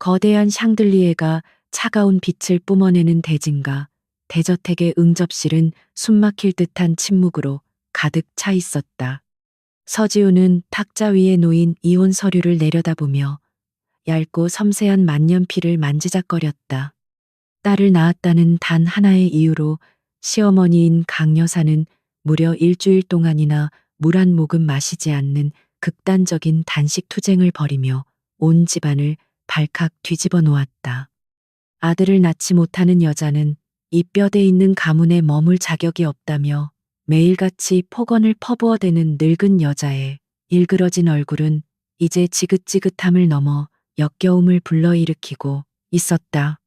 거대한 샹들리에가 차가운 빛을 뿜어내는 대진가, 대저택의 응접실은 숨막힐 듯한 침묵으로 가득 차 있었다. 서지우는 탁자 위에 놓인 이혼 서류를 내려다보며 얇고 섬세한 만년필을 만지작거렸다. 딸을 낳았다는 단 하나의 이유로 시어머니인 강 여사는 무려 일주일 동안이나 물 한 모금 마시지 않는 극단적인 단식 투쟁을 벌이며 온 집안을 발칵 뒤집어 놓았다. 아들을 낳지 못하는 여자는 이 뼈대 있는 가문에 머물 자격이 없다며 매일같이 폭언을 퍼부어대는 늙은 여자의 일그러진 얼굴은 이제 지긋지긋함을 넘어 역겨움을 불러일으키고 있었다.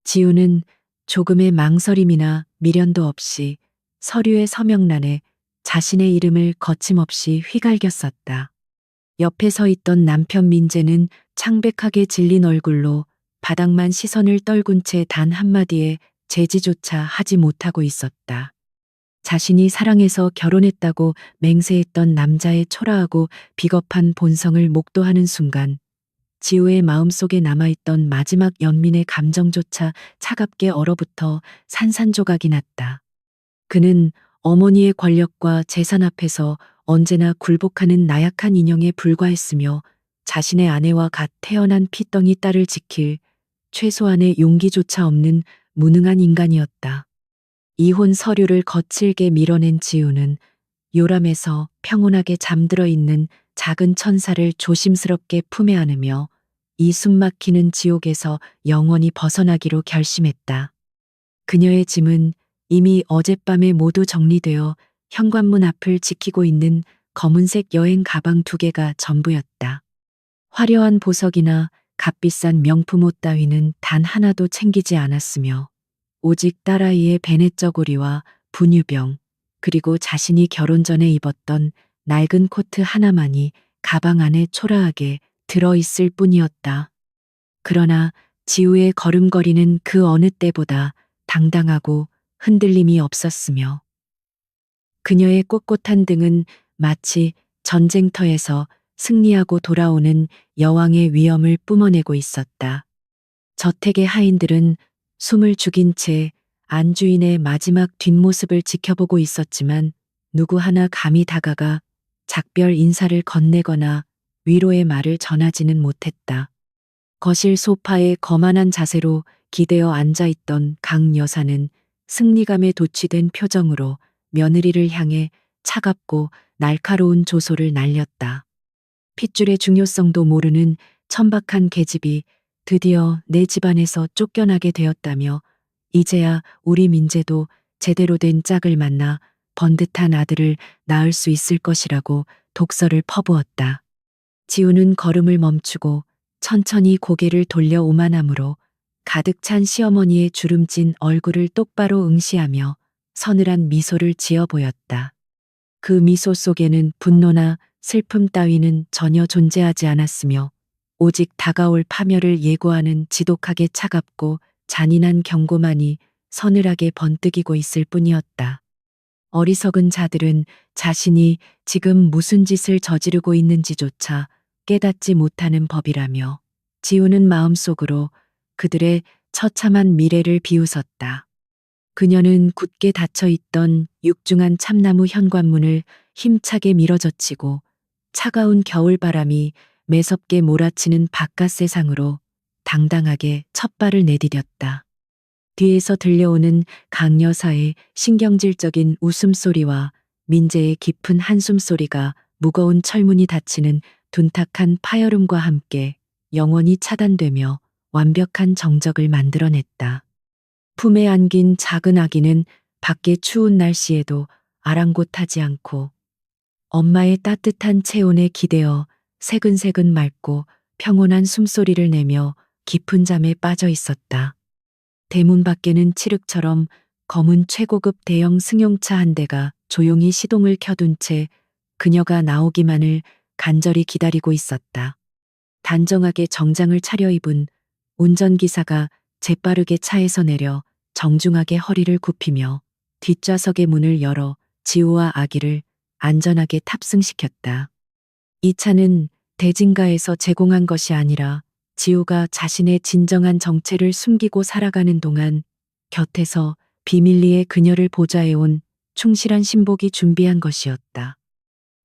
지우는 조금의 망설임이나 미련도 없이 서류의 서명란에 자신의 이름을 거침없이 휘갈겼었다. 옆에 서 있던 남편 민재는 창백하게 질린 얼굴로 바닥만 시선을 떨군 채 단 한마디의 제지조차 하지 못하고 있었다. 자신이 사랑해서 결혼했다고 맹세했던 남자의 초라하고 비겁한 본성을 목도하는 순간 지우의 마음속에 남아있던 마지막 연민의 감정조차 차갑게 얼어붙어 산산조각이 났다. 그는 어머니의 권력과 재산 앞에서 언제나 굴복하는 나약한 인형에 불과했으며 자신의 아내와 갓 태어난 피덩이 딸을 지킬 최소한의 용기조차 없는 무능한 인간이었다. 이혼 서류를 거칠게 밀어낸 지우는 요람에서 평온하게 잠들어 있는 작은 천사를 조심스럽게 품에 안으며 이 숨막히는 지옥에서 영원히 벗어나기로 결심했다. 그녀의 짐은 이미 어젯밤에 모두 정리되어 현관문 앞을 지키고 있는 검은색 여행 가방 2개가 전부였다. 화려한 보석이나 값비싼 명품 옷 따위는 단 하나도 챙기지 않았으며 오직 딸아이의 베넷 저고리와 분유병, 그리고 자신이 결혼 전에 입었던 낡은 코트 하나만이 가방 안에 초라하게 들어있을 뿐이었다. 그러나 지우의 걸음걸이는 그 어느 때보다 당당하고 흔들림이 없었으며 그녀의 꼿꼿한 등은 마치 전쟁터에서 승리하고 돌아오는 여왕의 위엄을 뿜어내고 있었다. 저택의 하인들은 숨을 죽인 채 안주인의 마지막 뒷모습을 지켜보고 있었지만 누구 하나 감히 다가가 작별 인사를 건네거나 위로의 말을 전하지는 못했다. 거실 소파에 거만한 자세로 기대어 앉아있던 강 여사는 승리감에 도취된 표정으로 며느리를 향해 차갑고 날카로운 조소를 날렸다. 핏줄의 중요성도 모르는 천박한 계집이 드디어 내 집안에서 쫓겨나게 되었다며 이제야 우리 민재도 제대로 된 짝을 만나 번듯한 아들을 낳을 수 있을 것이라고 독설을 퍼부었다. 지우는 걸음을 멈추고 천천히 고개를 돌려 오만함으로 가득 찬 시어머니의 주름진 얼굴을 똑바로 응시하며 서늘한 미소를 지어 보였다. 그 미소 속에는 분노나 슬픔 따위는 전혀 존재하지 않았으며 오직 다가올 파멸을 예고하는 지독하게 차갑고 잔인한 경고만이 서늘하게 번뜩이고 있을 뿐이었다. 어리석은 자들은 자신이 지금 무슨 짓을 저지르고 있는지조차 깨닫지 못하는 법이라며 지우는 마음속으로 그들의 처참한 미래를 비웃었다. 그녀는 굳게 닫혀있던 육중한 참나무 현관문을 힘차게 밀어젖히고 차가운 겨울바람이 매섭게 몰아치는 바깥 세상으로 당당하게 첫발을 내디뎠다. 뒤에서 들려오는 강 여사의 신경질적인 웃음소리와 민재의 깊은 한숨소리가 무거운 철문이 닫히는 둔탁한 파열음과 함께 영원히 차단되며 완벽한 정적을 만들어냈다. 품에 안긴 작은 아기는 밖의 추운 날씨에도 아랑곳하지 않고 엄마의 따뜻한 체온에 기대어 새근새근 맑고 평온한 숨소리를 내며 깊은 잠에 빠져 있었다. 대문 밖에는 칠흑처럼 검은 최고급 대형 승용차 한 대가 조용히 시동을 켜둔 채 그녀가 나오기만을 간절히 기다리고 있었다. 단정하게 정장을 차려입은 운전기사가 재빠르게 차에서 내려 정중하게 허리를 굽히며 뒷좌석의 문을 열어 지우와 아기를 안전하게 탑승시켰다. 이 차는 대진가에서 제공한 것이 아니라 지우가 자신의 진정한 정체를 숨기고 살아가는 동안 곁에서 비밀리에 그녀를 보좌해온 충실한 신복이 준비한 것이었다.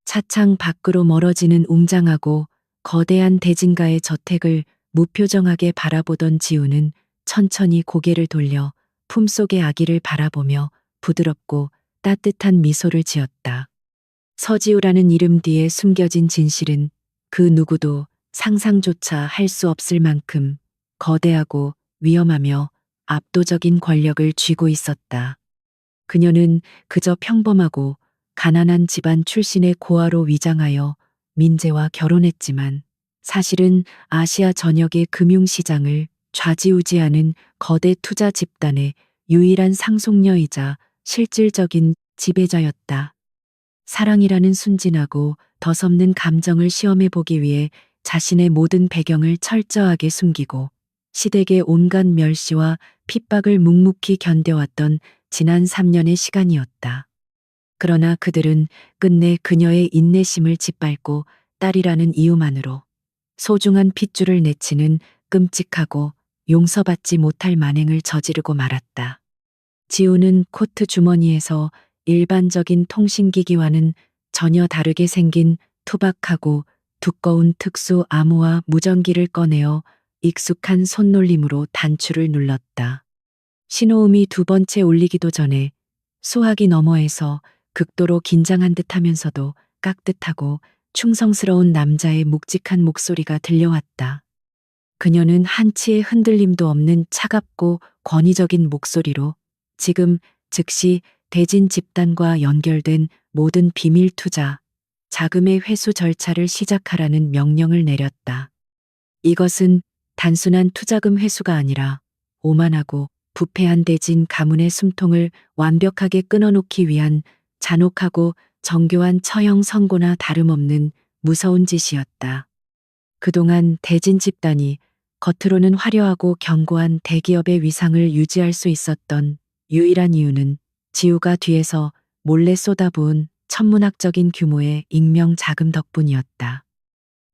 차창 밖으로 멀어지는 웅장하고 거대한 대진가의 저택을 무표정하게 바라보던 지우는 천천히 고개를 돌려 품속의 아기를 바라보며 부드럽고 따뜻한 미소를 지었다. 서지우라는 이름 뒤에 숨겨진 진실은 그 누구도 상상조차 할 수 없을 만큼 거대하고 위험하며 압도적인 권력을 쥐고 있었다. 그녀는 그저 평범하고 가난한 집안 출신의 고아로 위장하여 민재와 결혼했지만 사실은 아시아 전역의 금융시장을 좌지우지하는 거대 투자 집단의 유일한 상속녀이자 실질적인 지배자였다. 사랑이라는 순진하고 덧없는 감정을 시험해 보기 위해 자신의 모든 배경을 철저하게 숨기고 시댁의 온갖 멸시와 핍박을 묵묵히 견뎌왔던 지난 3년의 시간이었다. 그러나 그들은 끝내 그녀의 인내심을 짓밟고 딸이라는 이유만으로 소중한 핏줄을 내치는 끔찍하고 용서받지 못할 만행을 저지르고 말았다. 지우는 코트 주머니에서 일반적인 통신기기와는 전혀 다르게 생긴 투박하고 두꺼운 특수 암호화 무전기를 꺼내어 익숙한 손놀림으로 단추를 눌렀다. 신호음이 두 번째 울리기도 전에 수화기 너머에서 극도로 긴장한 듯 하면서도 깍듯하고 충성스러운 남자의 묵직한 목소리가 들려왔다. 그녀는 한치의 흔들림도 없는 차갑고 권위적인 목소리로 지금 즉시 대진 집단과 연결된 모든 비밀 투자, 자금의 회수 절차를 시작하라는 명령을 내렸다. 이것은 단순한 투자금 회수가 아니라 오만하고 부패한 대진 가문의 숨통을 완벽하게 끊어놓기 위한 잔혹하고 정교한 처형 선고나 다름없는 무서운 짓이었다. 그동안 대진 집단이 겉으로는 화려하고 견고한 대기업의 위상을 유지할 수 있었던 유일한 이유는 지우가 뒤에서 몰래 쏟아부은 천문학적인 규모의 익명 자금 덕분이었다.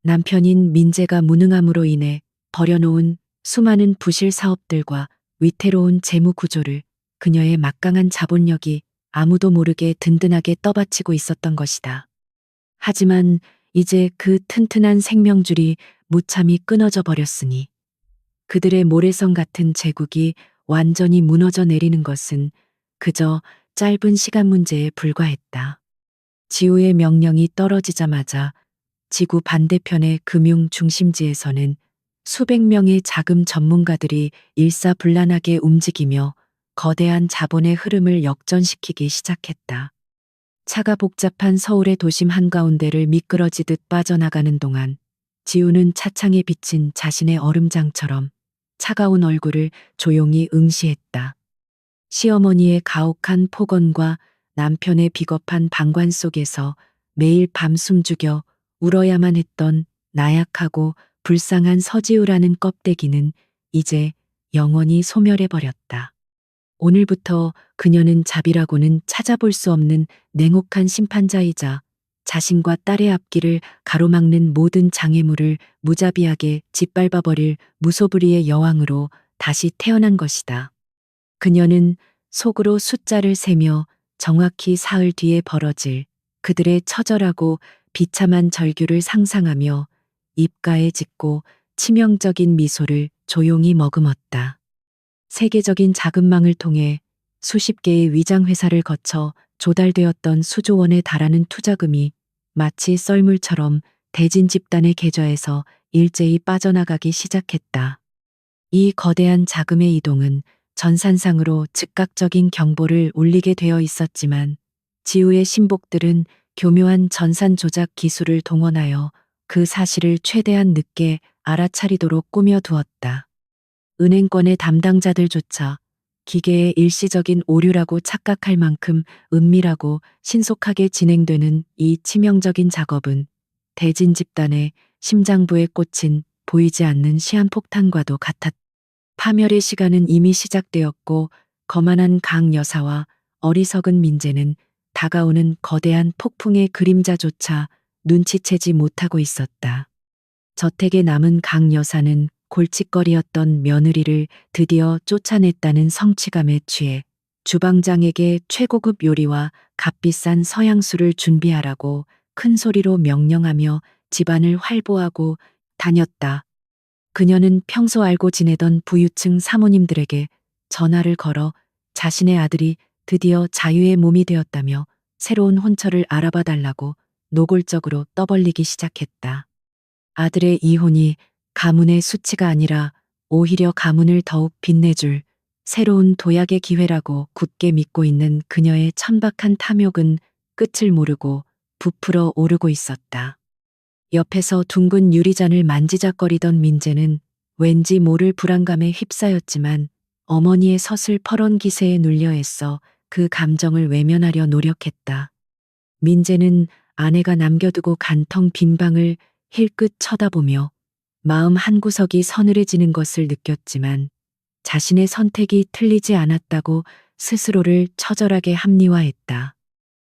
남편인 민재가 무능함으로 인해 버려놓은 수많은 부실 사업들과 위태로운 재무 구조를 그녀의 막강한 자본력이 아무도 모르게 든든하게 떠받치고 있었던 것이다. 하지만 이제 그 튼튼한 생명줄이 무참히 끊어져 버렸으니 그들의 모래성 같은 제국이 완전히 무너져 내리는 것은 그저 짧은 시간 문제에 불과했다. 지우의 명령이 떨어지자마자 지구 반대편의 금융 중심지에서는 수백 명의 자금 전문가들이 일사불란하게 움직이며 거대한 자본의 흐름을 역전시키기 시작했다. 차가 복잡한 서울의 도심 한가운데를 미끄러지듯 빠져나가는 동안 지우는 차창에 비친 자신의 얼음장처럼 차가운 얼굴을 조용히 응시했다. 시어머니의 가혹한 폭언과 남편의 비겁한 방관 속에서 매일 밤 숨죽여 울어야만 했던 나약하고 불쌍한 서지우라는 껍데기는 이제 영원히 소멸해버렸다. 오늘부터 그녀는 자비라고는 찾아볼 수 없는 냉혹한 심판자이자 자신과 딸의 앞길을 가로막는 모든 장애물을 무자비하게 짓밟아버릴 무소불위의 여왕으로 다시 태어난 것이다. 그녀는 속으로 숫자를 세며 정확히 사흘 뒤에 벌어질 그들의 처절하고 비참한 절규를 상상하며 입가에 짙고 치명적인 미소를 조용히 머금었다. 세계적인 자금망을 통해 수십 개의 위장회사를 거쳐 조달되었던 수조 원에 달하는 투자금이 마치 썰물처럼 대진 집단의 계좌에서 일제히 빠져나가기 시작했다. 이 거대한 자금의 이동은 전산상으로 즉각적인 경보를 울리게 되어 있었지만 지우의 신복들은 교묘한 전산 조작 기술을 동원하여 그 사실을 최대한 늦게 알아차리도록 꾸며두었다. 은행권의 담당자들조차 기계의 일시적인 오류라고 착각할 만큼 은밀하고 신속하게 진행되는 이 치명적인 작업은 대진 집단의 심장부에 꽂힌 보이지 않는 시한폭탄과도 같았다. 파멸의 시간은 이미 시작되었고 거만한 강 여사와 어리석은 민재는 다가오는 거대한 폭풍의 그림자조차 눈치채지 못하고 있었다. 저택에 남은 강 여사는 골칫거리였던 며느리를 드디어 쫓아냈다는 성취감에 취해 주방장에게 최고급 요리와 값비싼 서양수를 준비하라고 큰 소리로 명령하며 집안을 활보하고 다녔다. 그녀는 평소 알고 지내던 부유층 사모님들에게 전화를 걸어 자신의 아들이 드디어 자유의 몸이 되었다며 새로운 혼처를 알아봐 달라고 노골적으로 떠벌리기 시작했다. 아들의 이혼이 가문의 수치가 아니라 오히려 가문을 더욱 빛내줄 새로운 도약의 기회라고 굳게 믿고 있는 그녀의 천박한 탐욕은 끝을 모르고 부풀어 오르고 있었다. 옆에서 둥근 유리잔을 만지작거리던 민재는 왠지 모를 불안감에 휩싸였지만 어머니의 서슬퍼런 기세에 눌려 애써 그 감정을 외면하려 노력했다. 민재는 아내가 남겨두고 간 텅 빈 방을 힐끗 쳐다보며 마음 한구석이 서늘해지는 것을 느꼈지만 자신의 선택이 틀리지 않았다고 스스로를 처절하게 합리화했다.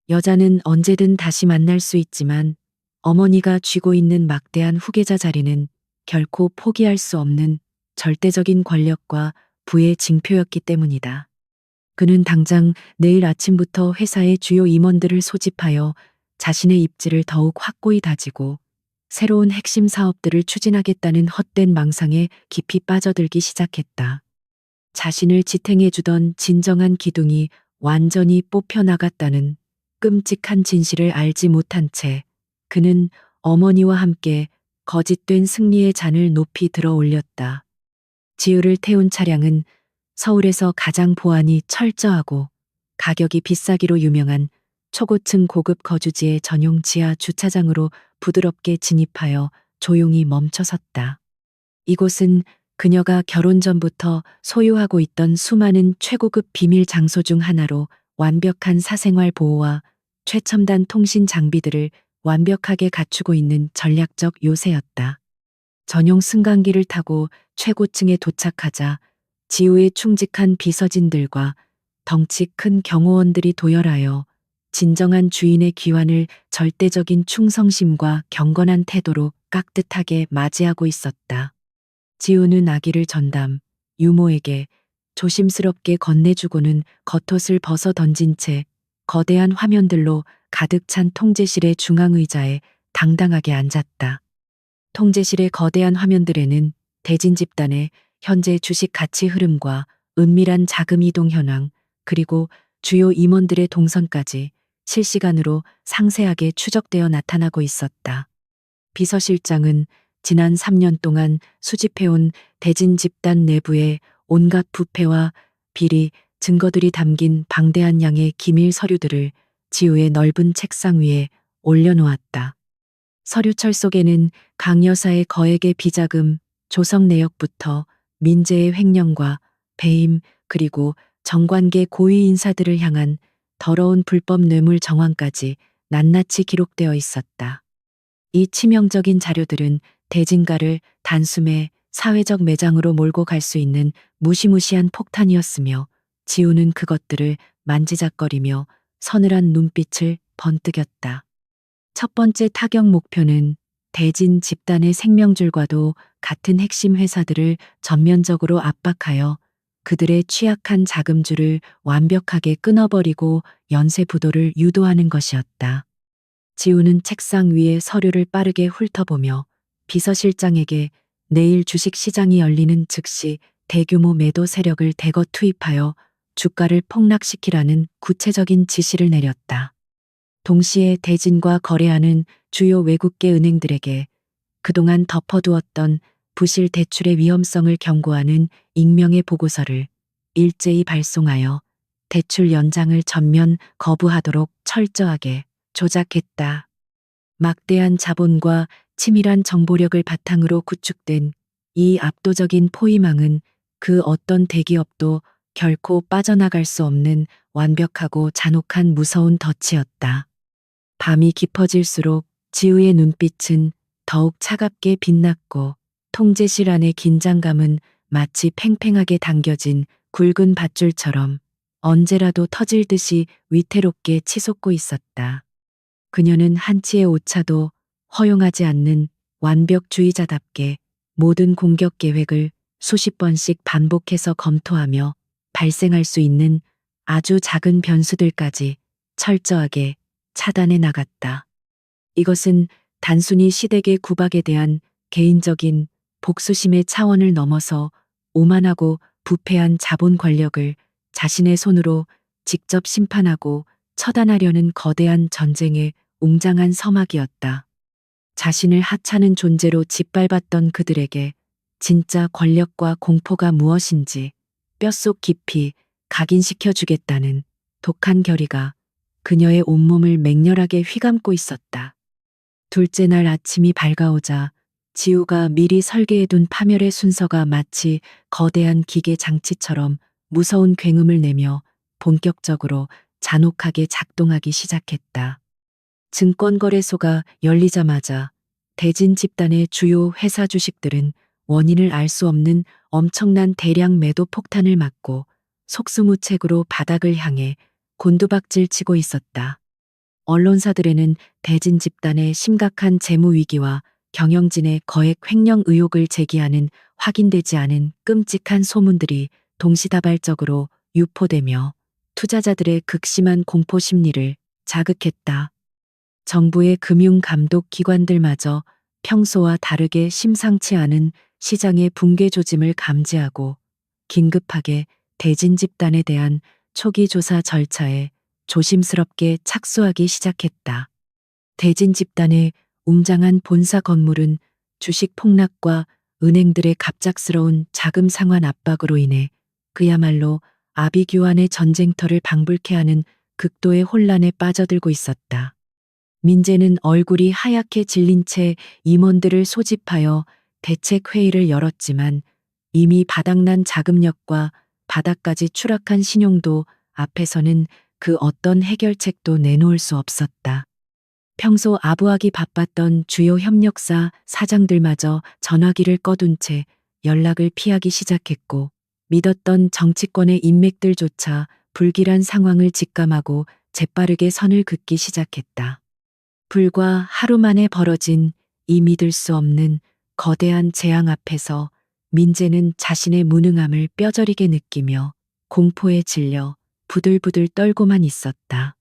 여자는 언제든 다시 만날 수 있지만 어머니가 쥐고 있는 막대한 후계자 자리는 결코 포기할 수 없는 절대적인 권력과 부의 징표였기 때문이다. 그는 당장 내일 아침부터 회사의 주요 임원들을 소집하여 자신의 입지를 더욱 확고히 다지고 새로운 핵심 사업들을 추진하겠다는 헛된 망상에 깊이 빠져들기 시작했다. 자신을 지탱해주던 진정한 기둥이 완전히 뽑혀나갔다는 끔찍한 진실을 알지 못한 채 그는 어머니와 함께 거짓된 승리의 잔을 높이 들어 올렸다. 지우를 태운 차량은 서울에서 가장 보안이 철저하고 가격이 비싸기로 유명한 초고층 고급 거주지의 전용 지하 주차장으로 부드럽게 진입하여 조용히 멈춰섰다. 이곳은 그녀가 결혼 전부터 소유하고 있던 수많은 최고급 비밀 장소 중 하나로 완벽한 사생활 보호와 최첨단 통신 장비들을 완벽하게 갖추고 있는 전략적 요새였다. 전용 승강기를 타고 최고층에 도착하자 지우의 충직한 비서진들과 덩치 큰 경호원들이 도열하여 진정한 주인의 귀환을 절대적인 충성심과 경건한 태도로 깍듯하게 맞이하고 있었다. 지우는 아기를 전담 유모에게 조심스럽게 건네주고는 겉옷을 벗어 던진 채 거대한 화면들로 가득 찬 통제실의 중앙의자에 당당하게 앉았다. 통제실의 거대한 화면들에는 대진 집단의 현재 주식 가치 흐름과 은밀한 자금 이동 현황, 그리고 주요 임원들의 동선까지 실시간으로 상세하게 추적되어 나타나고 있었다. 비서실장은 지난 3년 동안 수집해온 대진 집단 내부의 온갖 부패와 비리, 증거들이 담긴 방대한 양의 기밀 서류들을 지우의 넓은 책상 위에 올려놓았다. 서류철 속에는 강 여사의 거액의 비자금, 조성 내역부터 민재의 횡령과 배임, 그리고 정관계 고위 인사들을 향한 더러운 불법 뇌물 정황까지 낱낱이 기록되어 있었다. 이 치명적인 자료들은 대진가를 단숨에 사회적 매장으로 몰고 갈 수 있는 무시무시한 폭탄이었으며 지우는 그것들을 만지작거리며 서늘한 눈빛을 번뜩였다. 첫 번째 타격 목표는 대진 집단의 생명줄과도 같은 핵심 회사들을 전면적으로 압박하여 그들의 취약한 자금줄을 완벽하게 끊어버리고 연쇄 부도를 유도하는 것이었다. 지우는 책상 위에 서류를 빠르게 훑어보며 비서실장에게 내일 주식시장이 열리는 즉시 대규모 매도 세력을 대거 투입하여 주가를 폭락시키라는 구체적인 지시를 내렸다. 동시에 대진과 거래하는 주요 외국계 은행들에게 그동안 덮어두었던 부실 대출의 위험성을 경고하는 익명의 보고서를 일제히 발송하여 대출 연장을 전면 거부하도록 철저하게 조작했다. 막대한 자본과 치밀한 정보력을 바탕으로 구축된 이 압도적인 포위망은 그 어떤 대기업도 결코 빠져나갈 수 없는 완벽하고 잔혹한 무서운 덫이었다. 밤이 깊어질수록 지우의 눈빛은 더욱 차갑게 빛났고 통제실 안의 긴장감은 마치 팽팽하게 당겨진 굵은 밧줄처럼 언제라도 터질 듯이 위태롭게 치솟고 있었다. 그녀는 한치의 오차도 허용하지 않는 완벽주의자답게 모든 공격 계획을 수십 번씩 반복해서 검토하며 발생할 수 있는 아주 작은 변수들까지 철저하게 차단해 나갔다. 이것은 단순히 시댁의 구박에 대한 개인적인 복수심의 차원을 넘어서 오만하고 부패한 자본 권력을 자신의 손으로 직접 심판하고 처단하려는 거대한 전쟁의 웅장한 서막이었다. 자신을 하찮은 존재로 짓밟았던 그들에게 진짜 권력과 공포가 무엇인지 뼛속 깊이 각인시켜 주겠다는 독한 결의가 그녀의 온몸을 맹렬하게 휘감고 있었다. 둘째 날 아침이 밝아오자 지우가 미리 설계해둔 파멸의 순서가 마치 거대한 기계 장치처럼 무서운 굉음을 내며 본격적으로 잔혹하게 작동하기 시작했다. 증권거래소가 열리자마자 대진 집단의 주요 회사 주식들은 원인을 알 수 없는 엄청난 대량 매도 폭탄을 맞고 속수무책으로 바닥을 향해 곤두박질 치고 있었다. 언론사들에는 대진 집단의 심각한 재무 위기와 경영진의 거액 횡령 의혹을 제기하는 확인되지 않은 끔찍한 소문들이 동시다발적으로 유포되며 투자자들의 극심한 공포 심리를 자극했다. 정부의 금융 감독 기관들마저 평소와 다르게 심상치 않은 시장의 붕괴 조짐을 감지하고 긴급하게 대진 집단에 대한 초기 조사 절차에 조심스럽게 착수하기 시작했다. 대진 집단의 웅장한 본사 건물은 주식 폭락과 은행들의 갑작스러운 자금 상환 압박으로 인해 그야말로 아비규환의 전쟁터를 방불케 하는 극도의 혼란에 빠져들고 있었다. 민재는 얼굴이 하얗게 질린 채 임원들을 소집하여 대책 회의를 열었지만 이미 바닥난 자금력과 바닥까지 추락한 신용도 앞에서는 그 어떤 해결책도 내놓을 수 없었다. 평소 아부하기 바빴던 주요 협력사 사장들마저 전화기를 꺼둔 채 연락을 피하기 시작했고 믿었던 정치권의 인맥들조차 불길한 상황을 직감하고 재빠르게 선을 긋기 시작했다. 불과 하루 만에 벌어진 이 믿을 수 없는 거대한 재앙 앞에서 민재는 자신의 무능함을 뼈저리게 느끼며 공포에 질려 부들부들 떨고만 있었다.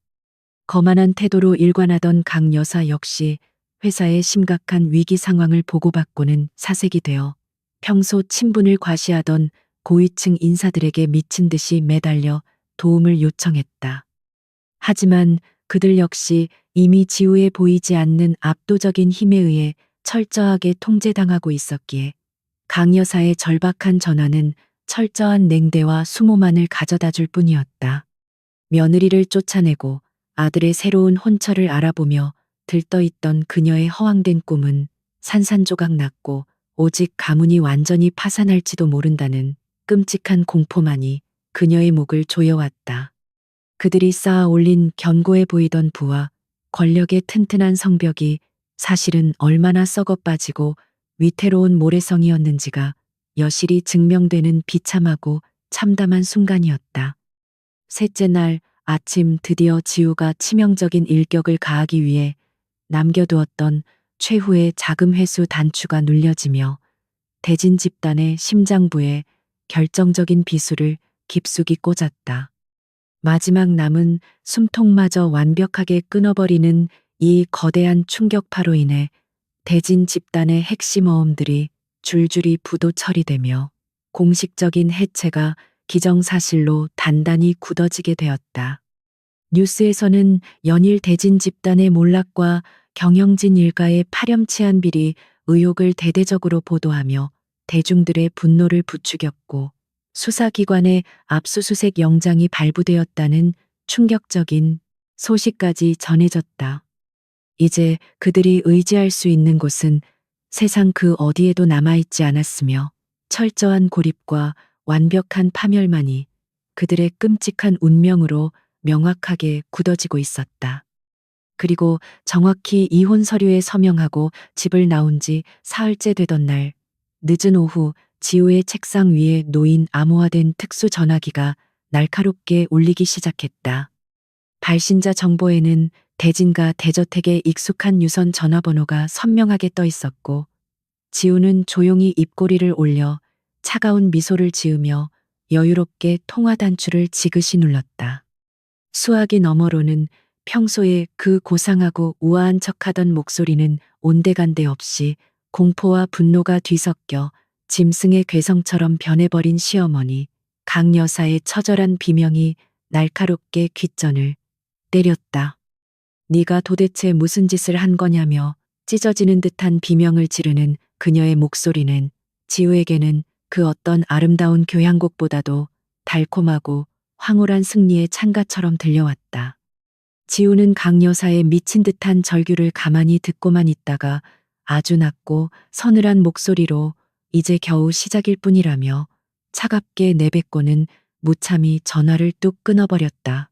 거만한 태도로 일관하던 강 여사 역시 회사의 심각한 위기 상황을 보고받고는 사색이 되어 평소 친분을 과시하던 고위층 인사들에게 미친 듯이 매달려 도움을 요청했다. 하지만 그들 역시 이미 지우에 보이지 않는 압도적인 힘에 의해 철저하게 통제당하고 있었기에 강 여사의 절박한 전화는 철저한 냉대와 수모만을 가져다 줄 뿐이었다. 며느리를 쫓아내고 아들의 새로운 혼처를 알아보며 들떠있던 그녀의 허황된 꿈은 산산조각 났고 오직 가문이 완전히 파산할지도 모른다는 끔찍한 공포만이 그녀의 목을 조여왔다. 그들이 쌓아 올린 견고해 보이던 부와 권력의 튼튼한 성벽이 사실은 얼마나 썩어 빠지고 위태로운 모래성이었는지가 여실히 증명되는 비참하고 참담한 순간이었다. 셋째 날 아침 드디어 지우가 치명적인 일격을 가하기 위해 남겨두었던 최후의 자금 회수 단추가 눌려지며 대진 집단의 심장부에 결정적인 비수를 깊숙이 꽂았다. 마지막 남은 숨통마저 완벽하게 끊어버리는 이 거대한 충격파로 인해 대진 집단의 핵심 어음들이 줄줄이 부도 처리되며 공식적인 해체가 기정사실로 단단히 굳어지게 되었다. 뉴스에서는 연일 대진 집단의 몰락과 경영진 일가의 파렴치한 비리 의혹을 대대적으로 보도하며 대중들의 분노를 부추겼고 수사기관의 압수수색 영장이 발부되었다는 충격적인 소식까지 전해졌다. 이제 그들이 의지할 수 있는 곳은 세상 그 어디에도 남아있지 않았으며 철저한 고립과 완벽한 파멸만이 그들의 끔찍한 운명으로 명확하게 굳어지고 있었다. 그리고 정확히 이혼 서류에 서명하고 집을 나온 지 사흘째 되던 날, 늦은 오후 지우의 책상 위에 놓인 암호화된 특수 전화기가 날카롭게 울리기 시작했다. 발신자 정보에는 대진가 대저택의 익숙한 유선 전화번호가 선명하게 떠 있었고 지우는 조용히 입꼬리를 올려 차가운 미소를 지으며 여유롭게 통화 단추를 지그시 눌렀다. 수화기 너머로는 평소에 그 고상하고 우아한 척하던 목소리는 온데간데 없이 공포와 분노가 뒤섞여 짐승의 괴성처럼 변해버린 시어머니 강 여사의 처절한 비명이 날카롭게 귓전을 때렸다. 네가 도대체 무슨 짓을 한 거냐며 찢어지는 듯한 비명을 지르는 그녀의 목소리는 지우에게는 그 어떤 아름다운 교향곡보다도 달콤하고 황홀한 승리의 찬가처럼 들려왔다. 지우는 강 여사의 미친 듯한 절규를 가만히 듣고만 있다가 아주 낮고 서늘한 목소리로 이제 겨우 시작일 뿐이라며 차갑게 내뱉고는 무참히 전화를 뚝 끊어버렸다.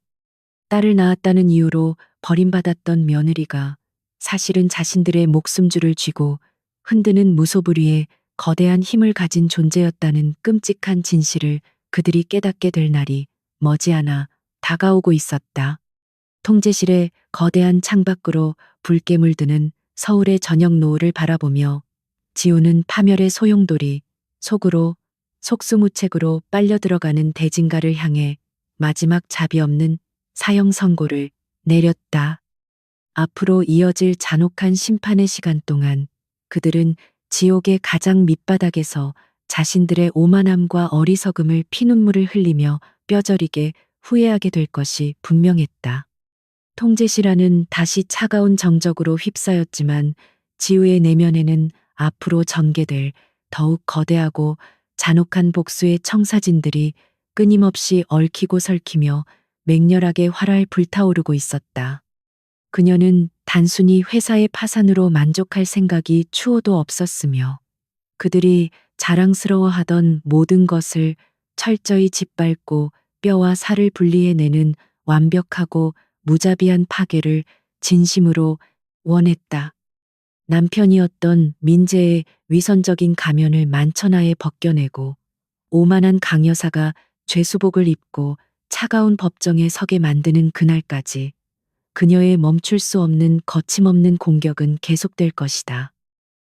딸을 낳았다는 이유로 버림받았던 며느리가 사실은 자신들의 목숨줄을 쥐고 흔드는 무소불위의 거대한 힘을 가진 존재였다는 끔찍한 진실을 그들이 깨닫게 될 날이 머지않아 다가오고 있었다. 통제실의 거대한 창밖으로 붉게 물드는 서울의 저녁 노을을 바라보며 지우는 파멸의 소용돌이 속으로 속수무책으로 빨려 들어가는 대진가를 향해 마지막 자비 없는 사형 선고를 내렸다. 앞으로 이어질 잔혹한 심판의 시간 동안 그들은 지옥의 가장 밑바닥에서 자신들의 오만함과 어리석음을 피눈물을 흘리며 뼈저리게 후회하게 될 것이 분명했다. 통제실안은 다시 차가운 정적으로 휩싸였지만 지우의 내면에는 앞으로 전개될 더욱 거대하고 잔혹한 복수의 청사진들이 끊임없이 얽히고 설키며 맹렬하게 활활 불타오르고 있었다. 그녀는 단순히 회사의 파산으로 만족할 생각이 추호도 없었으며 그들이 자랑스러워하던 모든 것을 철저히 짓밟고 뼈와 살을 분리해내는 완벽하고 무자비한 파괴를 진심으로 원했다. 남편이었던 민재의 위선적인 가면을 만천하에 벗겨내고 오만한 강 여사가 죄수복을 입고 차가운 법정에 서게 만드는 그날까지 그녀의 멈출 수 없는 거침없는 공격은 계속될 것이다.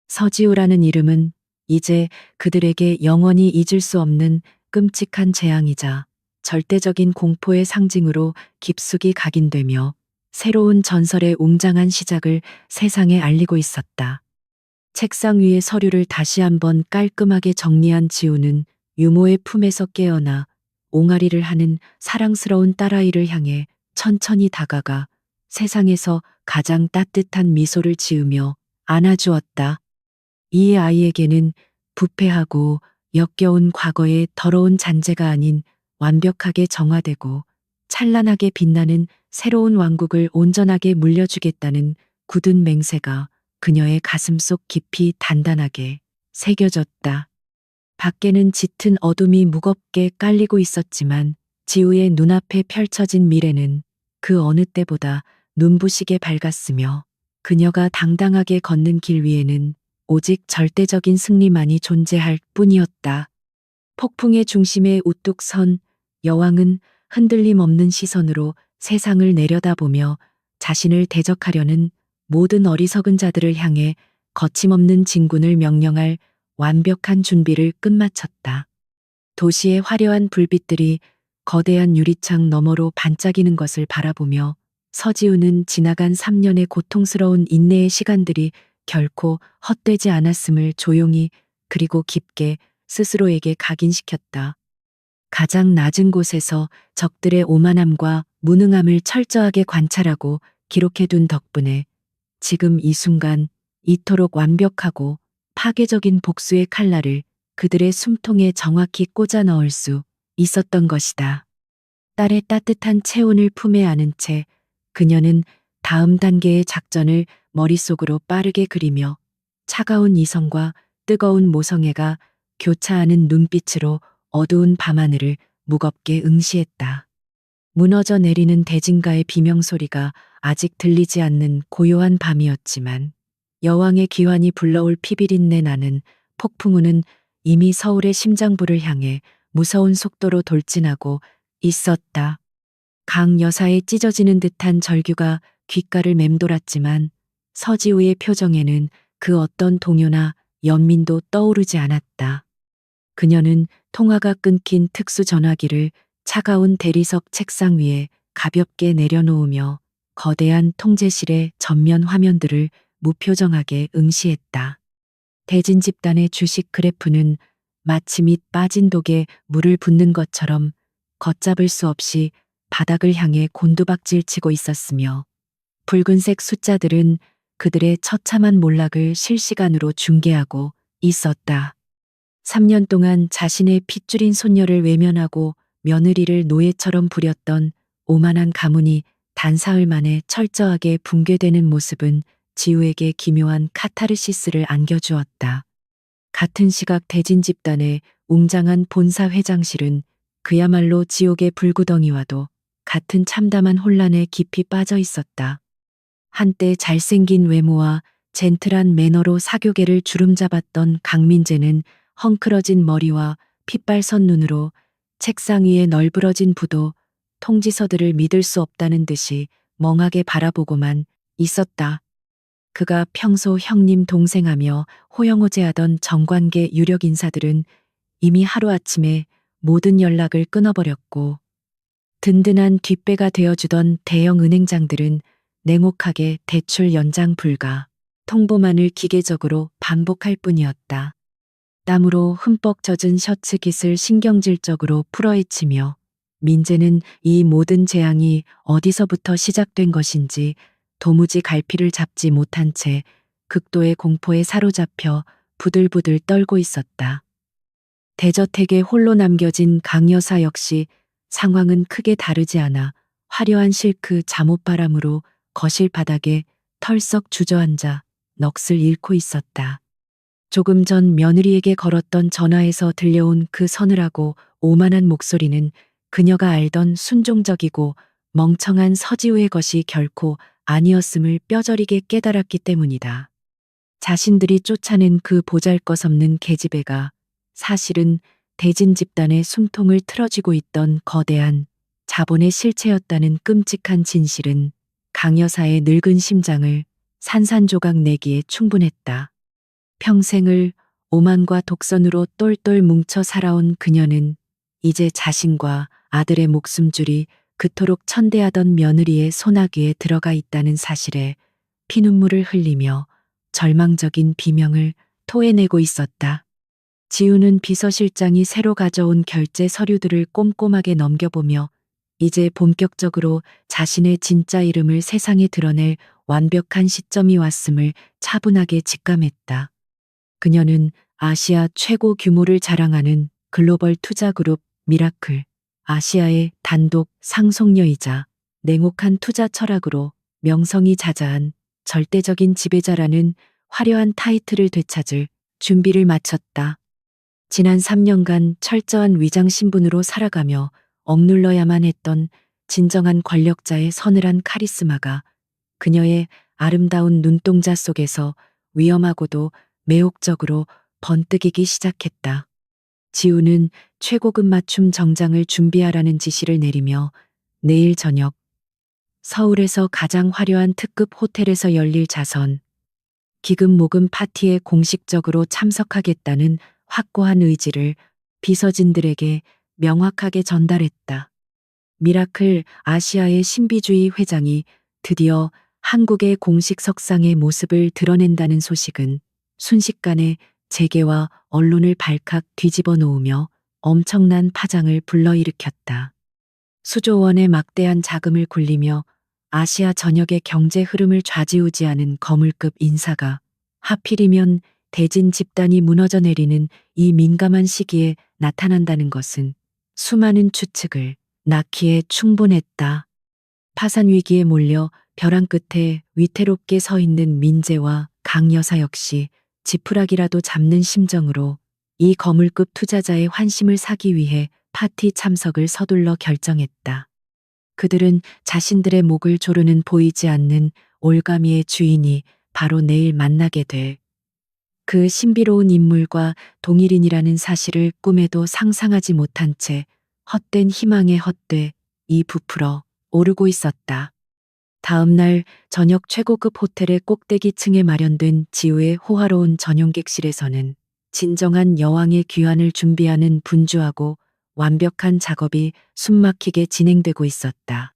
서지우라는 이름은 이제 그들에게 영원히 잊을 수 없는 끔찍한 재앙이자 절대적인 공포의 상징으로 깊숙이 각인되며 새로운 전설의 웅장한 시작을 세상에 알리고 있었다. 책상 위의 서류를 다시 한번 깔끔하게 정리한 지우는 유모의 품에서 깨어나 옹알이를 하는 사랑스러운 딸아이를 향해 천천히 다가가 세상에서 가장 따뜻한 미소를 지으며 안아주었다. 이 아이에게는 부패하고 역겨운 과거의 더러운 잔재가 아닌 완벽하게 정화되고 찬란하게 빛나는 새로운 왕국을 온전하게 물려주겠다는 굳은 맹세가 그녀의 가슴속 깊이 단단하게 새겨졌다. 밖에는 짙은 어둠이 무겁게 깔리고 있었지만 지우의 눈앞에 펼쳐진 미래는 그 어느 때보다 눈부시게 밝았으며 그녀가 당당하게 걷는 길 위에는 오직 절대적인 승리만이 존재할 뿐이었다. 폭풍의 중심에 우뚝 선 여왕은 흔들림 없는 시선으로 세상을 내려다보며 자신을 대적하려는 모든 어리석은 자들을 향해 거침없는 진군을 명령할 완벽한 준비를 끝마쳤다. 도시의 화려한 불빛들이 거대한 유리창 너머로 반짝이는 것을 바라보며 서지우는 지나간 3년의 고통스러운 인내의 시간들이 결코 헛되지 않았음을 조용히 그리고 깊게 스스로에게 각인시켰다. 가장 낮은 곳에서 적들의 오만함과 무능함을 철저하게 관찰하고 기록해둔 덕분에 지금 이 순간 이토록 완벽하고 파괴적인 복수의 칼날을 그들의 숨통에 정확히 꽂아 넣을 수 있었던 것이다. 딸의 따뜻한 체온을 품에 안은 채 그녀는 다음 단계의 작전을 머릿속으로 빠르게 그리며 차가운 이성과 뜨거운 모성애가 교차하는 눈빛으로 어두운 밤하늘을 무겁게 응시했다. 무너져 내리는 대진가의 비명소리가 아직 들리지 않는 고요한 밤이었지만 여왕의 귀환이 불러올 피비린내 나는 폭풍우는 이미 서울의 심장부를 향해 무서운 속도로 돌진하고 있었다. 강 여사의 찢어지는 듯한 절규가 귓가를 맴돌았지만 서지우의 표정에는 그 어떤 동요나 연민도 떠오르지 않았다. 그녀는 통화가 끊긴 특수 전화기를 차가운 대리석 책상 위에 가볍게 내려놓으며 거대한 통제실의 전면 화면들을 무표정하게 응시했다. 대진 집단의 주식 그래프는 마치 밑 빠진 독에 물을 붓는 것처럼 걷잡을 수 없이 바닥을 향해 곤두박질치고 있었으며 붉은색 숫자들은 그들의 처참한 몰락을 실시간으로 중계하고 있었다. 3년 동안 자신의 핏줄인 손녀를 외면하고 며느리를 노예처럼 부렸던 오만한 가문이 단사흘 만에 철저하게 붕괴되는 모습은 지우에게 기묘한 카타르시스를 안겨주었다. 같은 시각 대진 집단의 웅장한 본사 회장실은 그야말로 지옥의 불구덩이와도 같은 참담한 혼란에 깊이 빠져 있었다. 한때 잘생긴 외모와 젠틀한 매너로 사교계를 주름잡았던 강민재는 헝클어진 머리와 핏발선 눈으로 책상 위에 널브러진 부도 통지서들을 믿을 수 없다는 듯이 멍하게 바라보고만 있었다. 그가 평소 형님 동생하며 호영호재하던 정관계 유력 인사들은 이미 하루아침에 모든 연락을 끊어버렸고 든든한 뒷배가 되어주던 대형 은행장들은 냉혹하게 대출 연장 불가, 통보만을 기계적으로 반복할 뿐이었다. 땀으로 흠뻑 젖은 셔츠 깃을 신경질적으로 풀어헤치며 민재는 이 모든 재앙이 어디서부터 시작된 것인지 도무지 갈피를 잡지 못한 채 극도의 공포에 사로잡혀 부들부들 떨고 있었다. 대저택에 홀로 남겨진 강 여사 역시 상황은 크게 다르지 않아 화려한 실크 잠옷바람으로 거실 바닥에 털썩 주저앉아 넋을 잃고 있었다. 조금 전 며느리에게 걸었던 전화에서 들려온 그 서늘하고 오만한 목소리는 그녀가 알던 순종적이고 멍청한 서지우의 것이 결코 아니었음을 뼈저리게 깨달았기 때문이다. 자신들이 쫓아낸 그 보잘것없는 계집애가 사실은 대진 집단의 숨통을 틀어쥐고 있던 거대한 자본의 실체였다는 끔찍한 진실은 강 여사의 늙은 심장을 산산조각 내기에 충분했다. 평생을 오만과 독선으로 똘똘 뭉쳐 살아온 그녀는 이제 자신과 아들의 목숨줄이 그토록 천대하던 며느리의 소나기에 들어가 있다는 사실에 피눈물을 흘리며 절망적인 비명을 토해내고 있었다. 지우는 비서실장이 새로 가져온 결제 서류들을 꼼꼼하게 넘겨보며 이제 본격적으로 자신의 진짜 이름을 세상에 드러낼 완벽한 시점이 왔음을 차분하게 직감했다. 그녀는 아시아 최고 규모를 자랑하는 글로벌 투자그룹 미라클, 아시아의 단독 상속녀이자 냉혹한 투자 철학으로 명성이 자자한 절대적인 지배자라는 화려한 타이틀을 되찾을 준비를 마쳤다. 지난 3년간 철저한 위장 신분으로 살아가며 억눌러야만 했던 진정한 권력자의 서늘한 카리스마가 그녀의 아름다운 눈동자 속에서 위험하고도 매혹적으로 번뜩이기 시작했다. 지우는 최고급 맞춤 정장을 준비하라는 지시를 내리며 내일 저녁 서울에서 가장 화려한 특급 호텔에서 열릴 자선, 기금 모금 파티에 공식적으로 참석하겠다는 확고한 의지를 비서진들에게 명확하게 전달했다. 미라클 아시아의 신비주의 회장이 드디어 한국의 공식 석상의 모습을 드러낸다는 소식은 순식간에 재계와 언론을 발칵 뒤집어 놓으며 엄청난 파장을 불러일으켰다. 수조 원의 막대한 자금을 굴리며 아시아 전역의 경제 흐름을 좌지우지하는 거물급 인사가 하필이면 대진 집단이 무너져 내리는 이 민감한 시기에 나타난다는 것은 수많은 추측을 낳기에 충분했다. 파산 위기에 몰려 벼랑 끝에 위태롭게 서 있는 민재와 강 여사 역시 지푸라기라도 잡는 심정으로 이 거물급 투자자의 환심을 사기 위해 파티 참석을 서둘러 결정했다. 그들은 자신들의 목을 조르는 보이지 않는 올가미의 주인이 바로 내일 만나게 될 그 신비로운 인물과 동일인이라는 사실을 꿈에도 상상하지 못한 채 헛된 희망에 헛되이 부풀어 오르고 있었다. 다음 날 저녁 최고급 호텔의 꼭대기층에 마련된 지우의 호화로운 전용객실에서는 진정한 여왕의 귀환을 준비하는 분주하고 완벽한 작업이 숨막히게 진행되고 있었다.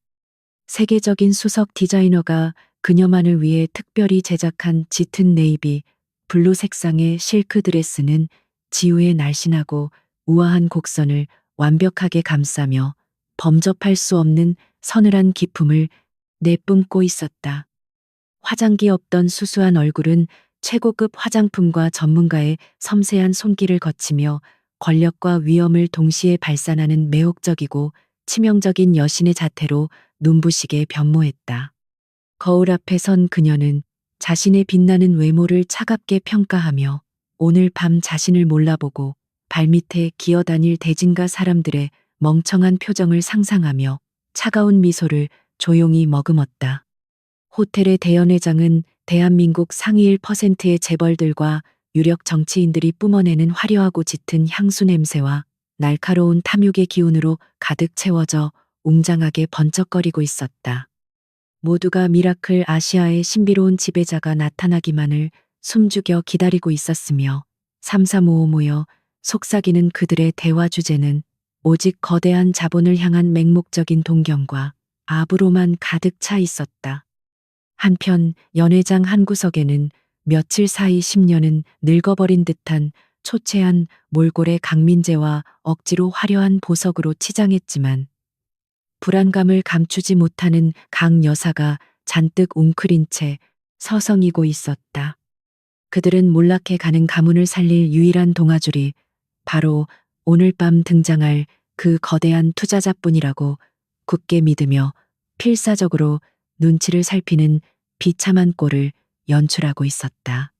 세계적인 수석 디자이너가 그녀만을 위해 특별히 제작한 짙은 네이비, 블루 색상의 실크 드레스는 지우의 날씬하고 우아한 곡선을 완벽하게 감싸며 범접할 수 없는 서늘한 기품을 내뿜고 있었다. 화장기 없던 수수한 얼굴은 최고급 화장품과 전문가의 섬세한 손길을 거치며 권력과 위엄을 동시에 발산하는 매혹적이고 치명적인 여신의 자태로 눈부시게 변모했다. 거울 앞에 선 그녀는 자신의 빛나는 외모를 차갑게 평가하며 오늘 밤 자신을 몰라보고 발밑에 기어다닐 대진가 사람들의 멍청한 표정을 상상하며 차가운 미소를 조용히 머금었다. 호텔의 대연회장은 대한민국 상위 1%의 재벌들과 유력 정치인들이 뿜어내는 화려하고 짙은 향수 냄새와 날카로운 탐욕의 기운으로 가득 채워져 웅장하게 번쩍거리고 있었다. 모두가 미라클 아시아의 신비로운 지배자가 나타나기만을 숨죽여 기다리고 있었으며 삼삼오오 모여 속삭이는 그들의 대화 주제는 오직 거대한 자본을 향한 맹목적인 동경과 아부로만 가득 차 있었다. 한편 연회장 한 구석에는 며칠 사이 10년은 늙어버린 듯한 초췌한 몰골의 강민재와 억지로 화려한 보석으로 치장했지만 불안감을 감추지 못하는 강 여사가 잔뜩 웅크린 채 서성이고 있었다. 그들은 몰락해 가는 가문을 살릴 유일한 동아줄이 바로 오늘 밤 등장할 그 거대한 투자자뿐이라고 굳게 믿으며 필사적으로 눈치를 살피는 비참한 꼴을 연출하고 있었다.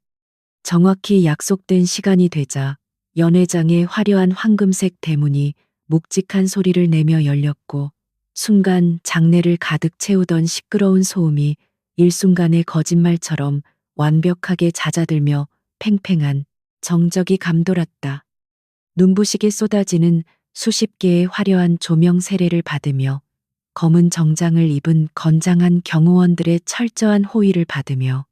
정확히 약속된 시간이 되자 연회장의 화려한 황금색 대문이 묵직한 소리를 내며 열렸고 순간 장내를 가득 채우던 시끄러운 소음이 일순간의 거짓말처럼 완벽하게 잦아들며 팽팽한 정적이 감돌았다. 눈부시게 쏟아지는 수십 개의 화려한 조명 세례를 받으며 검은 정장을 입은 건장한 경호원들의 철저한 호위를 받으며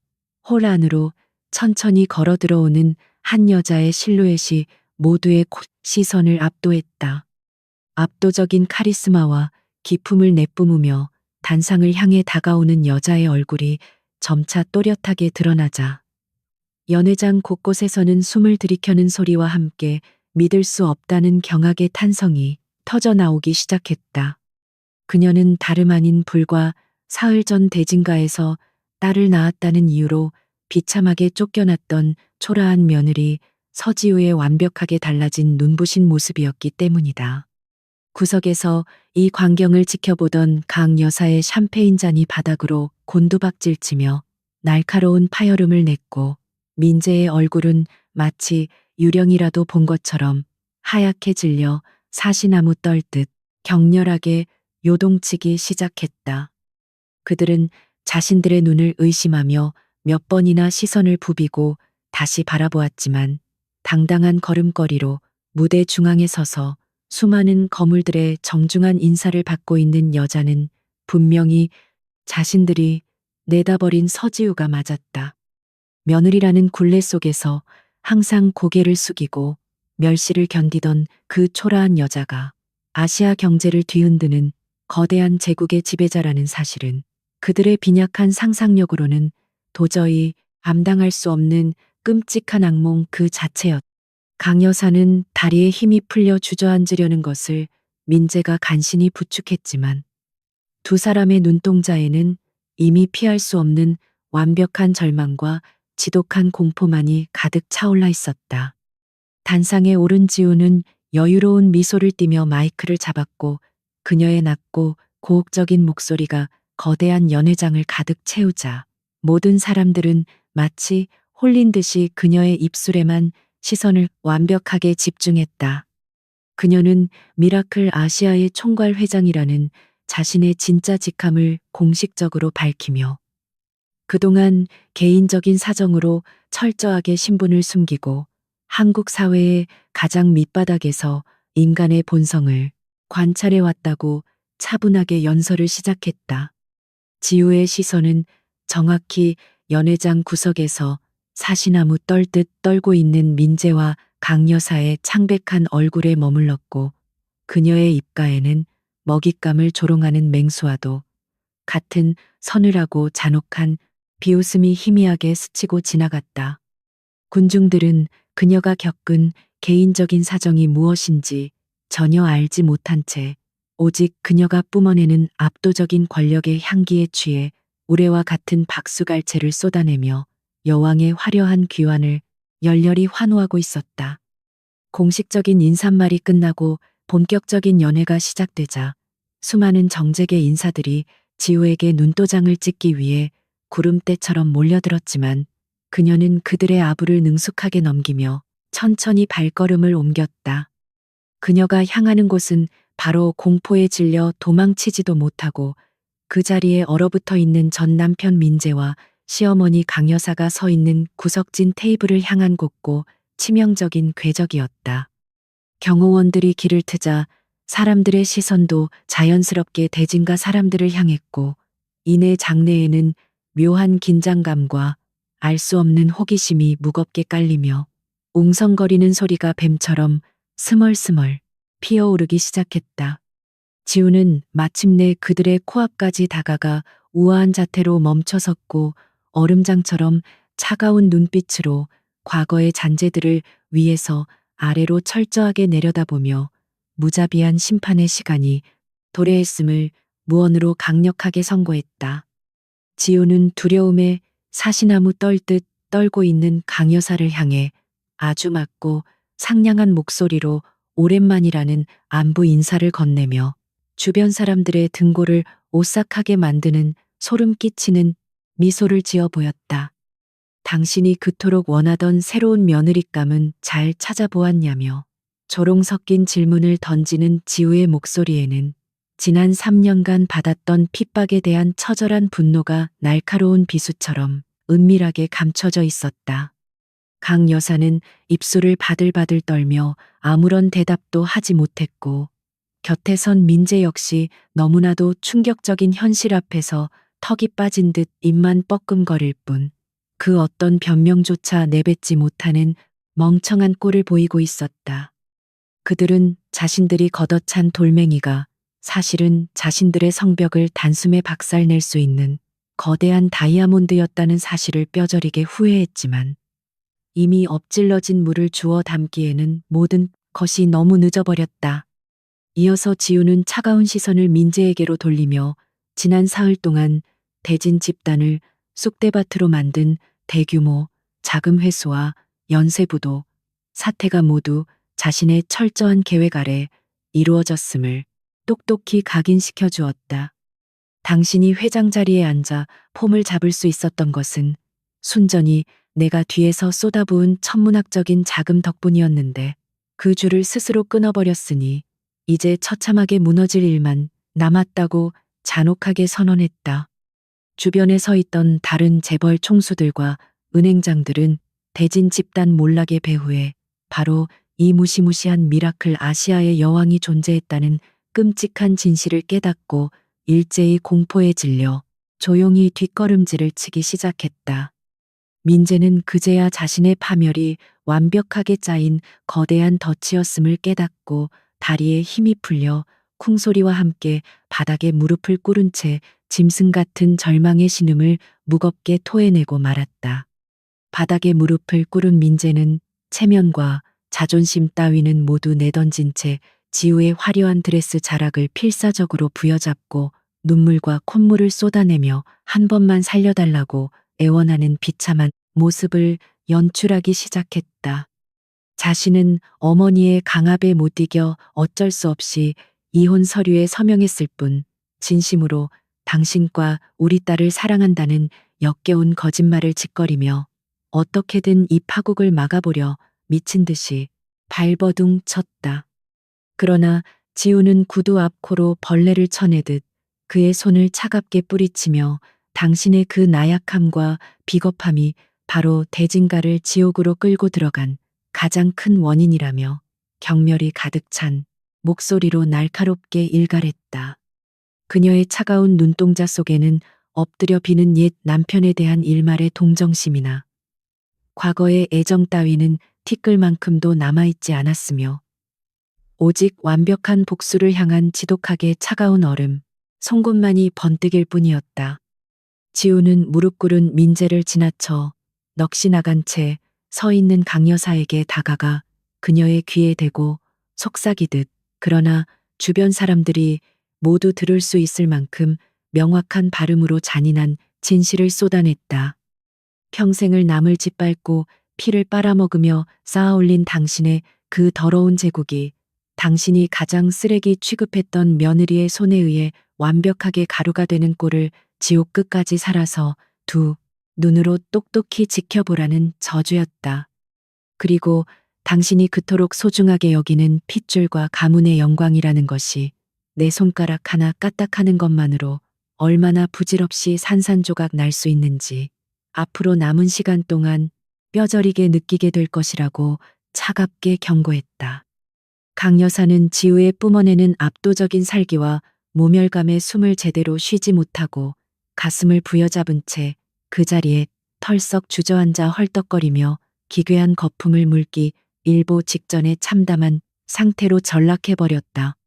홀 안으로 천천히 걸어 들어오는 한 여자의 실루엣이 모두의 시선을 압도했다. 압도적인 카리스마와 기품을 내뿜으며 단상을 향해 다가오는 여자의 얼굴이 점차 또렷하게 드러나자 연회장 곳곳에서는 숨을 들이켜는 소리와 함께 믿을 수 없다는 경악의 탄성이 터져 나오기 시작했다. 그녀는 다름 아닌 불과 사흘 전 대진가에서 딸을 낳았다는 이유로 비참하게 쫓겨났던 초라한 며느리 서지우의 완벽하게 달라진 눈부신 모습이었기 때문이다. 구석에서 이 광경을 지켜보던 강 여사의 샴페인 잔이 바닥으로 곤두박질치며 날카로운 파열음을 냈고 민재의 얼굴은 마치 유령이라도 본 것처럼 하얗게 질려 사시나무 떨듯 격렬하게 요동치기 시작했다. 그들은 자신들의 눈을 의심하며 몇 번이나 시선을 부비고 다시 바라보았지만 당당한 걸음걸이로 무대 중앙에 서서 수많은 거물들의 정중한 인사를 받고 있는 여자는 분명히 자신들이 내다버린 서지우가 맞았다. 며느리라는 굴레 속에서 항상 고개를 숙이고 멸시를 견디던 그 초라한 여자가 아시아 경제를 뒤흔드는 거대한 제국의 지배자라는 사실은 그들의 빈약한 상상력으로는 도저히 감당할 수 없는 끔찍한 악몽 그 자체였다. 강 여사는 다리에 힘이 풀려 주저앉으려는 것을 민재가 간신히 부축했지만 두 사람의 눈동자에는 이미 피할 수 없는 완벽한 절망과 지독한 공포만이 가득 차올라 있었다. 단상에 오른 지우는 여유로운 미소를 띠며 마이크를 잡았고 그녀의 낮고 고혹적인 목소리가 거대한 연회장을 가득 채우자 모든 사람들은 마치 홀린 듯이 그녀의 입술에만 시선을 완벽하게 집중했다. 그녀는 미라클 아시아의 총괄 회장이라는 자신의 진짜 직함을 공식적으로 밝히며 그동안 개인적인 사정으로 철저하게 신분을 숨기고 한국 사회의 가장 밑바닥에서 인간의 본성을 관찰해 왔다고 차분하게 연설을 시작했다. 지우의 시선은 정확히 연회장 구석에서 사시나무 떨듯 떨고 있는 민재와 강 여사의 창백한 얼굴에 머물렀고, 그녀의 입가에는 먹잇감을 조롱하는 맹수와도 같은 서늘하고 잔혹한 비웃음이 희미하게 스치고 지나갔다. 군중들은 그녀가 겪은 개인적인 사정이 무엇인지 전혀 알지 못한 채 오직 그녀가 뿜어내는 압도적인 권력의 향기에 취해 우레와 같은 박수갈채를 쏟아내며 여왕의 화려한 귀환을 열렬히 환호하고 있었다. 공식적인 인사말이 끝나고 본격적인 연회가 시작되자 수많은 정재계 인사들이 지우에게 눈도장을 찍기 위해 구름대처럼 몰려들었지만 그녀는 그들의 아부를 능숙하게 넘기며 천천히 발걸음을 옮겼다. 그녀가 향하는 곳은 바로 공포에 질려 도망치지도 못하고 그 자리에 얼어붙어 있는 전 남편 민재와 시어머니 강 여사가 서 있는 구석진 테이블을 향한 곳고 치명적인 궤적이었다. 경호원들이 길을 트자 사람들의 시선도 자연스럽게 대진가 사람들을 향했고, 이내 장내에는 묘한 긴장감과 알 수 없는 호기심이 무겁게 깔리며 웅성거리는 소리가 뱀처럼 스멀스멀 피어오르기 시작했다. 지우는 마침내 그들의 코앞까지 다가가 우아한 자태로 멈춰섰고 얼음장처럼 차가운 눈빛으로 과거의 잔재들을 위에서 아래로 철저하게 내려다보며 무자비한 심판의 시간이 도래했음을 무언으로 강력하게 선고했다. 지우는 두려움에 사시나무 떨듯 떨고 있는 강 여사를 향해 아주 맑고 상냥한 목소리로 오랜만이라는 안부 인사를 건네며 주변 사람들의 등골을 오싹하게 만드는 소름 끼치는 미소를 지어 보였다. 당신이 그토록 원하던 새로운 며느리감은 잘 찾아보았냐며 조롱 섞인 질문을 던지는 지우의 목소리에는 지난 3년간 받았던 핍박에 대한 처절한 분노가 날카로운 비수처럼 은밀하게 감춰져 있었다. 강 여사는 입술을 바들바들 떨며 아무런 대답도 하지 못했고, 곁에 선 민재 역시 너무나도 충격적인 현실 앞에서 턱이 빠진 듯 입만 뻐끔거릴 뿐 그 어떤 변명조차 내뱉지 못하는 멍청한 꼴을 보이고 있었다. 그들은 자신들이 걷어찬 돌멩이가 사실은 자신들의 성벽을 단숨에 박살낼 수 있는 거대한 다이아몬드였다는 사실을 뼈저리게 후회했지만 이미 엎질러진 물을 주워 담기에는 모든 것이 너무 늦어버렸다. 이어서 지우는 차가운 시선을 민재에게로 돌리며 지난 사흘 동안 대진 집단을 쑥대밭으로 만든 대규모 자금 회수와 연쇄부도 사태가 모두 자신의 철저한 계획 아래 이루어졌음을 똑똑히 각인시켜 주었다. 당신이 회장 자리에 앉아 폼을 잡을 수 있었던 것은 순전히 내가 뒤에서 쏟아부은 천문학적인 자금 덕분이었는데 그 줄을 스스로 끊어버렸으니 이제 처참하게 무너질 일만 남았다고 잔혹하게 선언했다. 주변에 서 있던 다른 재벌 총수들과 은행장들은 대진 집단 몰락의 배후에 바로 이 무시무시한 미라클 아시아의 여왕이 존재했다는 끔찍한 진실을 깨닫고 일제히 공포에 질려 조용히 뒷걸음질을 치기 시작했다. 민재는 그제야 자신의 파멸이 완벽하게 짜인 거대한 덫이었음을 깨닫고 다리에 힘이 풀려 쿵소리와 함께 바닥에 무릎을 꿇은 채 짐승 같은 절망의 신음을 무겁게 토해내고 말았다. 바닥에 무릎을 꿇은 민재는 체면과 자존심 따위는 모두 내던진 채 지우의 화려한 드레스 자락을 필사적으로 부여잡고 눈물과 콧물을 쏟아내며 한 번만 살려달라고 애원하는 비참한 모습을 연출하기 시작했다. 자신은 어머니의 강압에 못 이겨 어쩔 수 없이 이혼 서류에 서명했을 뿐 진심으로 당신과 우리 딸을 사랑한다는 역겨운 거짓말을 짓거리며 어떻게든 이 파국을 막아보려 미친 듯이 발버둥 쳤다. 그러나 지우는 구두 앞 코로 벌레를 쳐내듯 그의 손을 차갑게 뿌리치며 당신의 그 나약함과 비겁함이 바로 대진가를 지옥으로 끌고 들어간 가장 큰 원인이라며 경멸이 가득 찬 목소리로 날카롭게 일갈했다. 그녀의 차가운 눈동자 속에는 엎드려 비는 옛 남편에 대한 일말의 동정심이나 과거의 애정 따위는 티끌만큼도 남아있지 않았으며 오직 완벽한 복수를 향한 지독하게 차가운 얼음, 송곳만이 번뜩일 뿐이었다. 지우는 무릎 꿇은 민재를 지나쳐 넋이 나간 채 서 있는 강 여사에게 다가가 그녀의 귀에 대고 속삭이듯, 그러나 주변 사람들이 모두 들을 수 있을 만큼 명확한 발음으로 잔인한 진실을 쏟아냈다. 평생을 남을 짓밟고 피를 빨아먹으며 쌓아올린 당신의 그 더러운 제국이 당신이 가장 쓰레기 취급했던 며느리의 손에 의해 완벽하게 가루가 되는 꼴을 지옥 끝까지 살아서 두 눈으로 똑똑히 지켜보라는 저주였다. 그리고 당신이 그토록 소중하게 여기는 핏줄과 가문의 영광이라는 것이 내 손가락 하나 까딱하는 것만으로 얼마나 부질없이 산산조각 날 수 있는지 앞으로 남은 시간 동안 뼈저리게 느끼게 될 것이라고 차갑게 경고했다. 강 여사는 지우의 뿜어내는 압도적인 살기와 모멸감에 숨을 제대로 쉬지 못하고 가슴을 부여잡은 채 그 자리에 털썩 주저앉아 헐떡거리며 기괴한 거품을 물기 일보 직전에 참담한 상태로 전락해버렸다.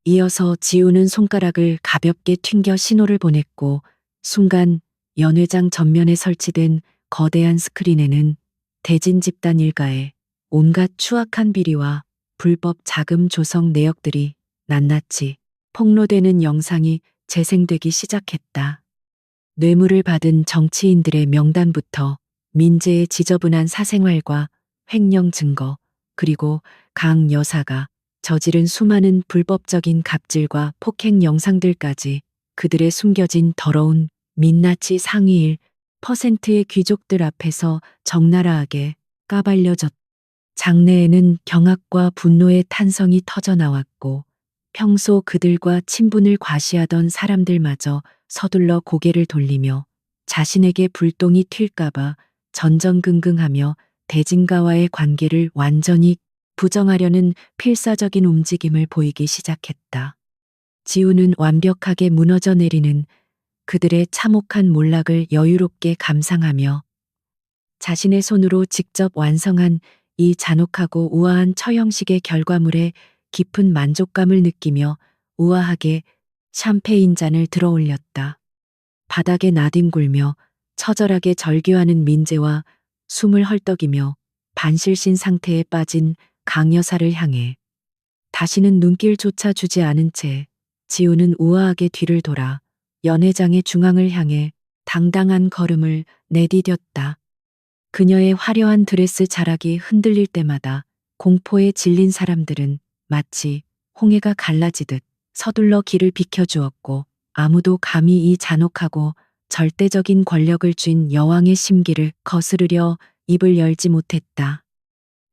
이어서 지우는 손가락을 가볍게 튕겨 신호를 보냈고 순간 연회장 전면에 설치된 거대한 스크린에는 대진 집단 일가의 온갖 추악한 비리와 불법 자금 조성 내역들이 낱낱이 폭로되는 영상이 재생되기 시작했다. 뇌물을 받은 정치인들의 명단부터 민재의 지저분한 사생활과 횡령 증거, 그리고 강 여사가 저지른 수많은 불법적인 갑질과 폭행 영상들까지 그들의 숨겨진 더러운 민낯이 상위 1%의 귀족들 앞에서 적나라하게 까발려졌다. 장내에는 경악과 분노의 탄성이 터져나왔고 평소 그들과 친분을 과시하던 사람들마저 서둘러 고개를 돌리며 자신에게 불똥이 튈까봐 전전긍긍하며 대진가와의 관계를 완전히 부정하려는 필사적인 움직임을 보이기 시작했다. 지우는 완벽하게 무너져 내리는 그들의 참혹한 몰락을 여유롭게 감상하며 자신의 손으로 직접 완성한 이 잔혹하고 우아한 처형식의 결과물에 깊은 만족감을 느끼며 우아하게 샴페인 잔을 들어 올렸다. 바닥에 나뒹굴며 처절하게 절규하는 민재와 숨을 헐떡이며 반실신 상태에 빠진 강 여사를 향해 다시는 눈길조차 주지 않은 채 지우는 우아하게 뒤를 돌아 연회장의 중앙을 향해 당당한 걸음을 내디뎠다. 그녀의 화려한 드레스 자락이 흔들릴 때마다 공포에 질린 사람들은 마치 홍해가 갈라지듯 서둘러 길을 비켜주었고 아무도 감히 이 잔혹하고 절대적인 권력을 쥔 여왕의 심기를 거스르려 입을 열지 못했다.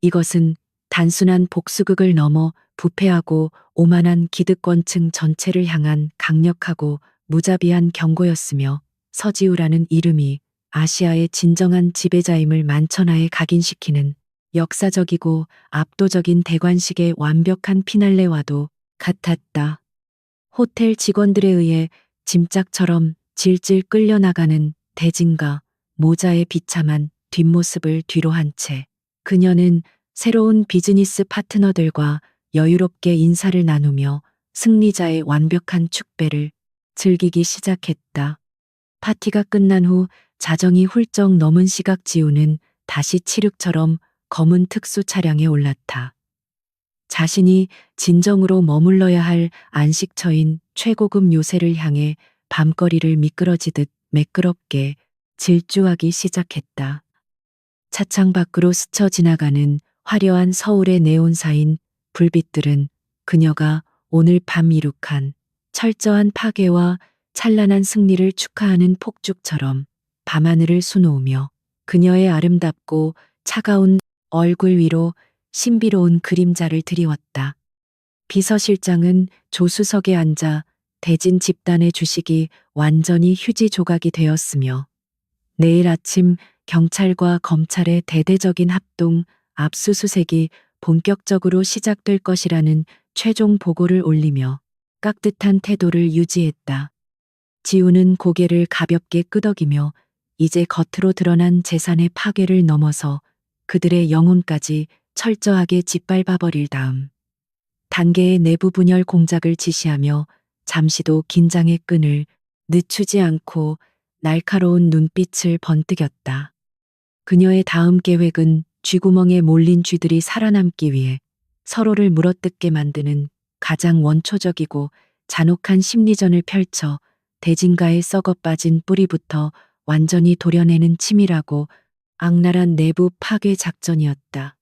이것은 단순한 복수극을 넘어 부패하고 오만한 기득권층 전체를 향한 강력하고 무자비한 경고였으며 서지우라는 이름이 아시아의 진정한 지배자임을 만천하에 각인시키는 역사적이고 압도적인 대관식의 완벽한 피날레와도 같았다. 호텔 직원들에 의해 짐짝처럼 질질 끌려나가는 대진과 모자의 비참한 뒷모습을 뒤로 한 채 그녀는 새로운 비즈니스 파트너들과 여유롭게 인사를 나누며 승리자의 완벽한 축배를 즐기기 시작했다. 파티가 끝난 후 자정이 훌쩍 넘은 시각 지우는 다시 칠흑처럼 검은 특수 차량에 올라타 자신이 진정으로 머물러야 할 안식처인 최고급 요새를 향해 밤거리를 미끄러지듯 매끄럽게 질주하기 시작했다. 차창 밖으로 스쳐 지나가는 화려한 서울의 네온사인 불빛들은 그녀가 오늘 밤 이룩한 철저한 파괴와 찬란한 승리를 축하하는 폭죽처럼 밤하늘을 수놓으며 그녀의 아름답고 차가운 얼굴 위로 신비로운 그림자를 드리웠다. 비서실장은 조수석에 앉아 대진 집단의 주식이 완전히 휴지 조각이 되었으며 내일 아침 경찰과 검찰의 대대적인 합동 압수수색이 본격적으로 시작될 것이라는 최종 보고를 올리며 깍듯한 태도를 유지했다. 지우는 고개를 가볍게 끄덕이며 이제 겉으로 드러난 재산의 파괴를 넘어서 그들의 영혼까지 철저하게 짓밟아 버릴 다음 단계의 내부 분열 공작을 지시하며 잠시도 긴장의 끈을 늦추지 않고 날카로운 눈빛을 번뜩였다. 그녀의 다음 계획은 쥐구멍에 몰린 쥐들이 살아남기 위해 서로를 물어뜯게 만드는 가장 원초적이고 잔혹한 심리전을 펼쳐 대진가에 썩어 빠진 뿌리부터 완전히 도려내는 치밀하고 악랄한 내부 파괴 작전이었다.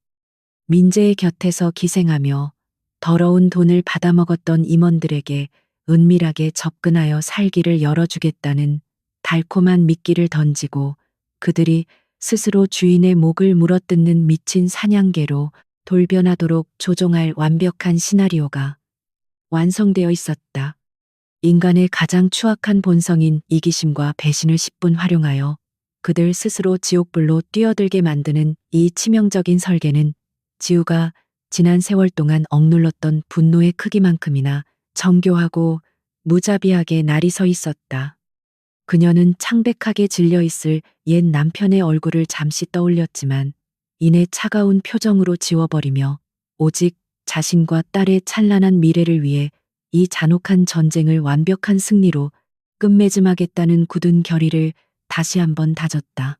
민재의 곁에서 기생하며 더러운 돈을 받아먹었던 임원들에게 은밀하게 접근하여 살기를 열어주겠다는 달콤한 미끼를 던지고 그들이 스스로 주인의 목을 물어뜯는 미친 사냥개로 돌변하도록 조종할 완벽한 시나리오가 완성되어 있었다. 인간의 가장 추악한 본성인 이기심과 배신을 10분 활용하여 그들 스스로 지옥불로 뛰어들게 만드는 이 치명적인 설계는 지우가 지난 세월 동안 억눌렀던 분노의 크기만큼이나 정교하고 무자비하게 날이 서 있었다. 그녀는 창백하게 질려있을 옛 남편의 얼굴을 잠시 떠올렸지만 이내 차가운 표정으로 지워버리며 오직 자신과 딸의 찬란한 미래를 위해 이 잔혹한 전쟁을 완벽한 승리로 끝맺음하겠다는 굳은 결의를 다시 한번 다졌다.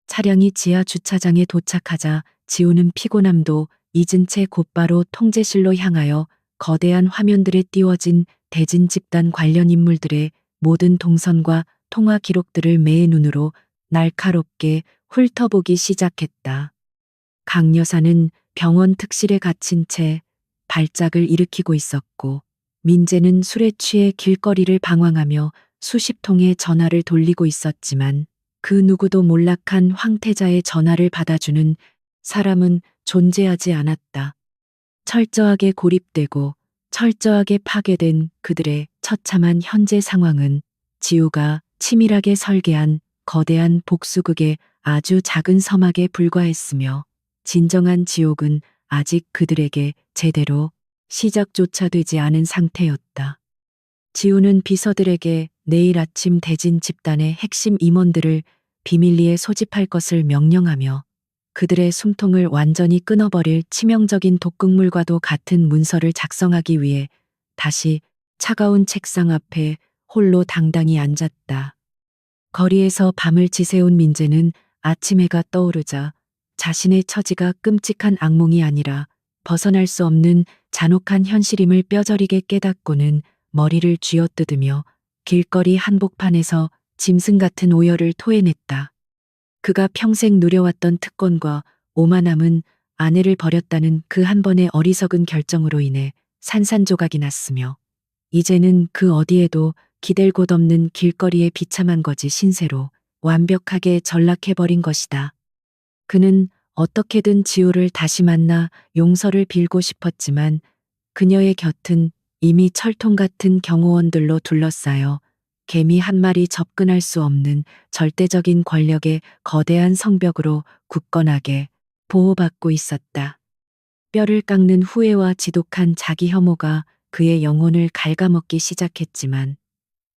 차량이 지하 주차장에 도착하자 지우는 피곤함도 잊은 채 곧바로 통제실로 향하여 거대한 화면들에 띄워진 대진 집단 관련 인물들의 모든 동선과 통화 기록들을 매의 눈으로 날카롭게 훑어보기 시작했다. 강 여사는 병원 특실에 갇힌 채 발작을 일으키고 있었고 민재는 술에 취해 길거리를 방황하며 수십 통의 전화를 돌리고 있었지만 그 누구도 몰락한 황태자의 전화를 받아주는 사람은 존재하지 않았다. 철저하게 고립되고 철저하게 파괴된 그들의 처참한 현재 상황은 지우가 치밀하게 설계한 거대한 복수극의 아주 작은 서막에 불과했으며 진정한 지옥은 아직 그들에게 제대로 시작조차 되지 않은 상태였다. 지우는 비서들에게 내일 아침 대진 집단의 핵심 임원들을 비밀리에 소집할 것을 명령하며 그들의 숨통을 완전히 끊어버릴 치명적인 독극물과도 같은 문서를 작성하기 위해 다시 차가운 책상 앞에 홀로 당당히 앉았다. 거리에서 밤을 지새운 민재는 아침 해가 떠오르자 자신의 처지가 끔찍한 악몽이 아니라 벗어날 수 없는 잔혹한 현실임을 뼈저리게 깨닫고는 머리를 쥐어뜯으며 길거리 한복판에서 짐승 같은 오열을 토해냈다. 그가 평생 누려왔던 특권과 오만함은 아내를 버렸다는 그 한 번의 어리석은 결정으로 인해 산산조각이 났으며 이제는 그 어디에도 기댈 곳 없는 길거리의 비참한 거지 신세로 완벽하게 전락해버린 것이다. 그는 어떻게든 지우를 다시 만나 용서를 빌고 싶었지만 그녀의 곁은 이미 철통 같은 경호원들로 둘러싸여 개미 한 마리 접근할 수 없는 절대적인 권력의 거대한 성벽으로 굳건하게 보호받고 있었다. 뼈를 깎는 후회와 지독한 자기 혐오가 그의 영혼을 갉아먹기 시작했지만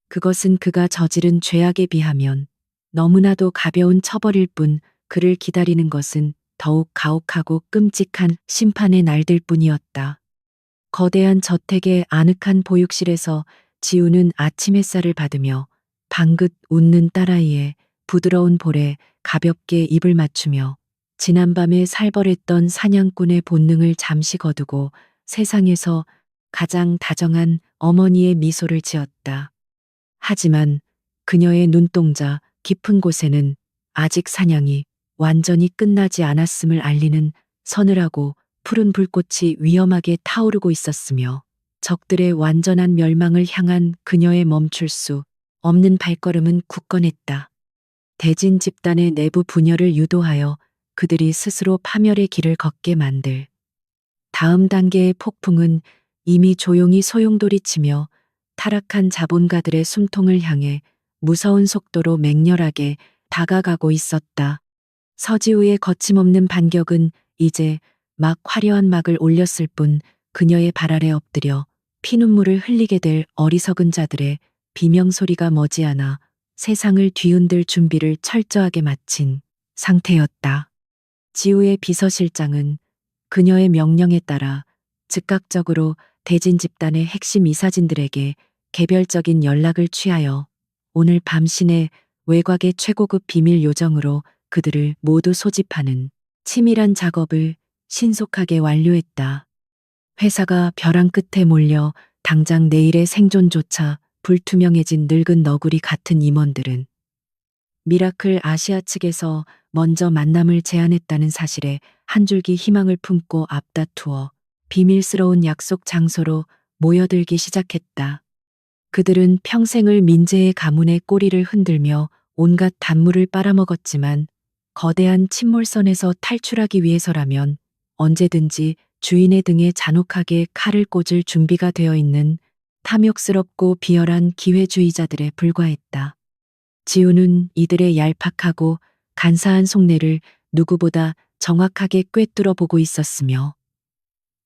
그것은 그가 저지른 죄악에 비하면 너무나도 가벼운 처벌일 뿐 그를 기다리는 것은 더욱 가혹하고 끔찍한 심판의 날들 뿐이었다. 거대한 저택의 아늑한 보육실에서 지우는 아침 햇살을 받으며 방긋 웃는 딸아이의 부드러운 볼에 가볍게 입을 맞추며 지난밤에 살벌했던 사냥꾼의 본능을 잠시 거두고 세상에서 가장 다정한 어머니의 미소를 지었다. 하지만 그녀의 눈동자 깊은 곳에는 아직 사냥이 완전히 끝나지 않았음을 알리는 서늘하고 푸른 불꽃이 위험하게 타오르고 있었으며 적들의 완전한 멸망을 향한 그녀의 멈출 수 없는 발걸음은 굳건했다. 대진 집단의 내부 분열을 유도하여 그들이 스스로 파멸의 길을 걷게 만들 다음 단계의 폭풍은 이미 조용히 소용돌이치며 타락한 자본가들의 숨통을 향해 무서운 속도로 맹렬하게 다가가고 있었다. 서지우의 거침없는 반격은 이제 막 화려한 막을 올렸을 뿐 그녀의 발 아래 엎드려 피눈물을 흘리게 될 어리석은 자들의 비명소리가 머지않아 세상을 뒤흔들 준비를 철저하게 마친 상태였다. 지우의 비서실장은 그녀의 명령에 따라 즉각적으로 대진 집단의 핵심 이사진들에게 개별적인 연락을 취하여 오늘 밤 시내 외곽의 최고급 비밀 요정으로 그들을 모두 소집하는 치밀한 작업을 신속하게 완료했다. 회사가 벼랑 끝에 몰려 당장 내일의 생존조차 불투명해진 늙은 너구리 같은 임원들은 미라클 아시아 측에서 먼저 만남을 제안했다는 사실에 한 줄기 희망을 품고 앞다투어 비밀스러운 약속 장소로 모여들기 시작했다. 그들은 평생을 민재의 가문의 꼬리를 흔들며 온갖 단물을 빨아먹었지만 거대한 침몰선에서 탈출하기 위해서라면 언제든지 주인의 등에 잔혹하게 칼을 꽂을 준비가 되어 있는 탐욕스럽고 비열한 기회주의자들에 불과했다. 지우는 이들의 얄팍하고 간사한 속내를 누구보다 정확하게 꿰뚫어 보고 있었으며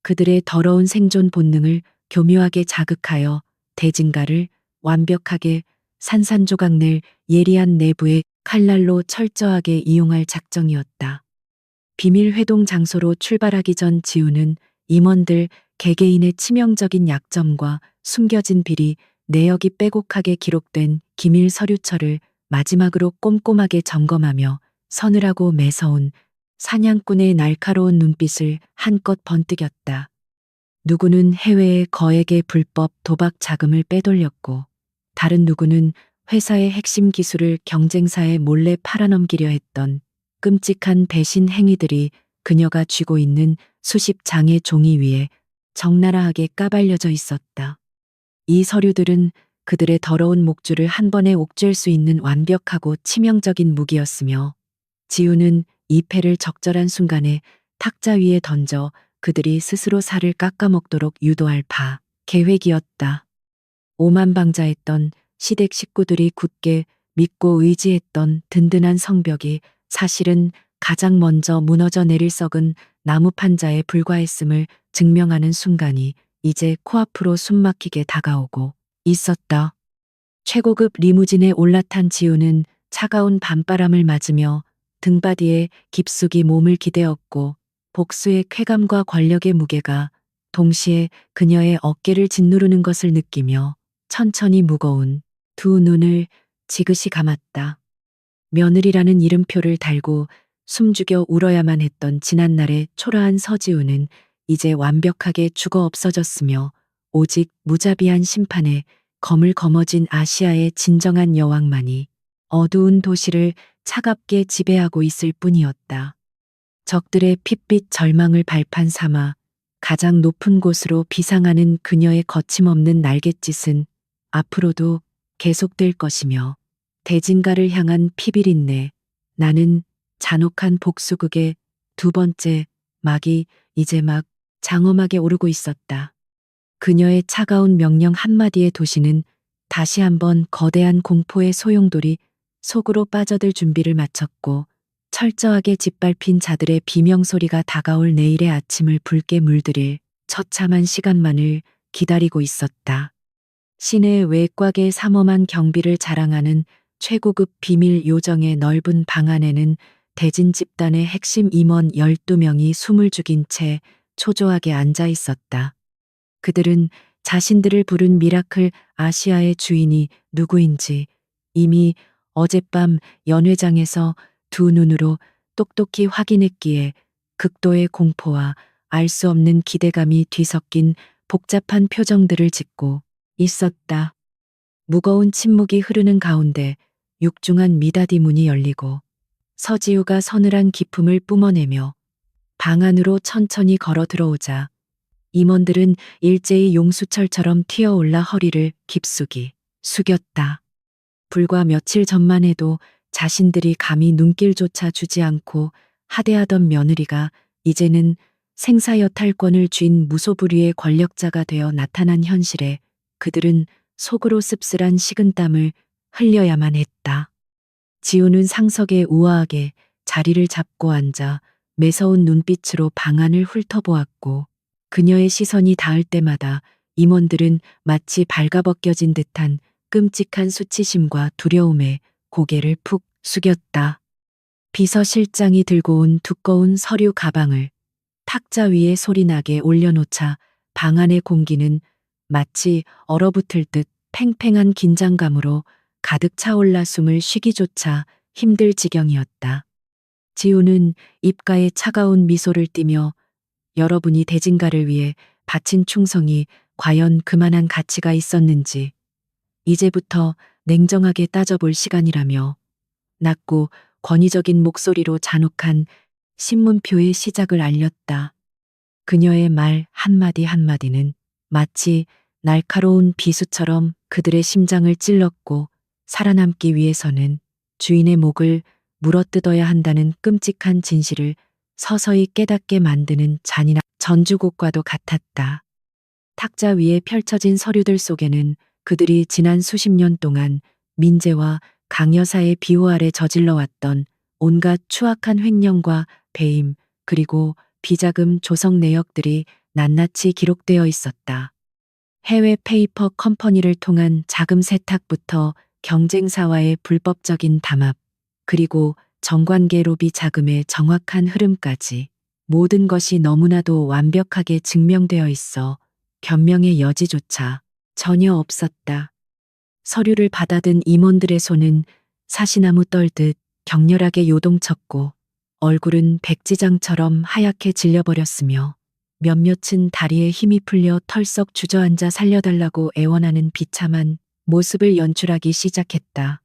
그들의 더러운 생존 본능을 교묘하게 자극하여 대진가를 완벽하게 산산조각 낼 예리한 내부의 칼날로 철저하게 이용할 작정이었다. 비밀 회동 장소로 출발하기 전 지우는 임원들 개개인의 치명적인 약점과 숨겨진 비리, 내역이 빼곡하게 기록된 기밀 서류처를 마지막으로 꼼꼼하게 점검하며 서늘하고 매서운 사냥꾼의 날카로운 눈빛을 한껏 번뜩였다. 누구는 해외의 거액의 불법 도박 자금을 빼돌렸고 다른 누구는 회사의 핵심 기술을 경쟁사에 몰래 팔아넘기려 했던 끔찍한 배신 행위들이 그녀가 쥐고 있는 수십 장의 종이 위에 적나라하게 까발려져 있었다. 이 서류들은 그들의 더러운 목줄을 한 번에 옥죄일 수 있는 완벽하고 치명적인 무기였으며 지우는 이 패를 적절한 순간에 탁자 위에 던져 그들이 스스로 살을 깎아먹도록 유도할 계획이었다. 오만방자했던 시댁 식구들이 굳게 믿고 의지했던 든든한 성벽이 사실은 가장 먼저 무너져 내릴 썩은 나무 판자에 불과했음을 증명하는 순간이 이제 코앞으로 숨막히게 다가오고 있었다. 최고급 리무진에 올라탄 지우는 차가운 밤바람을 맞으며 등바디에 깊숙이 몸을 기대었고 복수의 쾌감과 권력의 무게가 동시에 그녀의 어깨를 짓누르는 것을 느끼며 천천히 무거운 두 눈을 지그시 감았다. 며느리라는 이름표를 달고 숨죽여 울어야만 했던 지난날의 초라한 서지우는 이제 완벽하게 죽어 없어졌으며 오직 무자비한 심판에 검을 거머쥔 아시아의 진정한 여왕만이 어두운 도시를 차갑게 지배하고 있을 뿐이었다. 적들의 핏빛 절망을 발판 삼아 가장 높은 곳으로 비상하는 그녀의 거침없는 날갯짓은 앞으로도 계속될 것이며 대진가를 향한 피비린내, 나는 잔혹한 복수극의 두 번째 막이 이제 막 장엄하게 오르고 있었다. 그녀의 차가운 명령 한마디에 도시는 다시 한번 거대한 공포의 소용돌이 속으로 빠져들 준비를 마쳤고 철저하게 짓밟힌 자들의 비명소리가 다가올 내일의 아침을 붉게 물들일 처참한 시간만을 기다리고 있었다. 시내 외곽의 삼엄한 경비를 자랑하는 최고급 비밀 요정의 넓은 방 안에는 대진 집단의 핵심 임원 12명이 숨을 죽인 채 초조하게 앉아 있었다. 그들은 자신들을 부른 미라클 아시아의 주인이 누구인지 이미 어젯밤 연회장에서 두 눈으로 똑똑히 확인했기에 극도의 공포와 알 수 없는 기대감이 뒤섞인 복잡한 표정들을 짓고 있었다. 무거운 침묵이 흐르는 가운데 육중한 미닫이 문이 열리고 서지우가 서늘한 기품을 뿜어내며 방 안으로 천천히 걸어 들어오자 임원들은 일제히 용수철처럼 튀어올라 허리를 깊숙이 숙였다. 불과 며칠 전만 해도 자신들이 감히 눈길조차 주지 않고 하대하던 며느리가 이제는 생사여탈권을 쥔 무소불위의 권력자가 되어 나타난 현실에 그들은 속으로 씁쓸한 식은땀을 흘려야만 했다. 지우는 상석에 우아하게 자리를 잡고 앉아 매서운 눈빛으로 방 안을 훑어보았고 그녀의 시선이 닿을 때마다 임원들은 마치 발가벗겨진 듯한 끔찍한 수치심과 두려움에 고개를 푹 숙였다. 비서실장이 들고 온 두꺼운 서류 가방을 탁자 위에 소리나게 올려놓자 방 안의 공기는 마치 얼어붙을 듯 팽팽한 긴장감으로 가득 차올라 숨을 쉬기조차 힘들 지경이었다. 지우는 입가에 차가운 미소를 띠며 여러분이 대진가를 위해 바친 충성이 과연 그만한 가치가 있었는지 이제부터 냉정하게 따져볼 시간이라며 낮고 권위적인 목소리로 잔혹한 신문표의 시작을 알렸다. 그녀의 말 한마디 한마디는 마치 날카로운 비수처럼 그들의 심장을 찔렀고 살아남기 위해서는 주인의 목을 물어뜯어야 한다는 끔찍한 진실을 서서히 깨닫게 만드는 잔인한 전주곡과도 같았다. 탁자 위에 펼쳐진 서류들 속에는 그들이 지난 수십 년 동안 민재와 강 여사의 비호 아래 저질러왔던 온갖 추악한 횡령과 배임 그리고 비자금 조성 내역들이 낱낱이 기록되어 있었다. 해외 페이퍼 컴퍼니를 통한 자금 세탁부터 경쟁사와의 불법적인 담합, 그리고 정관계 로비 자금의 정확한 흐름까지 모든 것이 너무나도 완벽하게 증명되어 있어 변명의 여지조차 전혀 없었다. 서류를 받아든 임원들의 손은 사시나무 떨듯 격렬하게 요동쳤고 얼굴은 백지장처럼 하얗게 질려버렸으며 몇몇은 다리에 힘이 풀려 털썩 주저앉아 살려달라고 애원하는 비참한 모습을 연출하기 시작했다.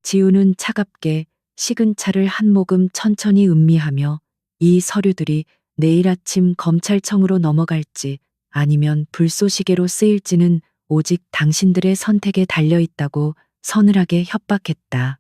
지우는 차갑게 식은 차를 한 모금 천천히 음미하며 이 서류들이 내일 아침 검찰청으로 넘어갈지 아니면 불쏘시개로 쓰일지는 오직 당신들의 선택에 달려있다고 서늘하게 협박했다.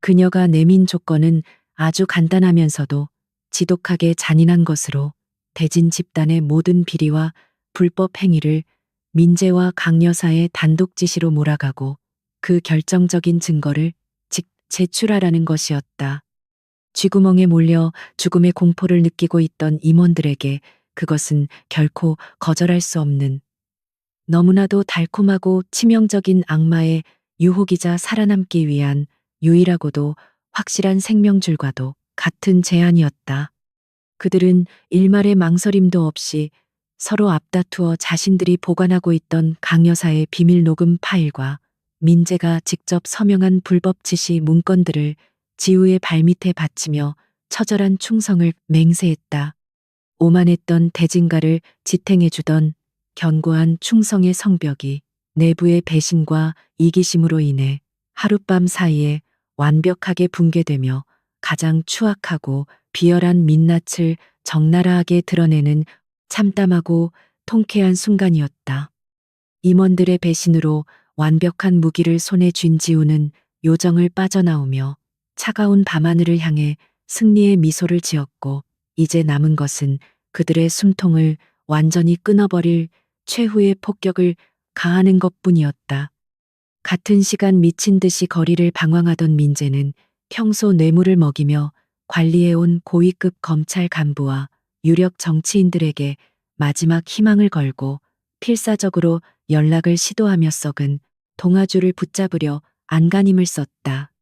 그녀가 내민 조건은 아주 간단하면서도 지독하게 잔인한 것으로 대진 집단의 모든 비리와 불법 행위를 민재와 강 여사의 단독 지시로 몰아가고 그 결정적인 증거를 즉 제출하라는 것이었다. 쥐구멍에 몰려 죽음의 공포를 느끼고 있던 임원들에게 그것은 결코 거절할 수 없는 너무나도 달콤하고 치명적인 악마의 유혹이자 살아남기 위한 유일하고도 확실한 생명줄과도 같은 제안이었다. 그들은 일말의 망설임도 없이 서로 앞다투어 자신들이 보관하고 있던 강 여사의 비밀 녹음 파일과 민재가 직접 서명한 불법 지시 문건들을 지우의 발밑에 받치며 처절한 충성을 맹세했다. 오만했던 대진가를 지탱해주던 견고한 충성의 성벽이 내부의 배신과 이기심으로 인해 하룻밤 사이에 완벽하게 붕괴되며 가장 추악하고 비열한 민낯을 적나라하게 드러내는 참담하고 통쾌한 순간이었다. 임원들의 배신으로 완벽한 무기를 손에 쥔 지우는 요정을 빠져나오며 차가운 밤하늘을 향해 승리의 미소를 지었고 이제 남은 것은 그들의 숨통을 완전히 끊어버릴 최후의 폭격을 가하는 것뿐이었다. 같은 시간 미친 듯이 거리를 방황하던 민재는 평소 뇌물을 먹이며 관리해온 고위급 검찰 간부와 유력 정치인들에게 마지막 희망을 걸고 필사적으로 연락을 시도하며 썩은 동아줄을 붙잡으려 안간힘을 썼다.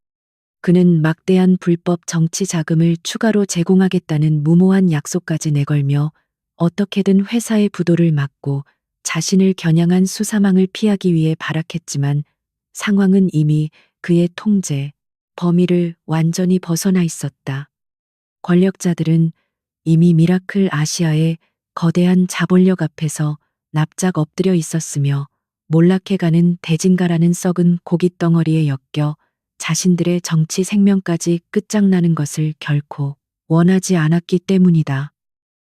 그는 막대한 불법 정치 자금을 추가로 제공하겠다는 무모한 약속까지 내걸며 어떻게든 회사의 부도를 막고 자신을 겨냥한 수사망을 피하기 위해 발악했지만 상황은 이미 그의 통제, 범위를 완전히 벗어나 있었다. 권력자들은 이미 미라클 아시아의 거대한 자본력 앞에서 납작 엎드려 있었으며 몰락해가는 대진가라는 썩은 고깃덩어리에 엮여 자신들의 정치 생명까지 끝장나는 것을 결코 원하지 않았기 때문이다.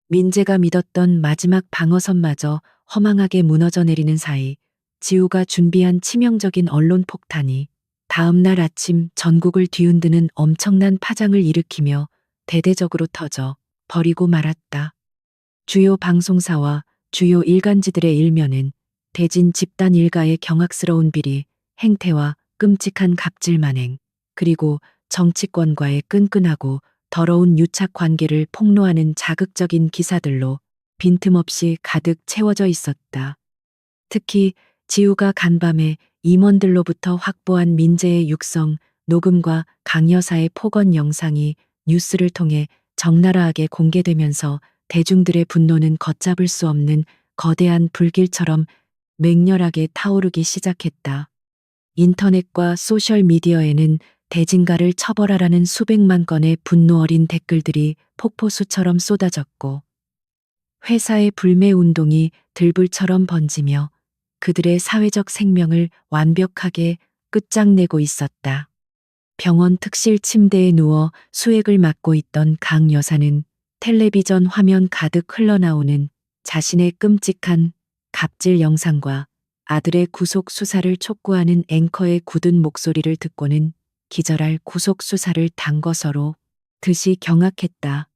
민재가 믿었던 마지막 방어선마저 허망하게 무너져 내리는 사이 지우가 준비한 치명적인 언론 폭탄이 다음 날 아침 전국을 뒤흔드는 엄청난 파장을 일으키며 대대적으로 터져 버리고 말았다. 주요 방송사와 주요 일간지들의 일면은 대진 집단 일가의 경악스러운 비리, 행태와 끔찍한 갑질 만행, 그리고 정치권과의 끈끈하고 더러운 유착 관계를 폭로하는 자극적인 기사들로 빈틈없이 가득 채워져 있었다. 특히 지우가 간밤에 임원들로부터 확보한 민재의 육성, 녹음과 강 여사의 폭언 영상이 뉴스를 통해 적나라하게 공개되면서 대중들의 분노는 걷잡을 수 없는 거대한 불길처럼 맹렬하게 타오르기 시작했다. 인터넷과 소셜미디어에는 대진가를 처벌하라는 수백만 건의 분노 어린 댓글들이 폭포수처럼 쏟아졌고, 회사의 불매 운동이 들불처럼 번지며 그들의 사회적 생명을 완벽하게 끝장내고 있었다. 병원 특실 침대에 누워 수액을 맞고 있던 강 여사는 텔레비전 화면 가득 흘러나오는 자신의 끔찍한 갑질 영상과 아들의 구속 수사를 촉구하는 앵커의 굳은 목소리를 듣고는 기절할 구속 수사를 단거서로 듯이 경악했다.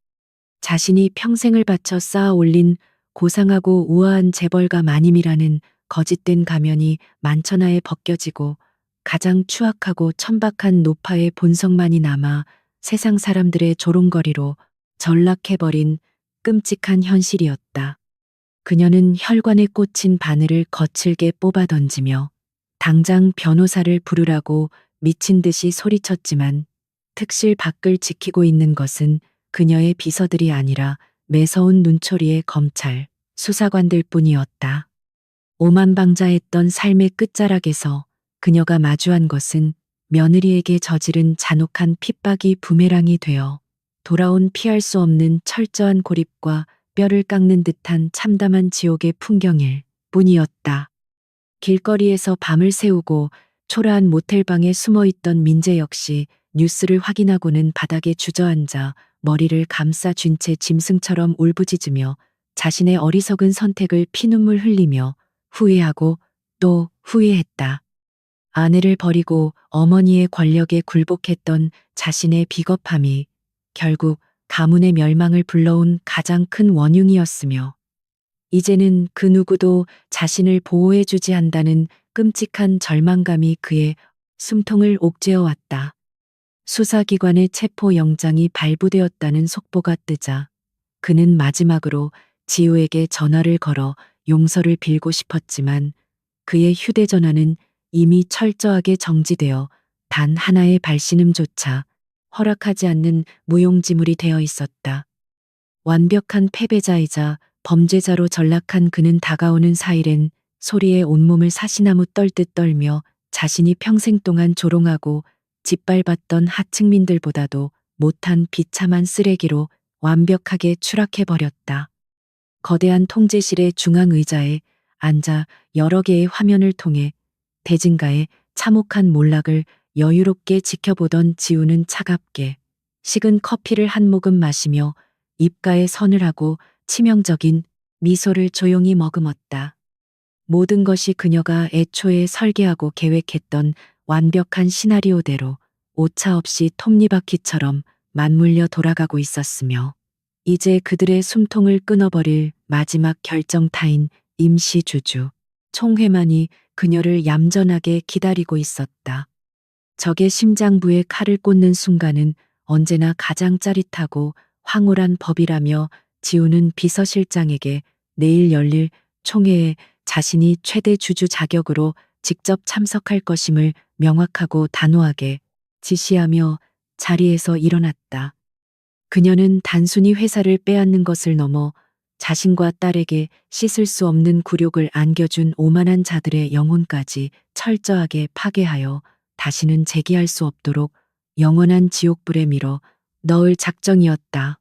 자신이 평생을 바쳐 쌓아 올린 고상하고 우아한 재벌가 마님이라는 거짓된 가면이 만천하에 벗겨지고 가장 추악하고 천박한 노파의 본성만이 남아 세상 사람들의 조롱거리로 전락해버린 끔찍한 현실이었다. 그녀는 혈관에 꽂힌 바늘을 거칠게 뽑아 던지며 당장 변호사를 부르라고 미친 듯이 소리쳤지만 특실 밖을 지키고 있는 것은 그녀의 비서들이 아니라 매서운 눈초리의 검찰, 수사관들 뿐이었다. 오만방자했던 삶의 끝자락에서 그녀가 마주한 것은 며느리에게 저지른 잔혹한 핍박이 부메랑이 되어 돌아온 피할 수 없는 철저한 고립과 뼈를 깎는 듯한 참담한 지옥의 풍경일 뿐이었다. 길거리에서 밤을 새우고 초라한 모텔방에 숨어있던 민재 역시 뉴스를 확인하고는 바닥에 주저앉아 머리를 감싸 쥔 채 짐승처럼 울부짖으며 자신의 어리석은 선택을 피눈물 흘리며 후회하고 또 후회했다. 아내를 버리고 어머니의 권력에 굴복했던 자신의 비겁함이 결국 가문의 멸망을 불러온 가장 큰 원흉이었으며 이제는 그 누구도 자신을 보호해주지 한다는 끔찍한 절망감이 그의 숨통을 옥죄어 왔다. 수사기관의 체포영장이 발부되었다는 속보가 뜨자 그는 마지막으로 지우에게 전화를 걸어 용서를 빌고 싶었지만 그의 휴대전화는 이미 철저하게 정지되어 단 하나의 발신음조차 허락하지 않는 무용지물이 되어 있었다. 완벽한 패배자이자 범죄자로 전락한 그는 다가오는 사일엔 소리에 온몸을 사시나무 떨듯 떨며 자신이 평생 동안 조롱하고 짓밟았던 하층민들보다도 못한 비참한 쓰레기로 완벽하게 추락해버렸다. 거대한 통제실의 중앙 의자에 앉아 여러 개의 화면을 통해 대진가의 참혹한 몰락을 여유롭게 지켜보던 지우는 차갑게 식은 커피를 한 모금 마시며 입가에 선을 하고 치명적인 미소를 조용히 머금었다. 모든 것이 그녀가 애초에 설계하고 계획했던 완벽한 시나리오대로 오차 없이 톱니바퀴처럼 맞물려 돌아가고 있었으며 이제 그들의 숨통을 끊어버릴 마지막 결정타인 임시주주 총회만이 그녀를 얌전하게 기다리고 있었다. 적의 심장부에 칼을 꽂는 순간은 언제나 가장 짜릿하고 황홀한 법이라며 지우는 비서실장에게 내일 열릴 총회에 자신이 최대 주주 자격으로 직접 참석할 것임을 명확하고 단호하게 지시하며 자리에서 일어났다. 그녀는 단순히 회사를 빼앗는 것을 넘어 자신과 딸에게 씻을 수 없는 굴욕을 안겨준 오만한 자들의 영혼까지 철저하게 파괴하여 다시는 재기할 수 없도록 영원한 지옥불에 밀어 넣을 작정이었다.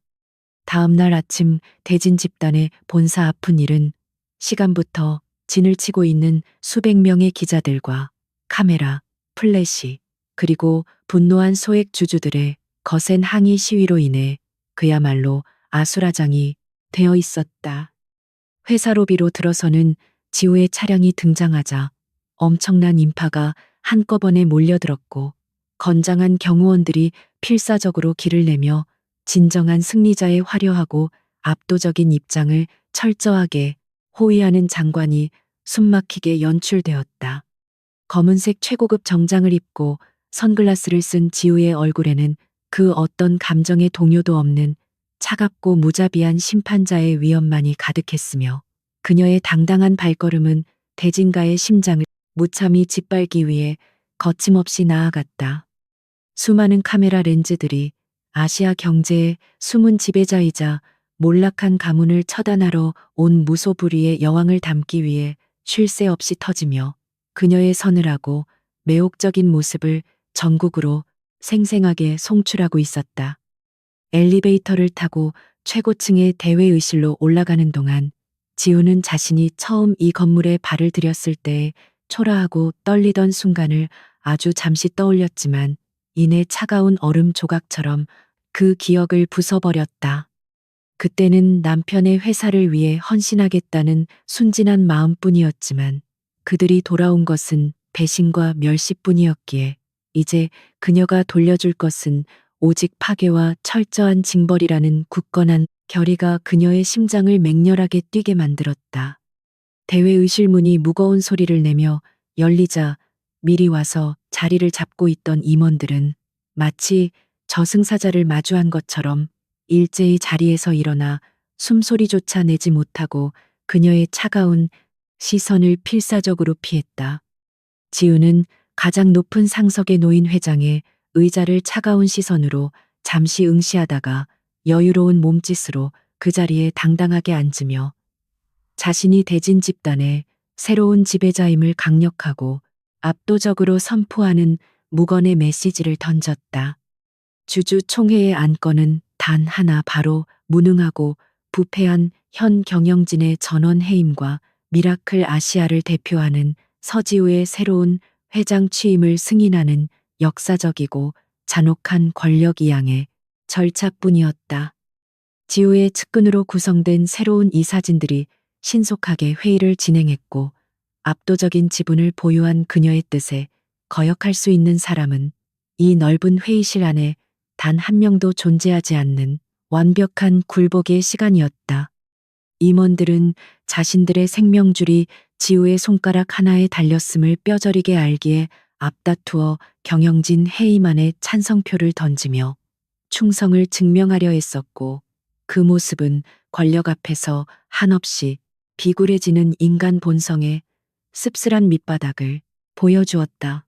다음 날 아침 대진 집단의 본사 아픈 일은 시간부터 진을 치고 있는 수백 명의 기자들과 카메라, 플래시, 그리고 분노한 소액 주주들의 거센 항의 시위로 인해 그야말로 아수라장이 되어 있었다. 회사 로비로 들어서는 지우의 차량이 등장하자 엄청난 인파가 한꺼번에 몰려들었고 건장한 경호원들이 필사적으로 길을 내며 진정한 승리자의 화려하고 압도적인 입장을 철저하게 호위하는 장관이 숨막히게 연출되었다. 검은색 최고급 정장을 입고 선글라스를 쓴 지우의 얼굴에는 그 어떤 감정의 동요도 없는 차갑고 무자비한 심판자의 위엄만이 가득했으며 그녀의 당당한 발걸음은 대진가의 심장을 무참히 짓밟기 위해 거침없이 나아갔다. 수많은 카메라 렌즈들이 아시아 경제의 숨은 지배자이자 몰락한 가문을 처단하러 온 무소불위의 여왕을 담기 위해 쉴 새 없이 터지며 그녀의 서늘하고 매혹적인 모습을 전국으로 생생하게 송출하고 있었다. 엘리베이터를 타고 최고층의 대회의실로 올라가는 동안 지우는 자신이 처음 이 건물에 발을 들였을 때의 초라하고 떨리던 순간을 아주 잠시 떠올렸지만 이내 차가운 얼음 조각처럼 그 기억을 부숴버렸다. 그때는 남편의 회사를 위해 헌신하겠다는 순진한 마음뿐이었지만 그들이 돌아온 것은 배신과 멸시뿐이었기에 이제 그녀가 돌려줄 것은 오직 파괴와 철저한 징벌이라는 굳건한 결의가 그녀의 심장을 맹렬하게 뛰게 만들었다. 대회의실 문이 무거운 소리를 내며 열리자 미리 와서 자리를 잡고 있던 임원들은 마치 저승사자를 마주한 것처럼 일제히 자리에서 일어나 숨소리조차 내지 못하고 그녀의 차가운 시선을 필사적으로 피했다. 지우는 가장 높은 상석에 놓인 회장의 의자를 차가운 시선으로 잠시 응시하다가 여유로운 몸짓으로 그 자리에 당당하게 앉으며 자신이 대진 집단의 새로운 지배자임을 강력하고 압도적으로 선포하는 무건의 메시지를 던졌다. 주주 총회의 안건은 단 하나, 바로 무능하고 부패한 현 경영진의 전원 해임과 미라클 아시아를 대표하는 서지우의 새로운 회장 취임을 승인하는 역사적이고 잔혹한 권력 이양의 절차뿐이었다. 지우의 측근으로 구성된 새로운 이사진들이 신속하게 회의를 진행했고 압도적인 지분을 보유한 그녀의 뜻에 거역할 수 있는 사람은 이 넓은 회의실 안에 단 한 명도 존재하지 않는 완벽한 굴복의 시간이었다. 임원들은 자신들의 생명줄이 지우의 손가락 하나에 달렸음을 뼈저리게 알기에 앞다투어 경영진 해임안에 찬성표를 던지며 충성을 증명하려 했었고 그 모습은 권력 앞에서 한없이 비굴해지는 인간 본성의 씁쓸한 밑바닥을 보여주었다.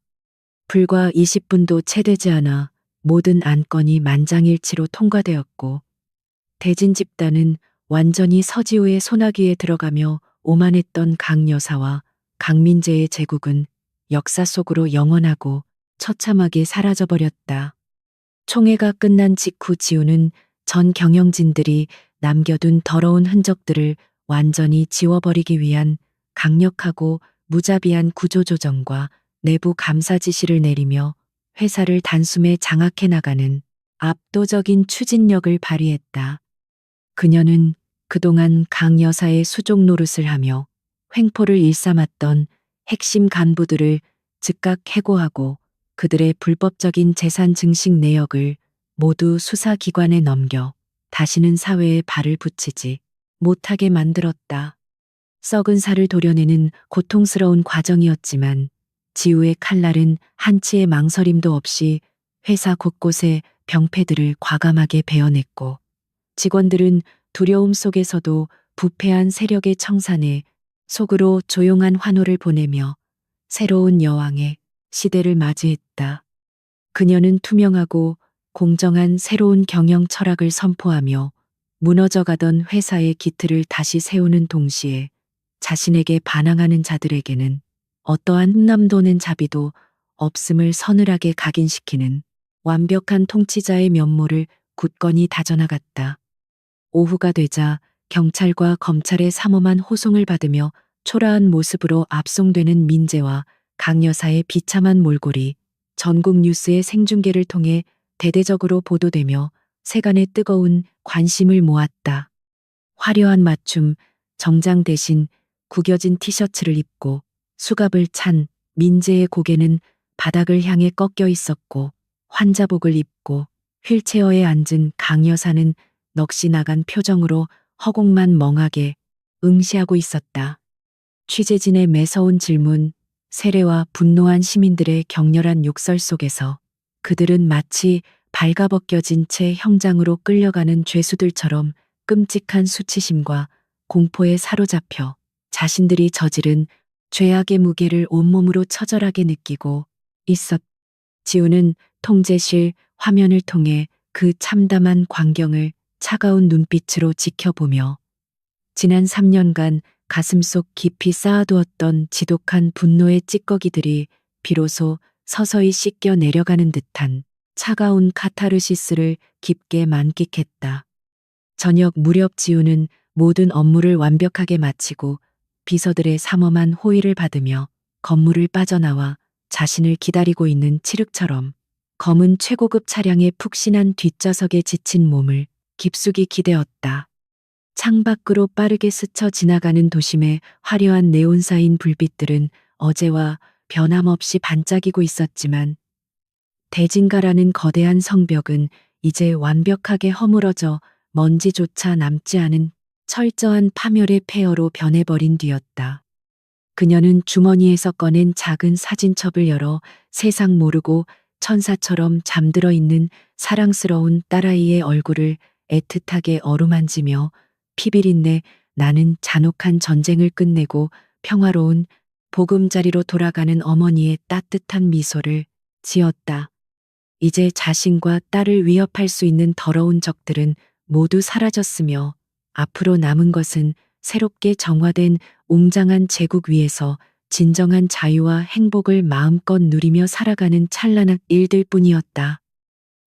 불과 20분도 채 되지 않아 모든 안건이 만장일치로 통과되었고 대진 집단은 완전히 서지우의 손아귀에 들어가며 오만했던 강 여사와 강민재의 제국은 역사 속으로 영원하고 처참하게 사라져버렸다. 총회가 끝난 직후 지우는 전 경영진들이 남겨둔 더러운 흔적들을 완전히 지워버리기 위한 강력하고 무자비한 구조조정과 내부 감사 지시를 내리며 회사를 단숨에 장악해 나가는 압도적인 추진력을 발휘했다. 그녀는 그동안 강 여사의 수족 노릇을 하며 횡포를 일삼았던 핵심 간부들을 즉각 해고하고 그들의 불법적인 재산 증식 내역을 모두 수사기관에 넘겨 다시는 사회에 발을 붙이지 못하게 만들었다. 썩은 살을 도려내는 고통스러운 과정이었지만 지우의 칼날은 한치의 망설임도 없이 회사 곳곳에 병폐들을 과감하게 베어냈고 직원들은 두려움 속에서도 부패한 세력의 청산에 속으로 조용한 환호를 보내며 새로운 여왕의 시대를 맞이했다. 그녀는 투명하고 공정한 새로운 경영 철학을 선포하며 무너져가던 회사의 기틀을 다시 세우는 동시에 자신에게 반항하는 자들에게는 어떠한 흠남도는 자비도 없음을 서늘하게 각인시키는 완벽한 통치자의 면모를 굳건히 다져나갔다. 오후가 되자 경찰과 검찰의 삼엄한 호송을 받으며 초라한 모습으로 압송되는 민재와 강 여사의 비참한 몰골이 전국 뉴스의 생중계를 통해 대대적으로 보도되며 세간의 뜨거운 관심을 모았다. 화려한 맞춤, 정장 대신 구겨진 티셔츠를 입고 수갑을 찬 민재의 고개는 바닥을 향해 꺾여 있었고 환자복을 입고 휠체어에 앉은 강 여사는 넋이 나간 표정으로 허공만 멍하게 응시하고 있었다. 취재진의 매서운 질문, 세례와 분노한 시민들의 격렬한 욕설 속에서 그들은 마치 발가벗겨진 채 형장으로 끌려가는 죄수들처럼 끔찍한 수치심과 공포에 사로잡혀 자신들이 저지른 죄악의 무게를 온몸으로 처절하게 느끼고 있었. 지우는 통제실 화면을 통해 그 참담한 광경을 차가운 눈빛으로 지켜보며 지난 3년간 가슴속 깊이 쌓아두었던 지독한 분노의 찌꺼기들이 비로소 서서히 씻겨 내려가는 듯한 차가운 카타르시스를 깊게 만끽했다. 저녁 무렵 지우는 모든 업무를 완벽하게 마치고 비서들의 삼엄한 호의를 받으며 건물을 빠져나와 자신을 기다리고 있는 칠흑처럼 검은 최고급 차량의 푹신한 뒷좌석에 지친 몸을 깊숙이 기대었다. 창밖으로 빠르게 스쳐 지나가는 도심의 화려한 네온사인 불빛들은 어제와 변함없이 반짝이고 있었지만 대진가라는 거대한 성벽은 이제 완벽하게 허물어져 먼지조차 남지 않은 철저한 파멸의 폐허로 변해버린 뒤였다. 그녀는 주머니에서 꺼낸 작은 사진첩을 열어 세상 모르고 천사처럼 잠들어 있는 사랑스러운 딸아이의 얼굴을 애틋하게 어루만지며 피비린내 나는 잔혹한 전쟁을 끝내고 평화로운 보금자리로 돌아가는 어머니의 따뜻한 미소를 지었다. 이제 자신과 딸을 위협할 수 있는 더러운 적들은 모두 사라졌으며 앞으로 남은 것은 새롭게 정화된 웅장한 제국 위에서 진정한 자유와 행복을 마음껏 누리며 살아가는 찬란한 일들 뿐이었다.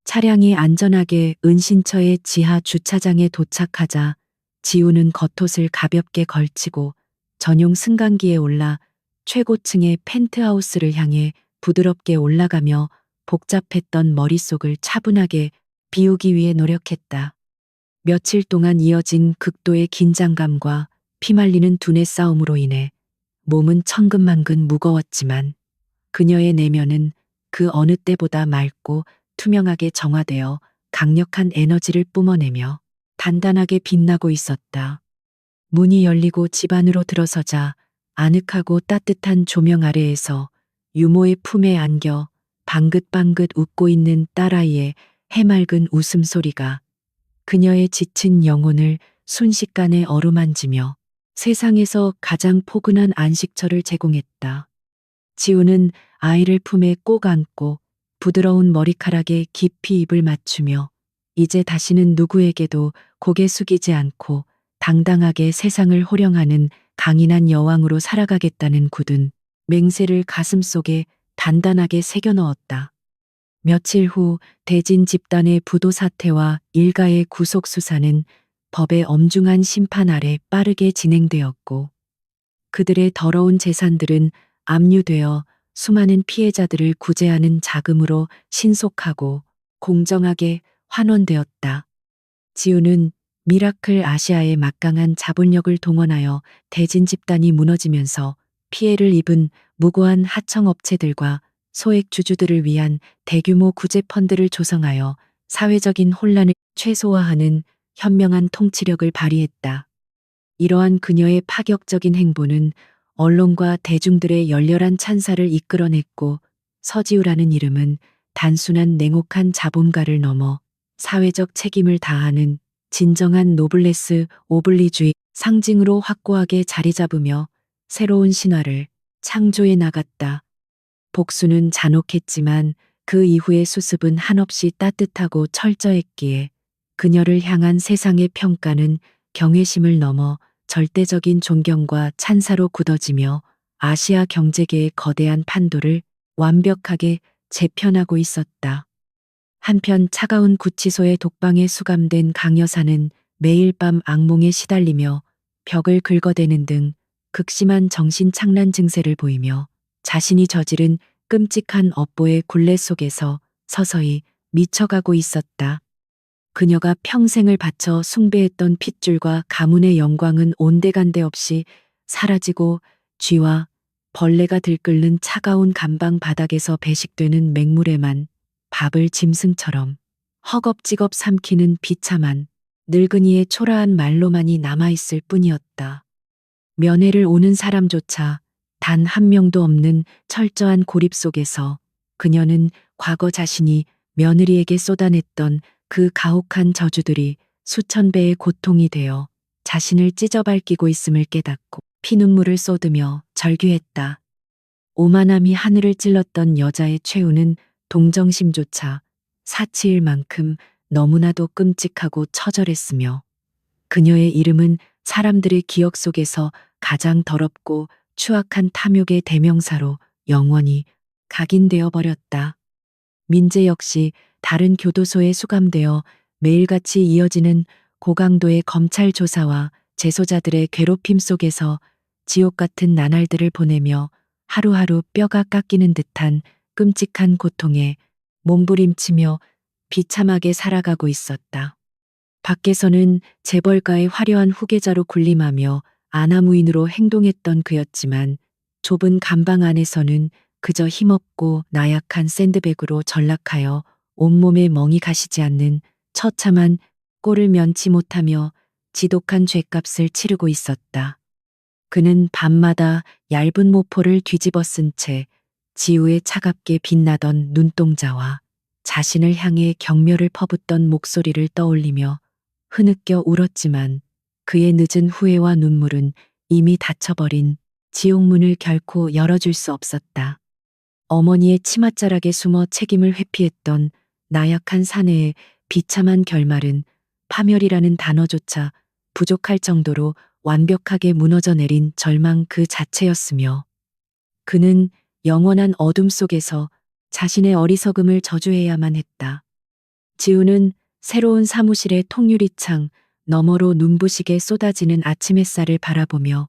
차량이 안전하게 은신처의 지하 주차장에 도착하자 지우는 겉옷을 가볍게 걸치고 전용 승강기에 올라 최고층의 펜트하우스를 향해 부드럽게 올라가며 복잡했던 머릿속을 차분하게 비우기 위해 노력했다. 며칠 동안 이어진 극도의 긴장감과 피말리는 두뇌 싸움으로 인해 몸은 천근만근 무거웠지만 그녀의 내면은 그 어느 때보다 맑고 투명하게 정화되어 강력한 에너지를 뿜어내며 단단하게 빛나고 있었다. 문이 열리고 집 안으로 들어서자 아늑하고 따뜻한 조명 아래에서 유모의 품에 안겨 방긋방긋 웃고 있는 딸아이의 해맑은 웃음소리가 그녀의 지친 영혼을 순식간에 어루만지며 세상에서 가장 포근한 안식처를 제공했다. 지우는 아이를 품에 꼭 안고 부드러운 머리카락에 깊이 입을 맞추며 이제 다시는 누구에게도 고개 숙이지 않고 당당하게 세상을 호령하는 강인한 여왕으로 살아가겠다는 굳은 맹세를 가슴속에 단단하게 새겨 넣었다. 며칠 후 대진 집단의 부도 사태와 일가의 구속 수사는 법의 엄중한 심판 아래 빠르게 진행되었고 그들의 더러운 재산들은 압류되어 수많은 피해자들을 구제하는 자금으로 신속하고 공정하게 환원되었다. 지우는 미라클 아시아의 막강한 자본력을 동원하여 대진 집단이 무너지면서 피해를 입은 무고한 하청업체들과 소액 주주들을 위한 대규모 구제 펀드를 조성하여 사회적인 혼란을 최소화하는 현명한 통치력을 발휘했다. 이러한 그녀의 파격적인 행보는 언론과 대중들의 열렬한 찬사를 이끌어냈고 서지우라는 이름은 단순한 냉혹한 자본가를 넘어 사회적 책임을 다하는 진정한 노블레스 오블리주의 상징으로 확고하게 자리 잡으며 새로운 신화를 창조해 나갔다. 복수는 잔혹했지만 그 이후의 수습은 한없이 따뜻하고 철저했기에 그녀를 향한 세상의 평가는 경외심을 넘어 절대적인 존경과 찬사로 굳어지며 아시아 경제계의 거대한 판도를 완벽하게 재편하고 있었다. 한편 차가운 구치소의 독방에 수감된 강 여사는 매일 밤 악몽에 시달리며 벽을 긁어대는 등 극심한 정신착란 증세를 보이며 자신이 저지른 끔찍한 업보의 굴레 속에서 서서히 미쳐가고 있었다. 그녀가 평생을 바쳐 숭배했던 핏줄과 가문의 영광은 온데간데 없이 사라지고 쥐와 벌레가 들끓는 차가운 감방 바닥에서 배식되는 맹물에만 밥을 짐승처럼 허겁지겁 삼키는 비참한 늙은이의 초라한 말로만이 남아있을 뿐이었다. 면회를 오는 사람조차 단 한 명도 없는 철저한 고립 속에서 그녀는 과거 자신이 며느리에게 쏟아냈던 그 가혹한 저주들이 수천 배의 고통이 되어 자신을 찢어밟히고 있음을 깨닫고 피눈물을 쏟으며 절규했다. 오만함이 하늘을 찔렀던 여자의 최후는 동정심조차 사치일 만큼 너무나도 끔찍하고 처절했으며 그녀의 이름은 사람들의 기억 속에서 가장 더럽고 추악한 탐욕의 대명사로 영원히 각인되어 버렸다. 민재 역시 다른 교도소에 수감되어 매일같이 이어지는 고강도의 검찰 조사와 재소자들의 괴롭힘 속에서 지옥 같은 나날들을 보내며 하루하루 뼈가 깎이는 듯한 끔찍한 고통에 몸부림치며 비참하게 살아가고 있었다. 밖에서는 재벌가의 화려한 후계자로 군림하며 아나무인으로 행동했던 그였지만 좁은 감방 안에서는 그저 힘없고 나약한 샌드백으로 전락하여 온몸에 멍이 가시지 않는 처참한 꼴을 면치 못하며 지독한 죗값을 치르고 있었다. 그는 밤마다 얇은 모포를 뒤집어 쓴 채 지우에 차갑게 빛나던 눈동자와 자신을 향해 경멸을 퍼붓던 목소리를 떠올리며 흐느껴 울었지만 그의 늦은 후회와 눈물은 이미 닫혀버린 지옥문을 결코 열어줄 수 없었다. 어머니의 치맛자락에 숨어 책임을 회피했던 나약한 사내의 비참한 결말은 파멸이라는 단어조차 부족할 정도로 완벽하게 무너져 내린 절망 그 자체였으며 그는 영원한 어둠 속에서 자신의 어리석음을 저주해야만 했다. 지우는 새로운 사무실의 통유리창 너머로 눈부시게 쏟아지는 아침 햇살을 바라보며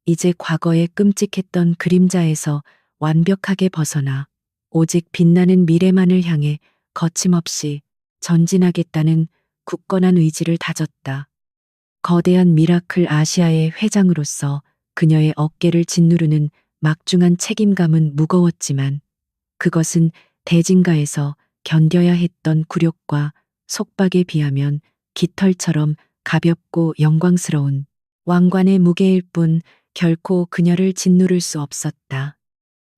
이제 과거의 끔찍했던 그림자에서 완벽하게 벗어나 오직 빛나는 미래만을 향해 거침없이 전진하겠다는 굳건한 의지를 다졌다. 거대한 미라클 아시아의 회장으로서 그녀의 어깨를 짓누르는 막중한 책임감은 무거웠지만 그것은 대진가에서 견뎌야 했던 굴욕과 속박에 비하면 깃털처럼 가볍고 영광스러운 왕관의 무게일 뿐 결코 그녀를 짓누를 수 없었다.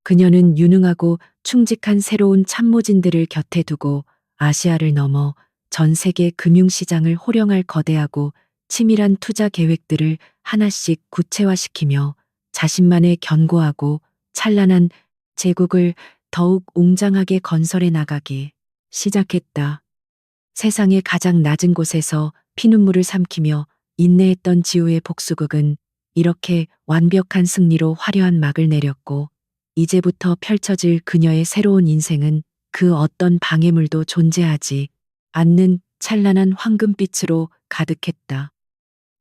그녀는 유능하고 충직한 새로운 참모진들을 곁에 두고 아시아를 넘어 전 세계 금융시장을 호령할 거대하고 치밀한 투자 계획들을 하나씩 구체화시키며 자신만의 견고하고 찬란한 제국을 더욱 웅장하게 건설해 나가기 시작했다. 세상의 가장 낮은 곳에서 피눈물을 삼키며 인내했던 지우의 복수극은 이렇게 완벽한 승리로 화려한 막을 내렸고 이제부터 펼쳐질 그녀의 새로운 인생은 그 어떤 방해물도 존재하지 않는 찬란한 황금빛으로 가득했다.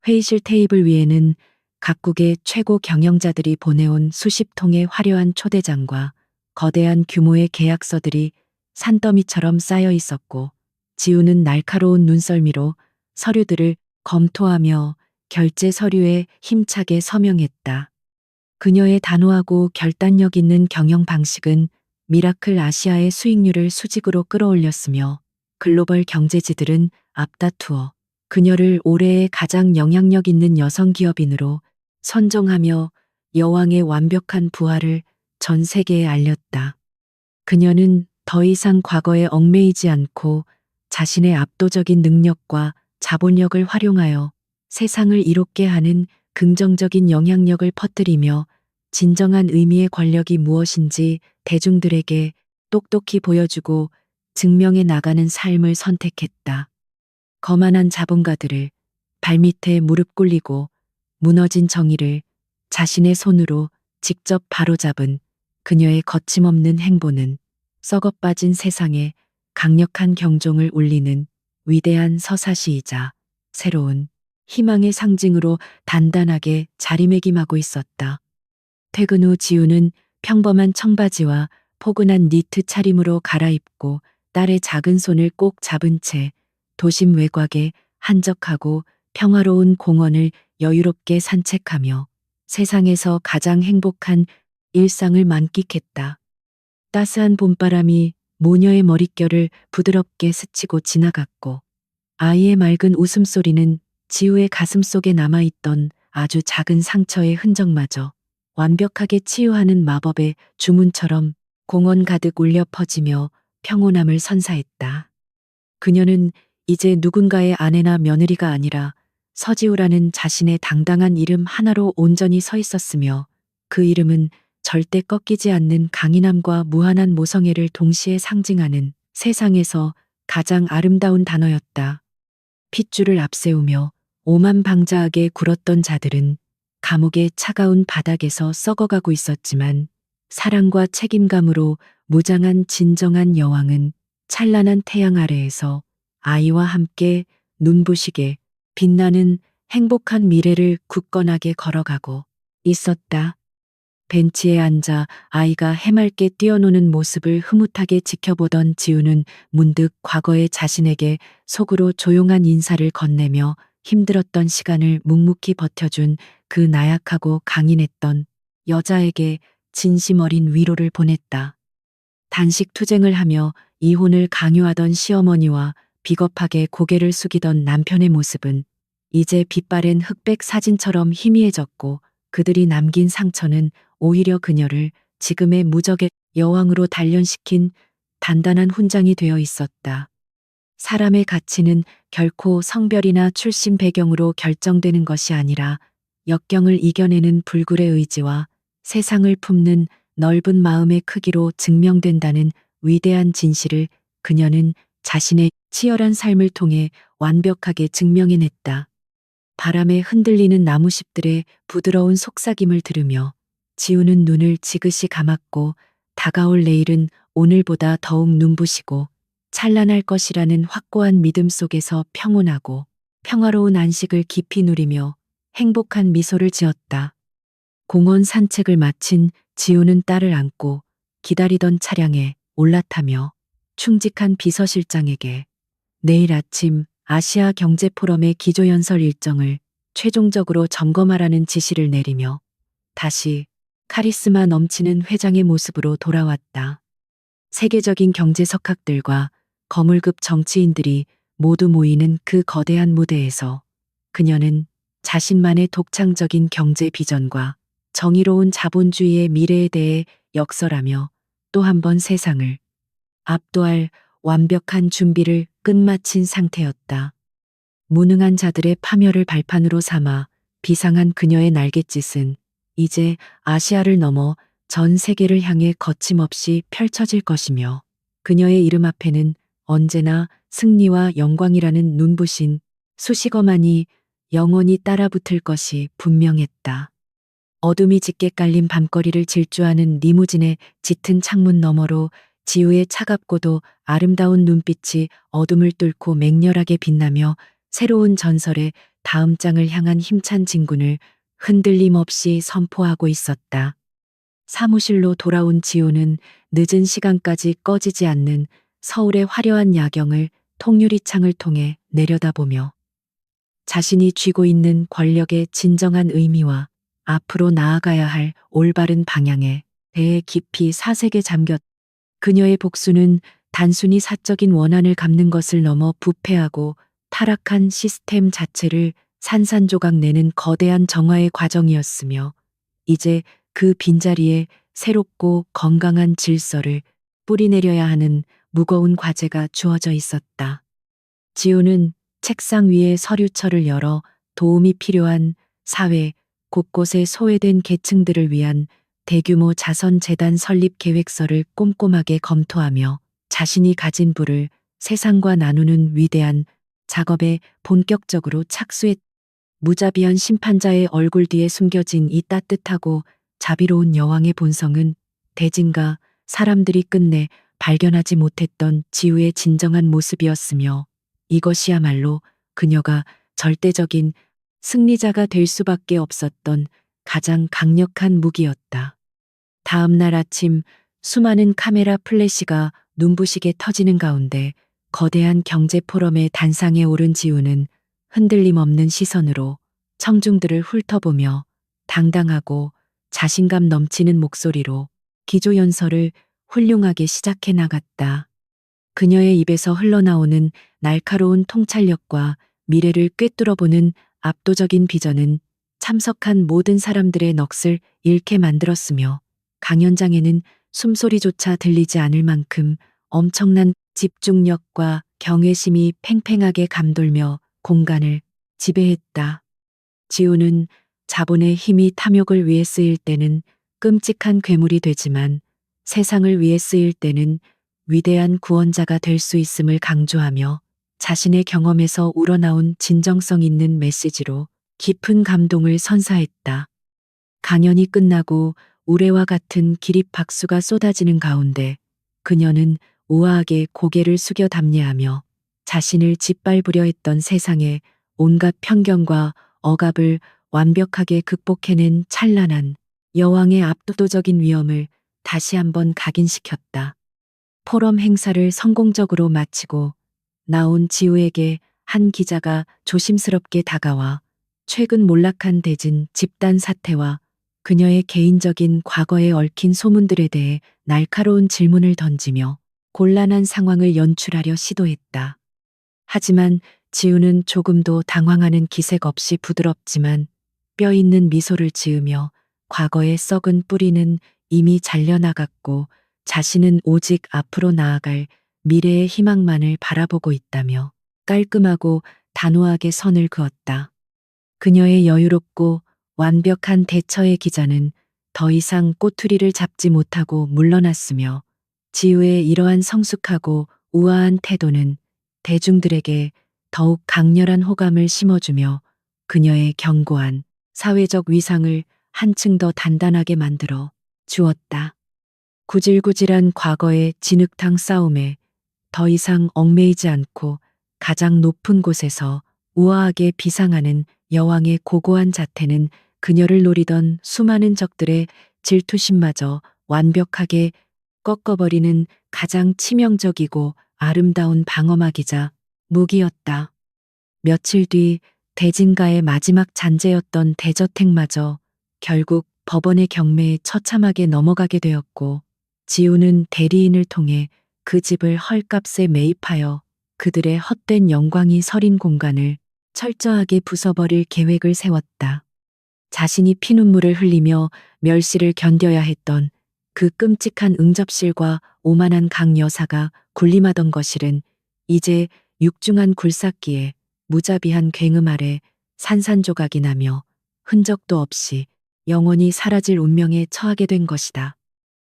회의실 테이블 위에는 각국의 최고 경영자들이 보내온 수십 통의 화려한 초대장과 거대한 규모의 계약서들이 산더미처럼 쌓여 있었고 지우는 날카로운 눈썰미로 서류들을 검토하며 결제 서류에 힘차게 서명했다. 그녀의 단호하고 결단력 있는 경영 방식은 미라클 아시아의 수익률을 수직으로 끌어올렸으며 글로벌 경제지들은 앞다투어 그녀를 올해의 가장 영향력 있는 여성 기업인으로 선정하며 여왕의 완벽한 부활을 전 세계에 알렸다. 그녀는 더 이상 과거에 얽매이지 않고 자신의 압도적인 능력과 자본력을 활용하여 세상을 이롭게 하는 긍정적인 영향력을 퍼뜨리며 진정한 의미의 권력이 무엇인지 대중들에게 똑똑히 보여주고 증명해 나가는 삶을 선택했다. 거만한 자본가들을 발밑에 무릎 꿇리고 무너진 정의를 자신의 손으로 직접 바로잡은 그녀의 거침없는 행보는 썩어빠진 세상에 강력한 경종을 울리는 위대한 서사시이자 새로운 희망의 상징으로 단단하게 자리매김하고 있었다. 퇴근 후 지우는 평범한 청바지와 포근한 니트 차림으로 갈아입고 딸의 작은 손을 꼭 잡은 채 도심 외곽의 한적하고 평화로운 공원을 여유롭게 산책하며 세상에서 가장 행복한 일상을 만끽했다. 따스한 봄바람이 모녀의 머릿결을 부드럽게 스치고 지나갔고 아이의 맑은 웃음소리는 지우의 가슴 속에 남아있던 아주 작은 상처의 흔적마저 완벽하게 치유하는 마법의 주문처럼 공원 가득 울려 퍼지며 평온함을 선사했다. 그녀는 이제 누군가의 아내나 며느리가 아니라 서지우라는 자신의 당당한 이름 하나로 온전히 서 있었으며 그 이름은 절대 꺾이지 않는 강인함과 무한한 모성애를 동시에 상징하는 세상에서 가장 아름다운 단어였다. 핏줄을 앞세우며 오만방자하게 굴었던 자들은 감옥의 차가운 바닥에서 썩어가고 있었지만 사랑과 책임감으로 무장한 진정한 여왕은 찬란한 태양 아래에서 아이와 함께 눈부시게 빛나는 행복한 미래를 굳건하게 걸어가고 있었다. 벤치에 앉아 아이가 해맑게 뛰어노는 모습을 흐뭇하게 지켜보던 지우는 문득 과거의 자신에게 속으로 조용한 인사를 건네며 힘들었던 시간을 묵묵히 버텨준 그 나약하고 강인했던 여자에게 진심 어린 위로를 보냈다. 단식 투쟁을 하며 이혼을 강요하던 시어머니와 비겁하게 고개를 숙이던 남편의 모습은 이제 빛바랜 흑백 사진처럼 희미해졌고 그들이 남긴 상처는 오히려 그녀를 지금의 무적의 여왕으로 단련시킨 단단한 훈장이 되어 있었다. 사람의 가치는 결코 성별이나 출신 배경으로 결정되는 것이 아니라 역경을 이겨내는 불굴의 의지와 세상을 품는 넓은 마음의 크기로 증명된다는 위대한 진실을 그녀는 자신의 치열한 삶을 통해 완벽하게 증명해냈다. 바람에 흔들리는 나무잎들의 부드러운 속삭임을 들으며 지우는 눈을 지그시 감았고 다가올 내일은 오늘보다 더욱 눈부시고 찬란할 것이라는 확고한 믿음 속에서 평온하고 평화로운 안식을 깊이 누리며 행복한 미소를 지었다. 공원 산책을 마친 지우는 딸을 안고 기다리던 차량에 올라타며 충직한 비서실장에게 내일 아침 아시아 경제 포럼의 기조연설 일정을 최종적으로 점검하라는 지시를 내리며 다시 카리스마 넘치는 회장의 모습으로 돌아왔다. 세계적인 경제 석학들과 거물급 정치인들이 모두 모이는 그 거대한 무대에서 그녀는 자신만의 독창적인 경제 비전과 정의로운 자본주의의 미래에 대해 역설하며 또 한 번 세상을 압도할 완벽한 준비를 끝마친 상태였다. 무능한 자들의 파멸을 발판으로 삼아 비상한 그녀의 날갯짓은 이제 아시아를 넘어 전 세계를 향해 거침없이 펼쳐질 것이며 그녀의 이름 앞에는 언제나 승리와 영광이라는 눈부신 수식어만이 영원히 따라붙을 것이 분명했다. 어둠이 짙게 깔린 밤거리를 질주하는 리무진의 짙은 창문 너머로 지우의 차갑고도 아름다운 눈빛이 어둠을 뚫고 맹렬하게 빛나며 새로운 전설의 다음 장을 향한 힘찬 진군을 흔들림 없이 선포하고 있었다. 사무실로 돌아온 지우는 늦은 시간까지 꺼지지 않는 서울의 화려한 야경을 통유리창을 통해 내려다보며 자신이 쥐고 있는 권력의 진정한 의미와 앞으로 나아가야 할 올바른 방향에 대해 깊이 사색에 잠겼다. 그녀의 복수는 단순히 사적인 원한을 갚는 것을 넘어 부패하고 타락한 시스템 자체를 산산조각 내는 거대한 정화의 과정이었으며 이제 그 빈자리에 새롭고 건강한 질서를 뿌리내려야 하는 무거운 과제가 주어져 있었다. 지우는 책상 위에 서류철을 열어 도움이 필요한 사회 곳곳에 소외된 계층들을 위한 대규모 자선재단 설립 계획서를 꼼꼼하게 검토하며 자신이 가진 부를 세상과 나누는 위대한 작업에 본격적으로 착수했. 무자비한 심판자의 얼굴 뒤에 숨겨진 이 따뜻하고 자비로운 여왕의 본성은 대진가 사람들이 끝내 발견하지 못했던 지우의 진정한 모습이었으며 이것이야말로 그녀가 절대적인 승리자가 될 수밖에 없었던 가장 강력한 무기였다. 다음 날 아침 수많은 카메라 플래시가 눈부시게 터지는 가운데 거대한 경제 포럼의 단상에 오른 지우는 흔들림 없는 시선으로 청중들을 훑어보며 당당하고 자신감 넘치는 목소리로 기조연설을 훌륭하게 시작해 나갔다. 그녀의 입에서 흘러나오는 날카로운 통찰력과 미래를 꿰뚫어보는 압도적인 비전은 참석한 모든 사람들의 넋을 잃게 만들었으며 강연장에는 숨소리조차 들리지 않을 만큼 엄청난 집중력과 경외심이 팽팽하게 감돌며 공간을 지배했다. 지우는 자본의 힘이 탐욕을 위해 쓰일 때는 끔찍한 괴물이 되지만 세상을 위해 쓰일 때는 위대한 구원자가 될 수 있음을 강조하며 자신의 경험에서 우러나온 진정성 있는 메시지로 깊은 감동을 선사했다. 강연이 끝나고 우레와 같은 기립 박수가 쏟아지는 가운데 그녀는 우아하게 고개를 숙여 담례하며 자신을 짓밟으려 했던 세상의 온갖 편견과 억압을 완벽하게 극복해낸 찬란한 여왕의 압도적인 위엄을 다시 한번 각인시켰다. 포럼 행사를 성공적으로 마치고 나온 지우에게 한 기자가 조심스럽게 다가와 최근 몰락한 대진 집단 사태와 그녀의 개인적인 과거에 얽힌 소문들에 대해 날카로운 질문을 던지며 곤란한 상황을 연출하려 시도했다. 하지만 지우는 조금도 당황하는 기색 없이 부드럽지만 뼈 있는 미소를 지으며 과거의 썩은 뿌리는 이미 잘려나갔고 자신은 오직 앞으로 나아갈 미래의 희망만을 바라보고 있다며 깔끔하고 단호하게 선을 그었다. 그녀의 여유롭고 완벽한 대처의 기자는 더 이상 꼬투리를 잡지 못하고 물러났으며 지우의 이러한 성숙하고 우아한 태도는 대중들에게 더욱 강렬한 호감을 심어주며 그녀의 견고한 사회적 위상을 한층 더 단단하게 만들어 주었다. 구질구질한 과거의 진흙탕 싸움에 더 이상 얽매이지 않고 가장 높은 곳에서 우아하게 비상하는 여왕의 고고한 자태는 그녀를 노리던 수많은 적들의 질투심마저 완벽하게 꺾어버리는 가장 치명적이고 아름다운 방어막이자 무기였다. 며칠 뒤 대진가의 마지막 잔재였던 대저택마저 결국 법원의 경매에 처참하게 넘어가게 되었고 지우는 대리인을 통해 그 집을 헐값에 매입하여 그들의 헛된 영광이 서린 공간을 철저하게 부숴버릴 계획을 세웠다. 자신이 피눈물을 흘리며 멸시를 견뎌야 했던 그 끔찍한 응접실과 오만한 강 여사가 군림하던 거실은 이제 육중한 굴삭기에 무자비한 굉음 아래 산산조각이 나며 흔적도 없이 영원히 사라질 운명에 처하게 된 것이다.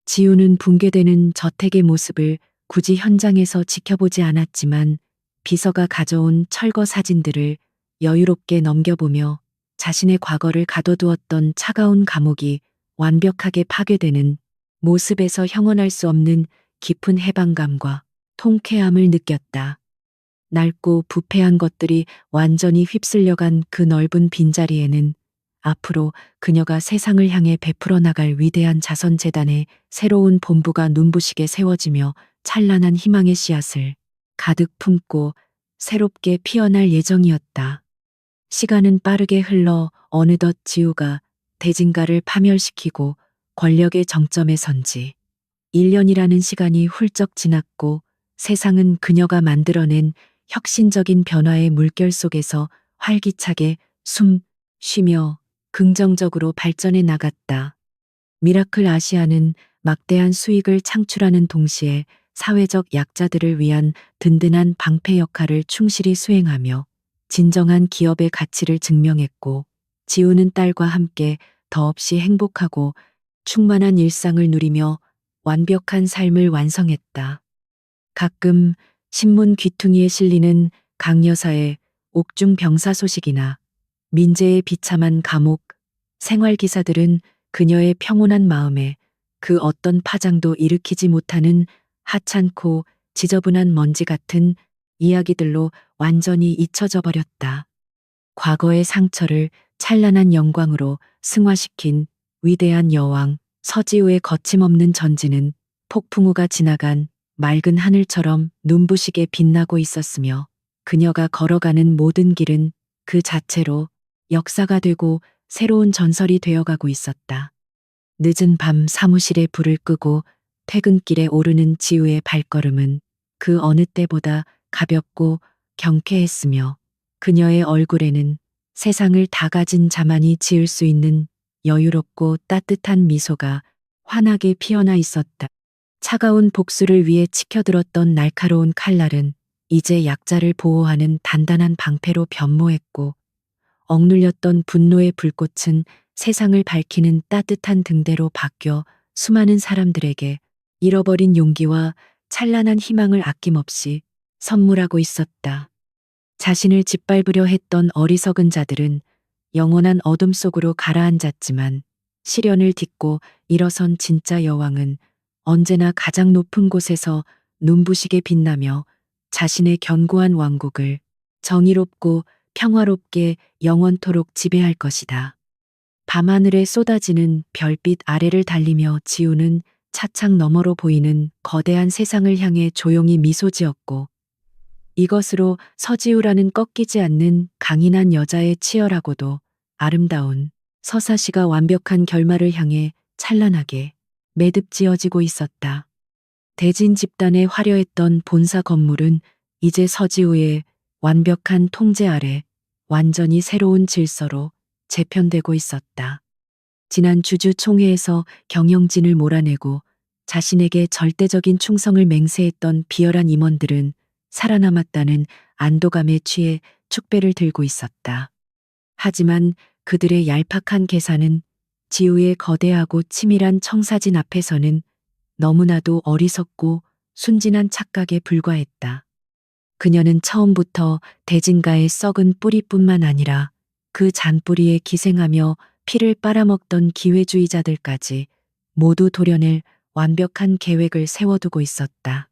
지우는 붕괴되는 저택의 모습을 굳이 현장에서 지켜보지 않았지만 비서가 가져온 철거 사진들을 여유롭게 넘겨보며 자신의 과거를 가둬두었던 차가운 감옥이 완벽하게 파괴되는 모습에서 형언할 수 없는 깊은 해방감과 통쾌함을 느꼈다. 낡고 부패한 것들이 완전히 휩쓸려간 그 넓은 빈자리에는 앞으로 그녀가 세상을 향해 베풀어 나갈 위대한 자선재단의 새로운 본부가 눈부시게 세워지며 찬란한 희망의 씨앗을 가득 품고 새롭게 피어날 예정이었다. 시간은 빠르게 흘러 어느덧 지우가 대진가를 파멸시키고 권력의 정점에 선지 1년이라는 시간이 훌쩍 지났고 세상은 그녀가 만들어낸 혁신적인 변화의 물결 속에서 활기차게 숨 쉬며 긍정적으로 발전해 나갔다. 미라클 아시아는 막대한 수익을 창출하는 동시에 사회적 약자들을 위한 든든한 방패 역할을 충실히 수행하며 진정한 기업의 가치를 증명했고 지우는 딸과 함께 더없이 행복하고 충만한 일상을 누리며 완벽한 삶을 완성했다. 가끔 신문 귀퉁이에 실리는 강 여사의 옥중 병사 소식이나 민재의 비참한 감옥 생활 기사들은 그녀의 평온한 마음에 그 어떤 파장도 일으키지 못하는 하찮고 지저분한 먼지 같은 이야기들로 완전히 잊혀져 버렸다. 과거의 상처를 찬란한 영광으로 승화시킨 위대한 여왕 서지우의 거침없는 전지는 폭풍우가 지나간 맑은 하늘처럼 눈부시게 빛나고 있었으며 그녀가 걸어가는 모든 길은 그 자체로 역사가 되고 새로운 전설이 되어가고 있었다. 늦은 밤 사무실에 불을 끄고 퇴근길에 오르는 지우의 발걸음은 그 어느 때보다 가볍고 경쾌했으며 그녀의 얼굴에는 세상을 다 가진 자만이 지을 수 있는 여유롭고 따뜻한 미소가 환하게 피어나 있었다. 차가운 복수를 위해 치켜들었던 날카로운 칼날은 이제 약자를 보호하는 단단한 방패로 변모했고 억눌렸던 분노의 불꽃은 세상을 밝히는 따뜻한 등대로 바뀌어 수많은 사람들에게 잃어버린 용기와 찬란한 희망을 아낌없이 선물하고 있었다. 자신을 짓밟으려 했던 어리석은 자들은 영원한 어둠 속으로 가라앉았지만 시련을 딛고 일어선 진짜 여왕은 언제나 가장 높은 곳에서 눈부시게 빛나며 자신의 견고한 왕국을 정의롭고 평화롭게 영원토록 지배할 것이다. 밤하늘에 쏟아지는 별빛 아래를 달리며 지우는 차창 너머로 보이는 거대한 세상을 향해 조용히 미소 지었고, 이것으로 서지우라는 꺾이지 않는 강인한 여자의 치열하고도 아름다운 서사시가 완벽한 결말을 향해 찬란하게 매듭지어지고 있었다. 대진 집단의 화려했던 본사 건물은 이제 서지우의 완벽한 통제 아래 완전히 새로운 질서로 재편되고 있었다. 지난 주주 총회에서 경영진을 몰아내고 자신에게 절대적인 충성을 맹세했던 비열한 임원들은 살아남았다는 안도감에 취해 축배를 들고 있었다. 하지만 그들의 얄팍한 계산은 지우의 거대하고 치밀한 청사진 앞에서는 너무나도 어리석고 순진한 착각에 불과했다. 그녀는 처음부터 대진가의 썩은 뿌리뿐만 아니라 그 잔뿌리에 기생하며 피를 빨아먹던 기회주의자들까지 모두 도려낼 완벽한 계획을 세워두고 있었다.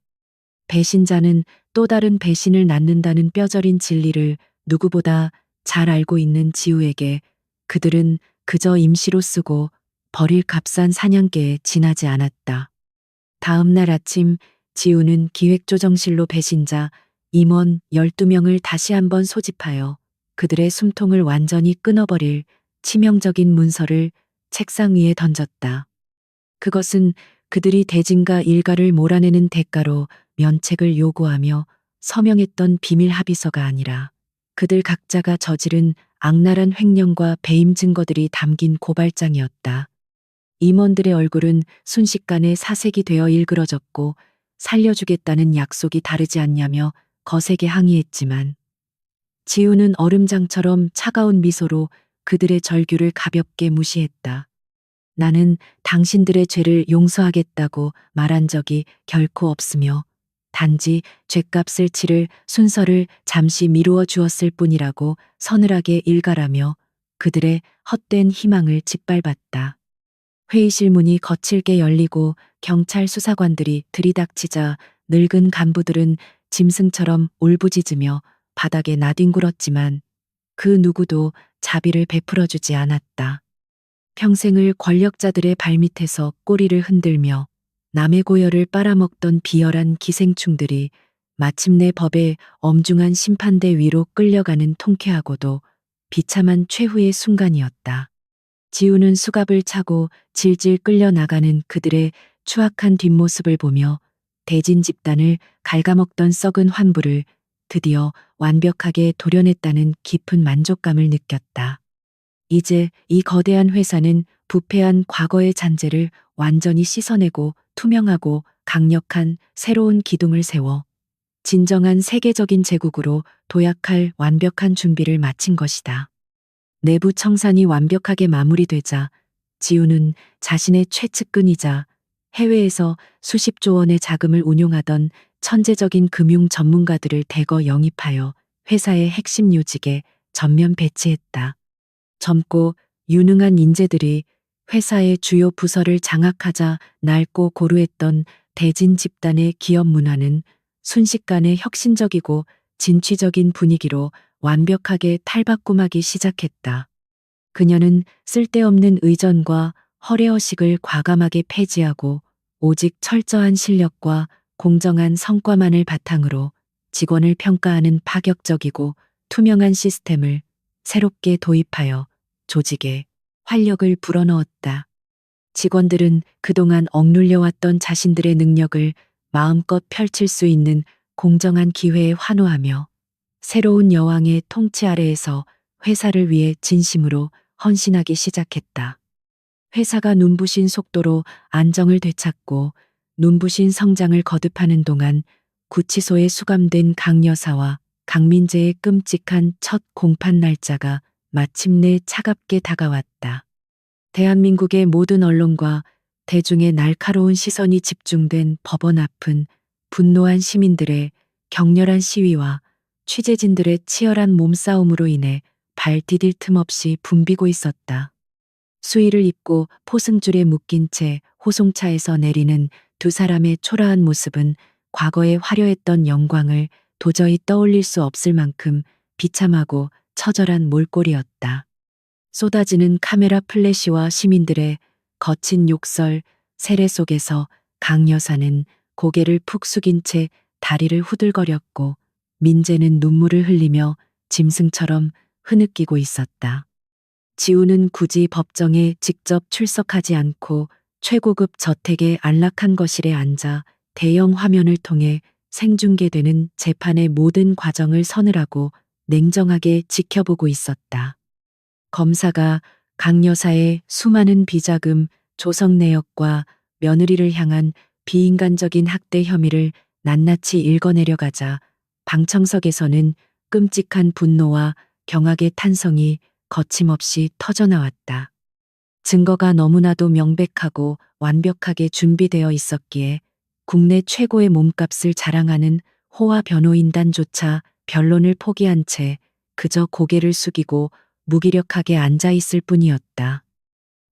배신자는 또 다른 배신을 낳는다는 뼈저린 진리를 누구보다 잘 알고 있는 지우에게 그들은 그저 임시로 쓰고 버릴 값싼 사냥개에 지나지 않았다. 다음 날 아침 지우는 기획조정실로 배신자 임원 12명을 다시 한번 소집하여 그들의 숨통을 완전히 끊어버릴 치명적인 문서를 책상 위에 던졌다. 그것은 그들이 대진가 일가를 몰아내는 대가로 면책을 요구하며 서명했던 비밀 합의서가 아니라 그들 각자가 저지른 악랄한 횡령과 배임 증거들이 담긴 고발장이었다. 임원들의 얼굴은 순식간에 사색이 되어 일그러졌고 살려주겠다는 약속이 다르지 않냐며 거세게 항의했지만 지우는 얼음장처럼 차가운 미소로 그들의 절규를 가볍게 무시했다. 나는 당신들의 죄를 용서하겠다고 말한 적이 결코 없으며 단지 죗값을 치를 순서를 잠시 미루어 주었을 뿐이라고 서늘하게 일갈하며 그들의 헛된 희망을 짓밟았다. 회의실 문이 거칠게 열리고 경찰 수사관들이 들이닥치자 늙은 간부들은 짐승처럼 울부짖으며 바닥에 나뒹굴었지만 그 누구도 자비를 베풀어주지 않았다. 평생을 권력자들의 발밑에서 꼬리를 흔들며 남의 고열을 빨아먹던 비열한 기생충들이 마침내 법의 엄중한 심판대 위로 끌려가는 통쾌하고도 비참한 최후의 순간이었다. 지우는 수갑을 차고 질질 끌려나가는 그들의 추악한 뒷모습을 보며 대진 집단을 갉아먹던 썩은 환부를 드디어 완벽하게 도려냈다는 깊은 만족감을 느꼈다. 이제 이 거대한 회사는 부패한 과거의 잔재를 완전히 씻어내고 투명하고 강력한 새로운 기둥을 세워 진정한 세계적인 제국으로 도약할 완벽한 준비를 마친 것이다. 내부 청산이 완벽하게 마무리되자 지우는 자신의 최측근이자 해외에서 수십조 원의 자금을 운용하던 천재적인 금융 전문가들을 대거 영입하여 회사의 핵심 요직에 전면 배치했다. 젊고 유능한 인재들이 회사의 주요 부서를 장악하자 낡고 고루했던 대진 집단의 기업 문화는 순식간에 혁신적이고 진취적인 분위기로 완벽하게 탈바꿈하기 시작했다. 그녀는 쓸데없는 의전과 허례허식을 과감하게 폐지하고 오직 철저한 실력과 공정한 성과만을 바탕으로 직원을 평가하는 파격적이고 투명한 시스템을 새롭게 도입하여 조직에 활력을 불어넣었다. 직원들은 그동안 억눌려왔던 자신들의 능력을 마음껏 펼칠 수 있는 공정한 기회에 환호하며 새로운 여왕의 통치 아래에서 회사를 위해 진심으로 헌신하기 시작했다. 회사가 눈부신 속도로 안정을 되찾고 눈부신 성장을 거듭하는 동안 구치소에 수감된 강 여사와 강민재의 끔찍한 첫 공판 날짜가 마침내 차갑게 다가왔다. 대한민국의 모든 언론과 대중의 날카로운 시선이 집중된 법원 앞은 분노한 시민들의 격렬한 시위와 취재진들의 치열한 몸싸움으로 인해 발 디딜 틈 없이 붐비고 있었다. 수의를 입고 포승줄에 묶인 채 호송차에서 내리는 두 사람의 초라한 모습은 과거의 화려했던 영광을 도저히 떠올릴 수 없을 만큼 비참하고 처절한 몰골이었다. 쏟아지는 카메라 플래시와 시민들의 거친 욕설, 세례 속에서 강 여사는 고개를 푹 숙인 채 다리를 후들거렸고 민재는 눈물을 흘리며 짐승처럼 흐느끼고 있었다. 지우는 굳이 법정에 직접 출석하지 않고 최고급 저택의 안락한 거실에 앉아 대형 화면을 통해 생중계되는 재판의 모든 과정을 서늘하고 냉정하게 지켜보고 있었다. 검사가 강 여사의 수많은 비자금, 조성 내역과 며느리를 향한 비인간적인 학대 혐의를 낱낱이 읽어내려가자 방청석에서는 끔찍한 분노와 경악의 탄성이 거침없이 터져나왔다. 증거가 너무나도 명백하고 완벽하게 준비되어 있었기에 국내 최고의 몸값을 자랑하는 호화 변호인단조차 변론을 포기한 채 그저 고개를 숙이고 무기력하게 앉아 있을 뿐이었다.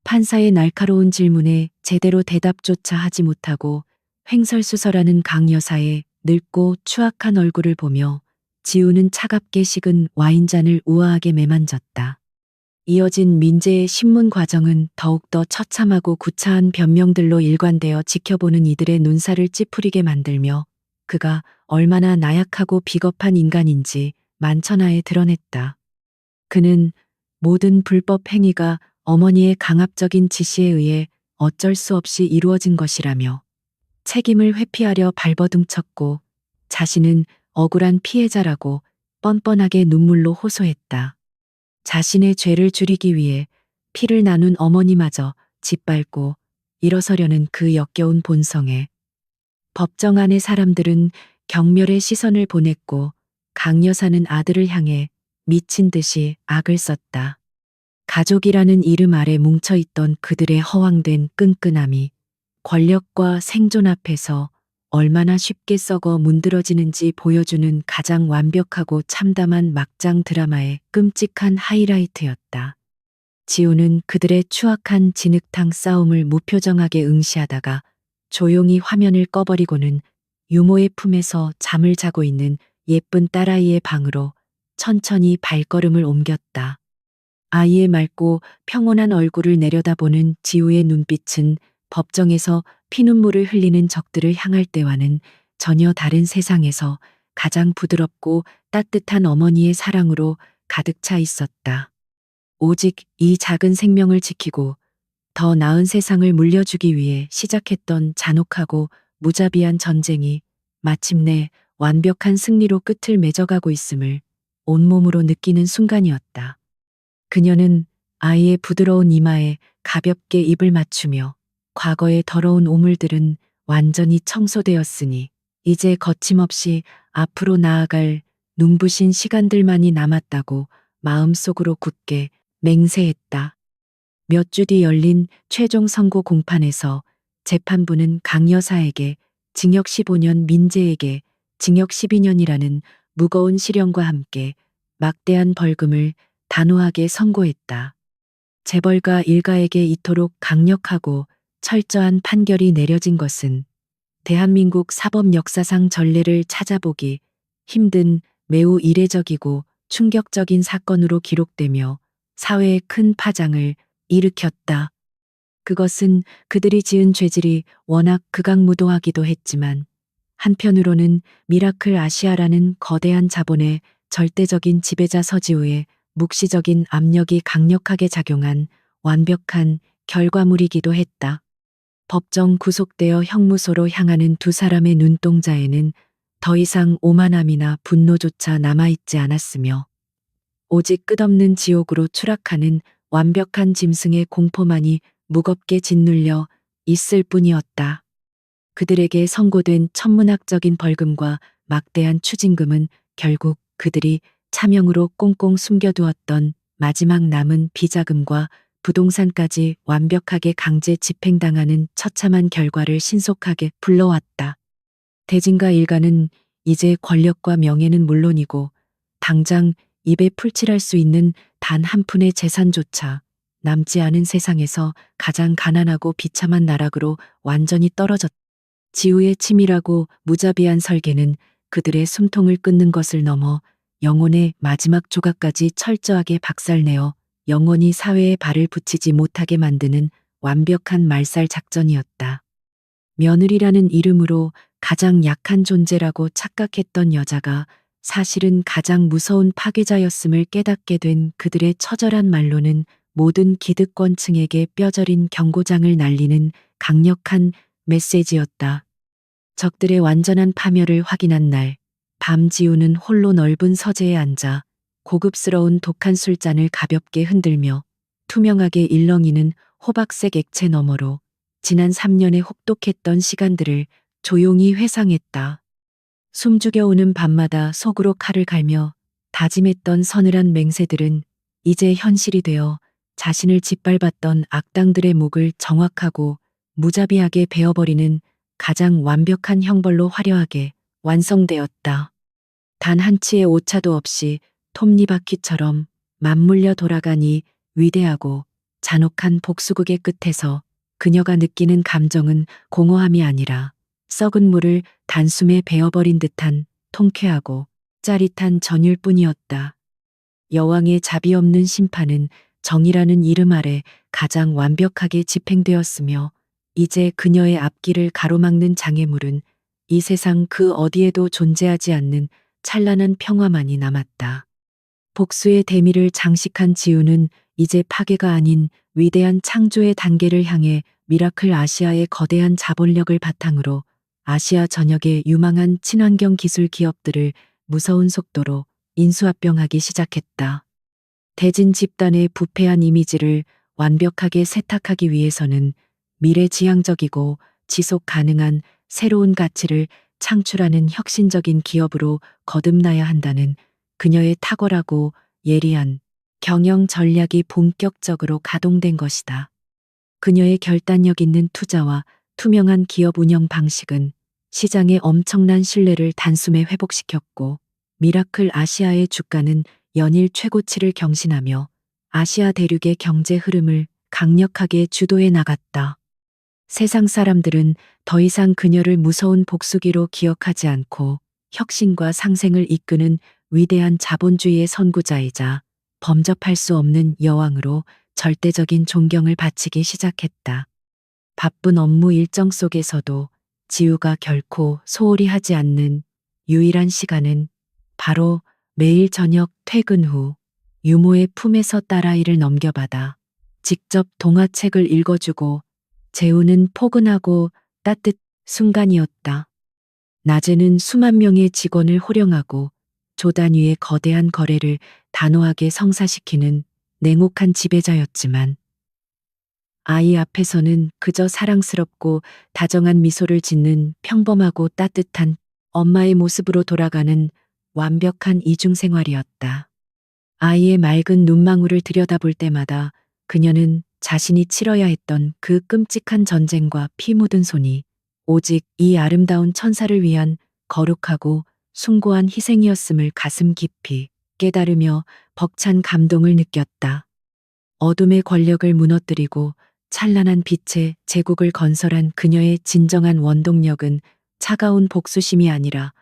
판사의 날카로운 질문에 제대로 대답조차 하지 못하고 횡설수설하는 강 여사의 늙고 추악한 얼굴을 보며 지우는 차갑게 식은 와인잔을 우아하게 매만졌다. 이어진 민재의 신문 과정은 더욱더 처참하고 구차한 변명들로 일관되어 지켜보는 이들의 눈살을 찌푸리게 만들며 그가 얼마나 나약하고 비겁한 인간인지 만천하에 드러냈다. 그는 모든 불법 행위가 어머니의 강압적인 지시에 의해 어쩔 수 없이 이루어진 것이라며 책임을 회피하려 발버둥쳤고 자신은 억울한 피해자라고 뻔뻔하게 눈물로 호소했다. 자신의 죄를 줄이기 위해 피를 나눈 어머니마저 짓밟고 일어서려는 그 역겨운 본성에 법정 안의 사람들은 경멸의 시선을 보냈고 강 여사는 아들을 향해 미친 듯이 악을 썼다. 가족이라는 이름 아래 뭉쳐있던 그들의 허황된 끈끈함이 권력과 생존 앞에서 얼마나 쉽게 썩어 문드러지는지 보여주는 가장 완벽하고 참담한 막장 드라마의 끔찍한 하이라이트였다. 지우는 그들의 추악한 진흙탕 싸움을 무표정하게 응시하다가 조용히 화면을 꺼버리고는 유모의 품에서 잠을 자고 있는 예쁜 딸아이의 방으로 천천히 발걸음을 옮겼다. 아이의 맑고 평온한 얼굴을 내려다보는 지우의 눈빛은 법정에서 피눈물을 흘리는 적들을 향할 때와는 전혀 다른 세상에서 가장 부드럽고 따뜻한 어머니의 사랑으로 가득 차 있었다. 오직 이 작은 생명을 지키고 더 나은 세상을 물려주기 위해 시작했던 잔혹하고 무자비한 전쟁이 마침내 완벽한 승리로 끝을 맺어가고 있음을 온몸으로 느끼는 순간이었다. 그녀는 아이의 부드러운 이마에 가볍게 입을 맞추며 과거의 더러운 오물들은 완전히 청소되었으니 이제 거침없이 앞으로 나아갈 눈부신 시간들만이 남았다고 마음속으로 굳게 맹세했다. 몇 주 뒤 열린 최종 선고 공판에서 재판부는 강 여사에게 징역 15년, 민재에게 징역 12년이라는 무거운 실형과 함께 막대한 벌금을 단호하게 선고했다. 재벌가 일가에게 이토록 강력하고 철저한 판결이 내려진 것은 대한민국 사법 역사상 전례를 찾아보기 힘든 매우 이례적이고 충격적인 사건으로 기록되며 사회에 큰 파장을 일으켰다. 그것은 그들이 지은 죄질이 워낙 극악무도하기도 했지만 한편으로는 미라클 아시아라는 거대한 자본의 절대적인 지배자 서지우의 묵시적인 압력이 강력하게 작용한 완벽한 결과물이기도 했다. 법정 구속되어 형무소로 향하는 두 사람의 눈동자에는 더 이상 오만함이나 분노조차 남아있지 않았으며 오직 끝없는 지옥으로 추락하는 완벽한 짐승의 공포만이 무겁게 짓눌려 있을 뿐이었다. 그들에게 선고된 천문학적인 벌금과 막대한 추징금은 결국 그들이 차명으로 꽁꽁 숨겨두었던 마지막 남은 비자금과 부동산까지 완벽하게 강제 집행당하는 처참한 결과를 신속하게 불러왔다. 대진가 일가는 이제 권력과 명예는 물론이고 당장 입에 풀칠할 수 있는 단 한 푼의 재산조차 남지 않은 세상에서 가장 가난하고 비참한 나락으로 완전히 떨어졌다. 지우의 치밀하고 무자비한 설계는 그들의 숨통을 끊는 것을 넘어 영혼의 마지막 조각까지 철저하게 박살내어 영원히 사회에 발을 붙이지 못하게 만드는 완벽한 말살 작전이었다. 며느리라는 이름으로 가장 약한 존재라고 착각했던 여자가 사실은 가장 무서운 파괴자였음을 깨닫게 된 그들의 처절한 말로는 모든 기득권층에게 뼈저린 경고장을 날리는 강력한 메시지였다. 적들의 완전한 파멸을 확인한 날, 밤 지우는 홀로 넓은 서재에 앉아 고급스러운 독한 술잔을 가볍게 흔들며 투명하게 일렁이는 호박색 액체 너머로 지난 3년의 혹독했던 시간들을 조용히 회상했다. 숨죽여 오는 밤마다 속으로 칼을 갈며 다짐했던 서늘한 맹세들은 이제 현실이 되어 자신을 짓밟았던 악당들의 목을 정확하고 무자비하게 베어버리는 가장 완벽한 형벌로 화려하게 완성되었다. 단 한 치의 오차도 없이 톱니바퀴처럼 맞물려 돌아간 이 위대하고 잔혹한 복수극의 끝에서 그녀가 느끼는 감정은 공허함이 아니라 썩은 물을 단숨에 베어버린 듯한 통쾌하고 짜릿한 전율 뿐이었다. 여왕의 자비 없는 심판은 정의라는 이름 아래 가장 완벽하게 집행되었으며 이제 그녀의 앞길을 가로막는 장애물은 이 세상 그 어디에도 존재하지 않는 찬란한 평화만이 남았다. 복수의 대미를 장식한 지우는 이제 파괴가 아닌 위대한 창조의 단계를 향해 미라클 아시아의 거대한 자본력을 바탕으로 아시아 전역의 유망한 친환경 기술 기업들을 무서운 속도로 인수합병하기 시작했다. 대진 집단의 부패한 이미지를 완벽하게 세탁하기 위해서는 미래지향적이고 지속 가능한 새로운 가치를 창출하는 혁신적인 기업으로 거듭나야 한다는 그녀의 탁월하고 예리한 경영 전략이 본격적으로 가동된 것이다. 그녀의 결단력 있는 투자와 투명한 기업 운영 방식은 시장의 엄청난 신뢰를 단숨에 회복시켰고 미라클 아시아의 주가는 연일 최고치를 경신하며 아시아 대륙의 경제 흐름을 강력하게 주도해 나갔다. 세상 사람들은 더 이상 그녀를 무서운 복수기로 기억하지 않고 혁신과 상생을 이끄는 위대한 자본주의의 선구자이자 범접할 수 없는 여왕으로 절대적인 존경을 바치기 시작했다. 바쁜 업무 일정 속에서도 지우가 결코 소홀히 하지 않는 유일한 시간은 바로 매일 저녁 퇴근 후 유모의 품에서 딸아이를 넘겨받아 직접 동화책을 읽어주고 재우는 포근하고 따뜻한 순간이었다. 낮에는 수만 명의 직원을 호령하고 조 단위의 거대한 거래를 단호하게 성사시키는 냉혹한 지배자였지만 아이 앞에서는 그저 사랑스럽고 다정한 미소를 짓는 평범하고 따뜻한 엄마의 모습으로 돌아가는 완벽한 이중생활이었다. 아이의 맑은 눈망울을 들여다볼 때마다 그녀는 자신이 치러야 했던 그 끔찍한 전쟁과 피 묻은 손이 오직 이 아름다운 천사를 위한 거룩하고 숭고한 희생이었음을 가슴 깊이 깨달으며 벅찬 감동을 느꼈다. 어둠의 권력을 무너뜨리고 찬란한 빛의 제국을 건설한 그녀의 진정한 원동력은 차가운 복수심이 아니라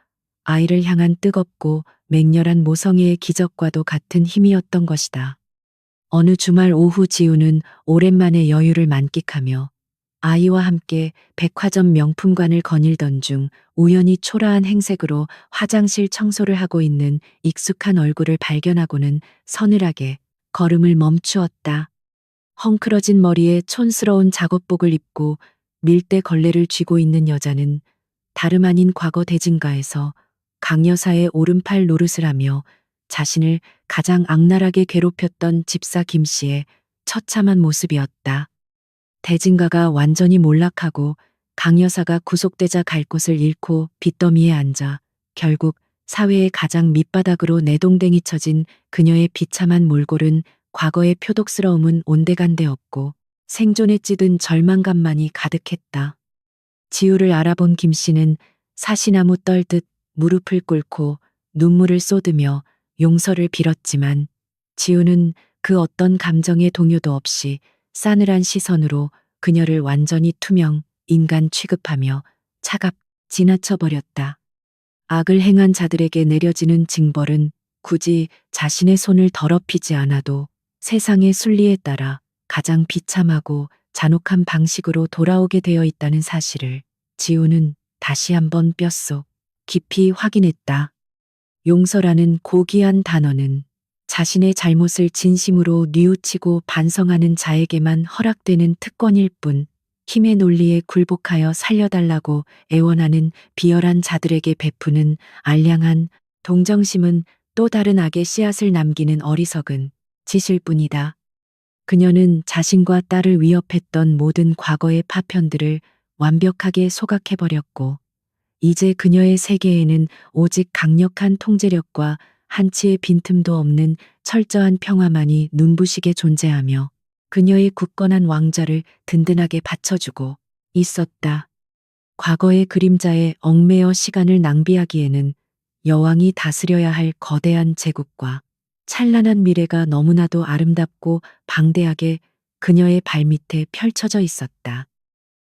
아이를 향한 뜨겁고 맹렬한 모성애의 기적과도 같은 힘이었던 것이다. 어느 주말 오후 지우는 오랜만에 여유를 만끽하며 아이와 함께 백화점 명품관을 거닐던 중 우연히 초라한 행색으로 화장실 청소를 하고 있는 익숙한 얼굴을 발견하고는 서늘하게 걸음을 멈추었다. 헝클어진 머리에 촌스러운 작업복을 입고 밀대 걸레를 쥐고 있는 여자는 다름 아닌 과거 대진가에서 강여사의 오른팔 노릇을 하며 자신을 가장 악랄하게 괴롭혔던 집사 김씨의 처참한 모습이었다. 대진가가 완전히 몰락하고 강여사가 구속되자 갈 곳을 잃고 빚더미에 앉아 결국 사회의 가장 밑바닥으로 내동댕이 쳐진 그녀의 비참한 몰골은 과거의 표독스러움은 온데간데 없고 생존에 찌든 절망감만이 가득했다. 지우를 알아본 김 씨는 사시나무 떨듯 무릎을 꿇고 눈물을 쏟으며 용서를 빌었지만 지우는 그 어떤 감정의 동요도 없이 싸늘한 시선으로 그녀를 완전히 투명 인간 취급하며 차갑 지나쳐버렸다. 악을 행한 자들에게 내려지는 징벌은 굳이 자신의 손을 더럽히지 않아도 세상의 순리에 따라 가장 비참하고 잔혹한 방식으로 돌아오게 되어 있다는 사실을 지우는 다시 한번 뼛속 깊이 확인했다. 용서라는 고귀한 단어는 자신의 잘못을 진심으로 뉘우치고 반성하는 자에게만 허락되는 특권일 뿐, 힘의 논리에 굴복하여 살려달라고 애원하는 비열한 자들에게 베푸는 알량한 동정심은 또 다른 악의 씨앗을 남기는 어리석은 짓일 뿐이다. 그녀는 자신과 딸을 위협했던 모든 과거의 파편들을 완벽하게 소각해버렸고, 이제 그녀의 세계에는 오직 강력한 통제력과 한치의 빈틈도 없는 철저한 평화만이 눈부시게 존재하며 그녀의 굳건한 왕좌를 든든하게 받쳐주고 있었다. 과거의 그림자에 얽매여 시간을 낭비하기에는 여왕이 다스려야 할 거대한 제국과 찬란한 미래가 너무나도 아름답고 방대하게 그녀의 발밑에 펼쳐져 있었다.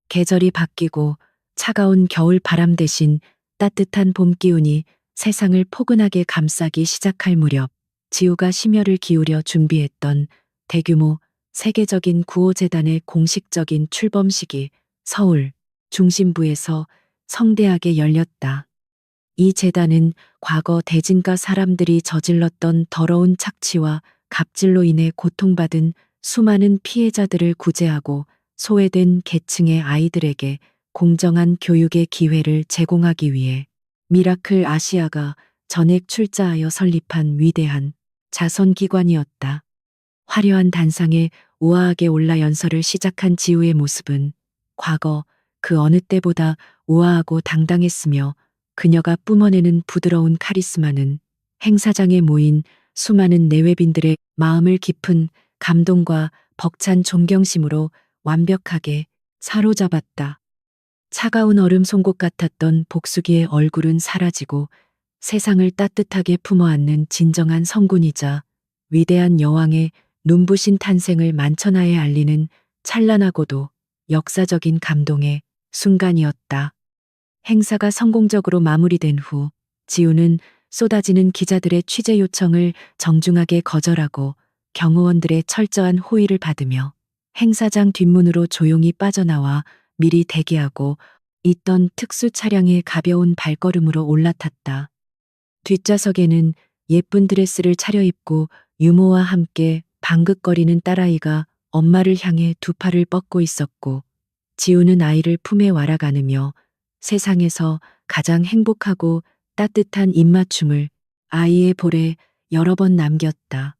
계절이 바뀌고 차가운 겨울 바람 대신 따뜻한 봄 기운이 세상을 포근하게 감싸기 시작할 무렵 지우가 심혈을 기울여 준비했던 대규모 세계적인 구호재단의 공식적인 출범식이 서울 중심부에서 성대하게 열렸다. 이 재단은 과거 대진가 사람들이 저질렀던 더러운 착취와 갑질로 인해 고통받은 수많은 피해자들을 구제하고 소외된 계층의 아이들에게 공정한 교육의 기회를 제공하기 위해 미라클 아시아가 전액 출자하여 설립한 위대한 자선기관이었다. 화려한 단상에 우아하게 올라 연설을 시작한 지우의 모습은 과거 그 어느 때보다 우아하고 당당했으며 그녀가 뿜어내는 부드러운 카리스마는 행사장에 모인 수많은 내외빈들의 마음을 깊은 감동과 벅찬 존경심으로 완벽하게 사로잡았다. 차가운 얼음 송곳 같았던 복수기의 얼굴은 사라지고 세상을 따뜻하게 품어안는 진정한 성군이자 위대한 여왕의 눈부신 탄생을 만천하에 알리는 찬란하고도 역사적인 감동의 순간이었다. 행사가 성공적으로 마무리된 후 지우는 쏟아지는 기자들의 취재 요청을 정중하게 거절하고 경호원들의 철저한 호의를 받으며 행사장 뒷문으로 조용히 빠져나와 미리 대기하고 있던 특수 차량의 가벼운 발걸음으로 올라탔다. 뒷좌석에는 예쁜 드레스를 차려입고 유모와 함께 방긋거리는 딸아이가 엄마를 향해 두 팔을 뻗고 있었고 지우는 아이를 품에 와락 안으며 세상에서 가장 행복하고 따뜻한 입맞춤을 아이의 볼에 여러 번 남겼다.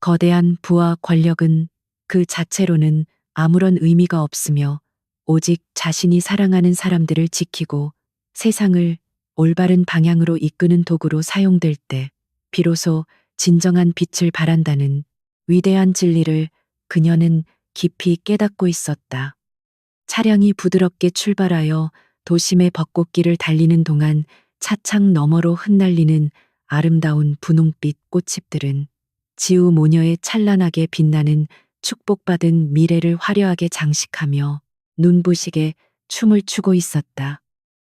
거대한 부와 권력은 그 자체로는 아무런 의미가 없으며 오직 자신이 사랑하는 사람들을 지키고 세상을 올바른 방향으로 이끄는 도구로 사용될 때 비로소 진정한 빛을 발한다는 위대한 진리를 그녀는 깊이 깨닫고 있었다. 차량이 부드럽게 출발하여 도심의 벚꽃길을 달리는 동안 차창 너머로 흩날리는 아름다운 분홍빛 꽃잎들은 지우 모녀의 찬란하게 빛나는 축복받은 미래를 화려하게 장식하며 눈부시게 춤을 추고 있었다.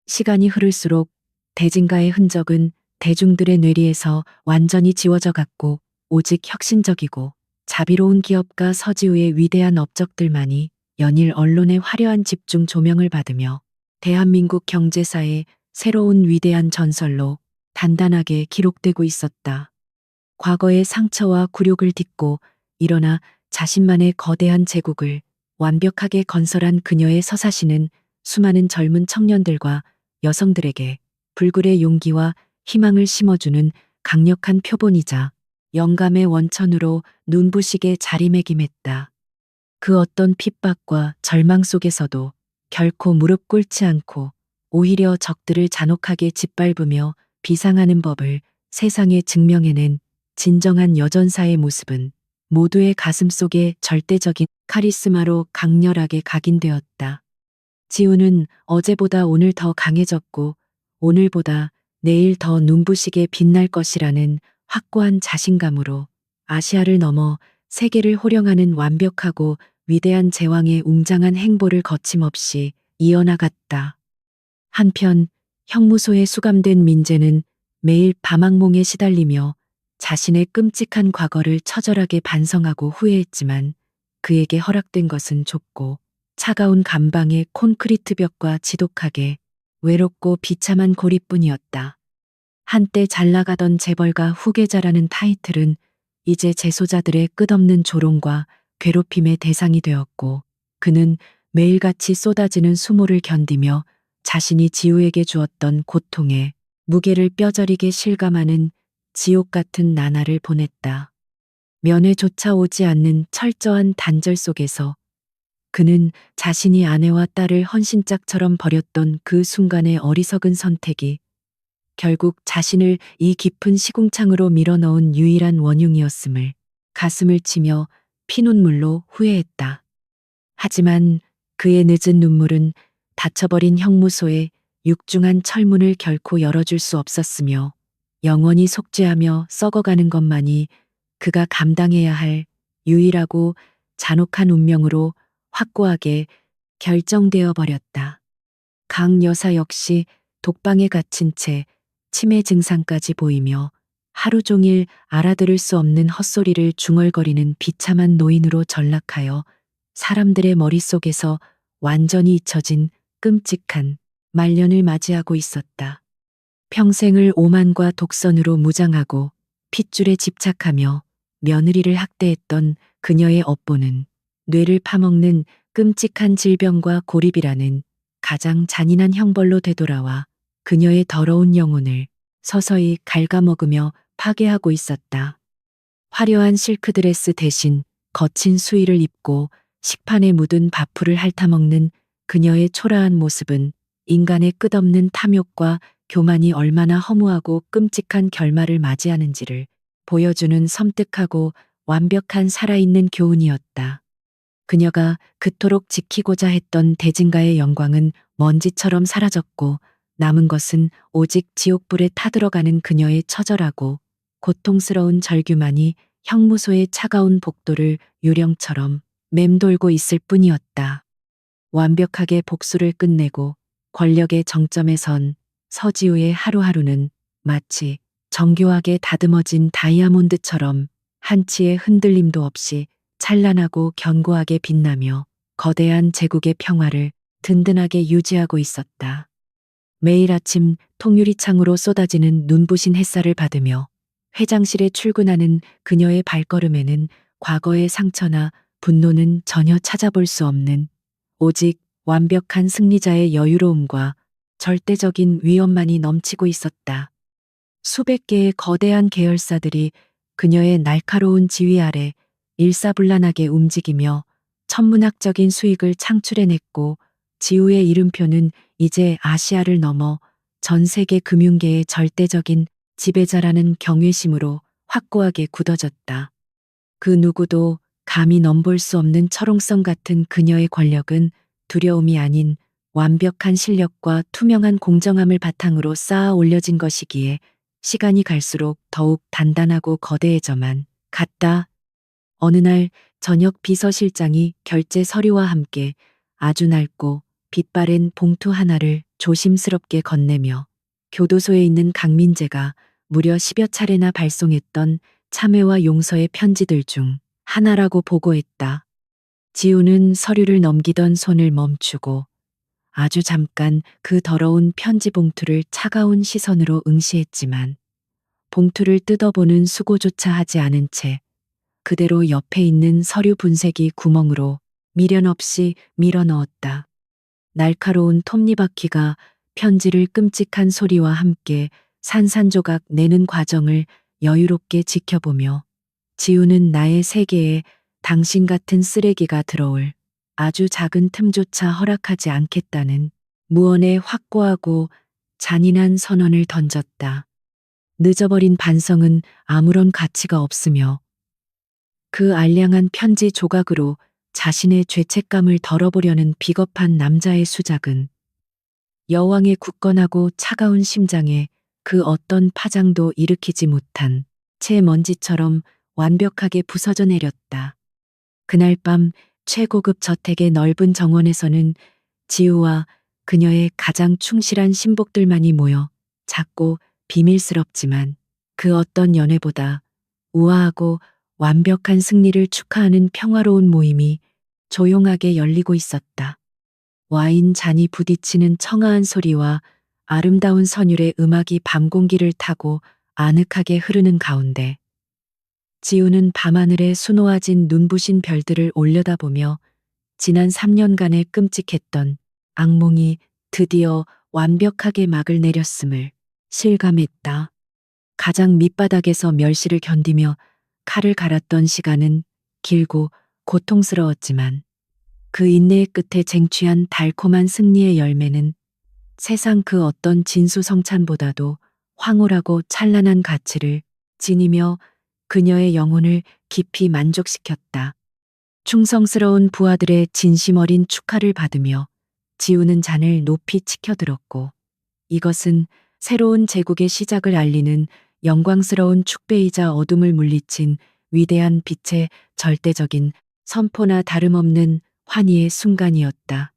시간이 흐를수록 대진가의 흔적은 대중들의 뇌리에서 완전히 지워져 갔고 오직 혁신적이고 자비로운 기업가 서지우의 위대한 업적들만이 연일 언론의 화려한 집중 조명을 받으며 대한민국 경제사의 새로운 위대한 전설로 단단하게 기록되고 있었다. 과거의 상처와 굴욕을 딛고 일어나 자신만의 거대한 제국을 완벽하게 건설한 그녀의 서사시는 수많은 젊은 청년들과 여성들에게 불굴의 용기와 희망을 심어주는 강력한 표본이자 영감의 원천으로 눈부시게 자리매김했다. 그 어떤 핍박과 절망 속에서도 결코 무릎 꿇지 않고 오히려 적들을 잔혹하게 짓밟으며 비상하는 법을 세상에 증명해낸 진정한 여전사의 모습은 모두의 가슴속에 절대적인 카리스마로 강렬하게 각인되었다. 지우는 어제보다 오늘 더 강해졌고 오늘보다 내일 더 눈부시게 빛날 것이라는 확고한 자신감으로 아시아를 넘어 세계를 호령하는 완벽하고 위대한 제왕의 웅장한 행보를 거침없이 이어나갔다. 한편 형무소에 수감된 민재는 매일 밤악몽에 시달리며 자신의 끔찍한 과거를 처절하게 반성하고 후회했지만 그에게 허락된 것은 좁고 차가운 감방의 콘크리트 벽과 지독하게 외롭고 비참한 고립뿐이었다. 한때 잘 나가던 재벌가 후계자라는 타이틀은 이제 재소자들의 끝없는 조롱과 괴롭힘의 대상이 되었고 그는 매일같이 쏟아지는 수모를 견디며 자신이 지우에게 주었던 고통에 무게를 뼈저리게 실감하는 지옥 같은 나날을 보냈다. 면회조차 오지 않는 철저한 단절 속에서 그는 자신이 아내와 딸을 헌신짝처럼 버렸던 그 순간의 어리석은 선택이 결국 자신을 이 깊은 시궁창으로 밀어넣은 유일한 원흉이었음을 가슴을 치며 피눈물로 후회했다. 하지만 그의 늦은 눈물은 닫혀버린 형무소의 육중한 철문을 결코 열어줄 수 없었으며 영원히 속죄하며 썩어가는 것만이 그가 감당해야 할 유일하고 잔혹한 운명으로 확고하게 결정되어 버렸다. 강 여사 역시 독방에 갇힌 채 치매 증상까지 보이며 하루 종일 알아들을 수 없는 헛소리를 중얼거리는 비참한 노인으로 전락하여 사람들의 머릿속에서 완전히 잊혀진 끔찍한 말년을 맞이하고 있었다. 평생을 오만과 독선으로 무장하고 핏줄에 집착하며 며느리를 학대했던 그녀의 업보는 뇌를 파먹는 끔찍한 질병과 고립이라는 가장 잔인한 형벌로 되돌아와 그녀의 더러운 영혼을 서서히 갉아먹으며 파괴하고 있었다. 화려한 실크드레스 대신 거친 수의를 입고 식판에 묻은 밥풀을 핥아먹는 그녀의 초라한 모습은 인간의 끝없는 탐욕과 교만이 얼마나 허무하고 끔찍한 결말을 맞이하는지를 보여주는 섬뜩하고 완벽한 살아있는 교훈이었다. 그녀가 그토록 지키고자 했던 대진가의 영광은 먼지처럼 사라졌고 남은 것은 오직 지옥불에 타들어가는 그녀의 처절하고 고통스러운 절규만이 형무소의 차가운 복도를 유령처럼 맴돌고 있을 뿐이었다. 완벽하게 복수를 끝내고 권력의 정점에 선 서지우의 하루하루는 마치 정교하게 다듬어진 다이아몬드처럼 한치의 흔들림도 없이 찬란하고 견고하게 빛나며 거대한 제국의 평화를 든든하게 유지하고 있었다. 매일 아침 통유리창으로 쏟아지는 눈부신 햇살을 받으며 회장실에 출근하는 그녀의 발걸음에는 과거의 상처나 분노는 전혀 찾아볼 수 없는 오직 완벽한 승리자의 여유로움과 절대적인 위엄만이 넘치고 있었다. 수백 개의 거대한 계열사들이 그녀의 날카로운 지휘 아래 일사불란하게 움직이며 천문학적인 수익을 창출해냈고 지우의 이름표는 이제 아시아를 넘어 전 세계 금융계의 절대적인 지배자라는 경외심으로 확고하게 굳어졌다. 그 누구도 감히 넘볼 수 없는 철옹성 같은 그녀의 권력은 두려움이 아닌 완벽한 실력과 투명한 공정함을 바탕으로 쌓아 올려진 것이기에 시간이 갈수록 더욱 단단하고 거대해져만 갔다. 어느 날 저녁 비서실장이 결제 서류와 함께 아주 낡고 빛바랜 봉투 하나를 조심스럽게 건네며 교도소에 있는 강민재가 무려 10여 차례나 발송했던 참회와 용서의 편지들 중 하나라고 보고했다. 지우는 서류를 넘기던 손을 멈추고 아주 잠깐 그 더러운 편지 봉투를 차가운 시선으로 응시했지만 봉투를 뜯어보는 수고조차 하지 않은 채 그대로 옆에 있는 서류 분쇄기 구멍으로 미련 없이 밀어 넣었다. 날카로운 톱니바퀴가 편지를 끔찍한 소리와 함께 산산조각 내는 과정을 여유롭게 지켜보며 지우는 나의 세계에 당신 같은 쓰레기가 들어올 아주 작은 틈조차 허락하지 않겠다는 무언의 확고하고 잔인한 선언을 던졌다. 늦어버린 반성은 아무런 가치가 없으며 그 알량한 편지 조각으로 자신의 죄책감을 덜어보려는 비겁한 남자의 수작은 여왕의 굳건하고 차가운 심장에 그 어떤 파장도 일으키지 못한 채 먼지처럼 완벽하게 부서져 내렸다. 그날 밤 최고급 저택의 넓은 정원에서는 지우와 그녀의 가장 충실한 신복들만이 모여 작고 비밀스럽지만 그 어떤 연회보다 우아하고 완벽한 승리를 축하하는 평화로운 모임이 조용하게 열리고 있었다. 와인 잔이 부딪히는 청아한 소리와 아름다운 선율의 음악이 밤 공기를 타고 아늑하게 흐르는 가운데 지우는 밤하늘에 수놓아진 눈부신 별들을 올려다보며 지난 3년간의 끔찍했던 악몽이 드디어 완벽하게 막을 내렸음을 실감했다. 가장 밑바닥에서 멸시를 견디며 칼을 갈았던 시간은 길고 고통스러웠지만 그 인내의 끝에 쟁취한 달콤한 승리의 열매는 세상 그 어떤 진수성찬보다도 황홀하고 찬란한 가치를 지니며 그녀의 영혼을 깊이 만족시켰다. 충성스러운 부하들의 진심 어린 축하를 받으며 지우는 잔을 높이 치켜들었고 이것은 새로운 제국의 시작을 알리는 영광스러운 축배이자 어둠을 물리친 위대한 빛의 절대적인 선포나 다름없는 환희의 순간이었다.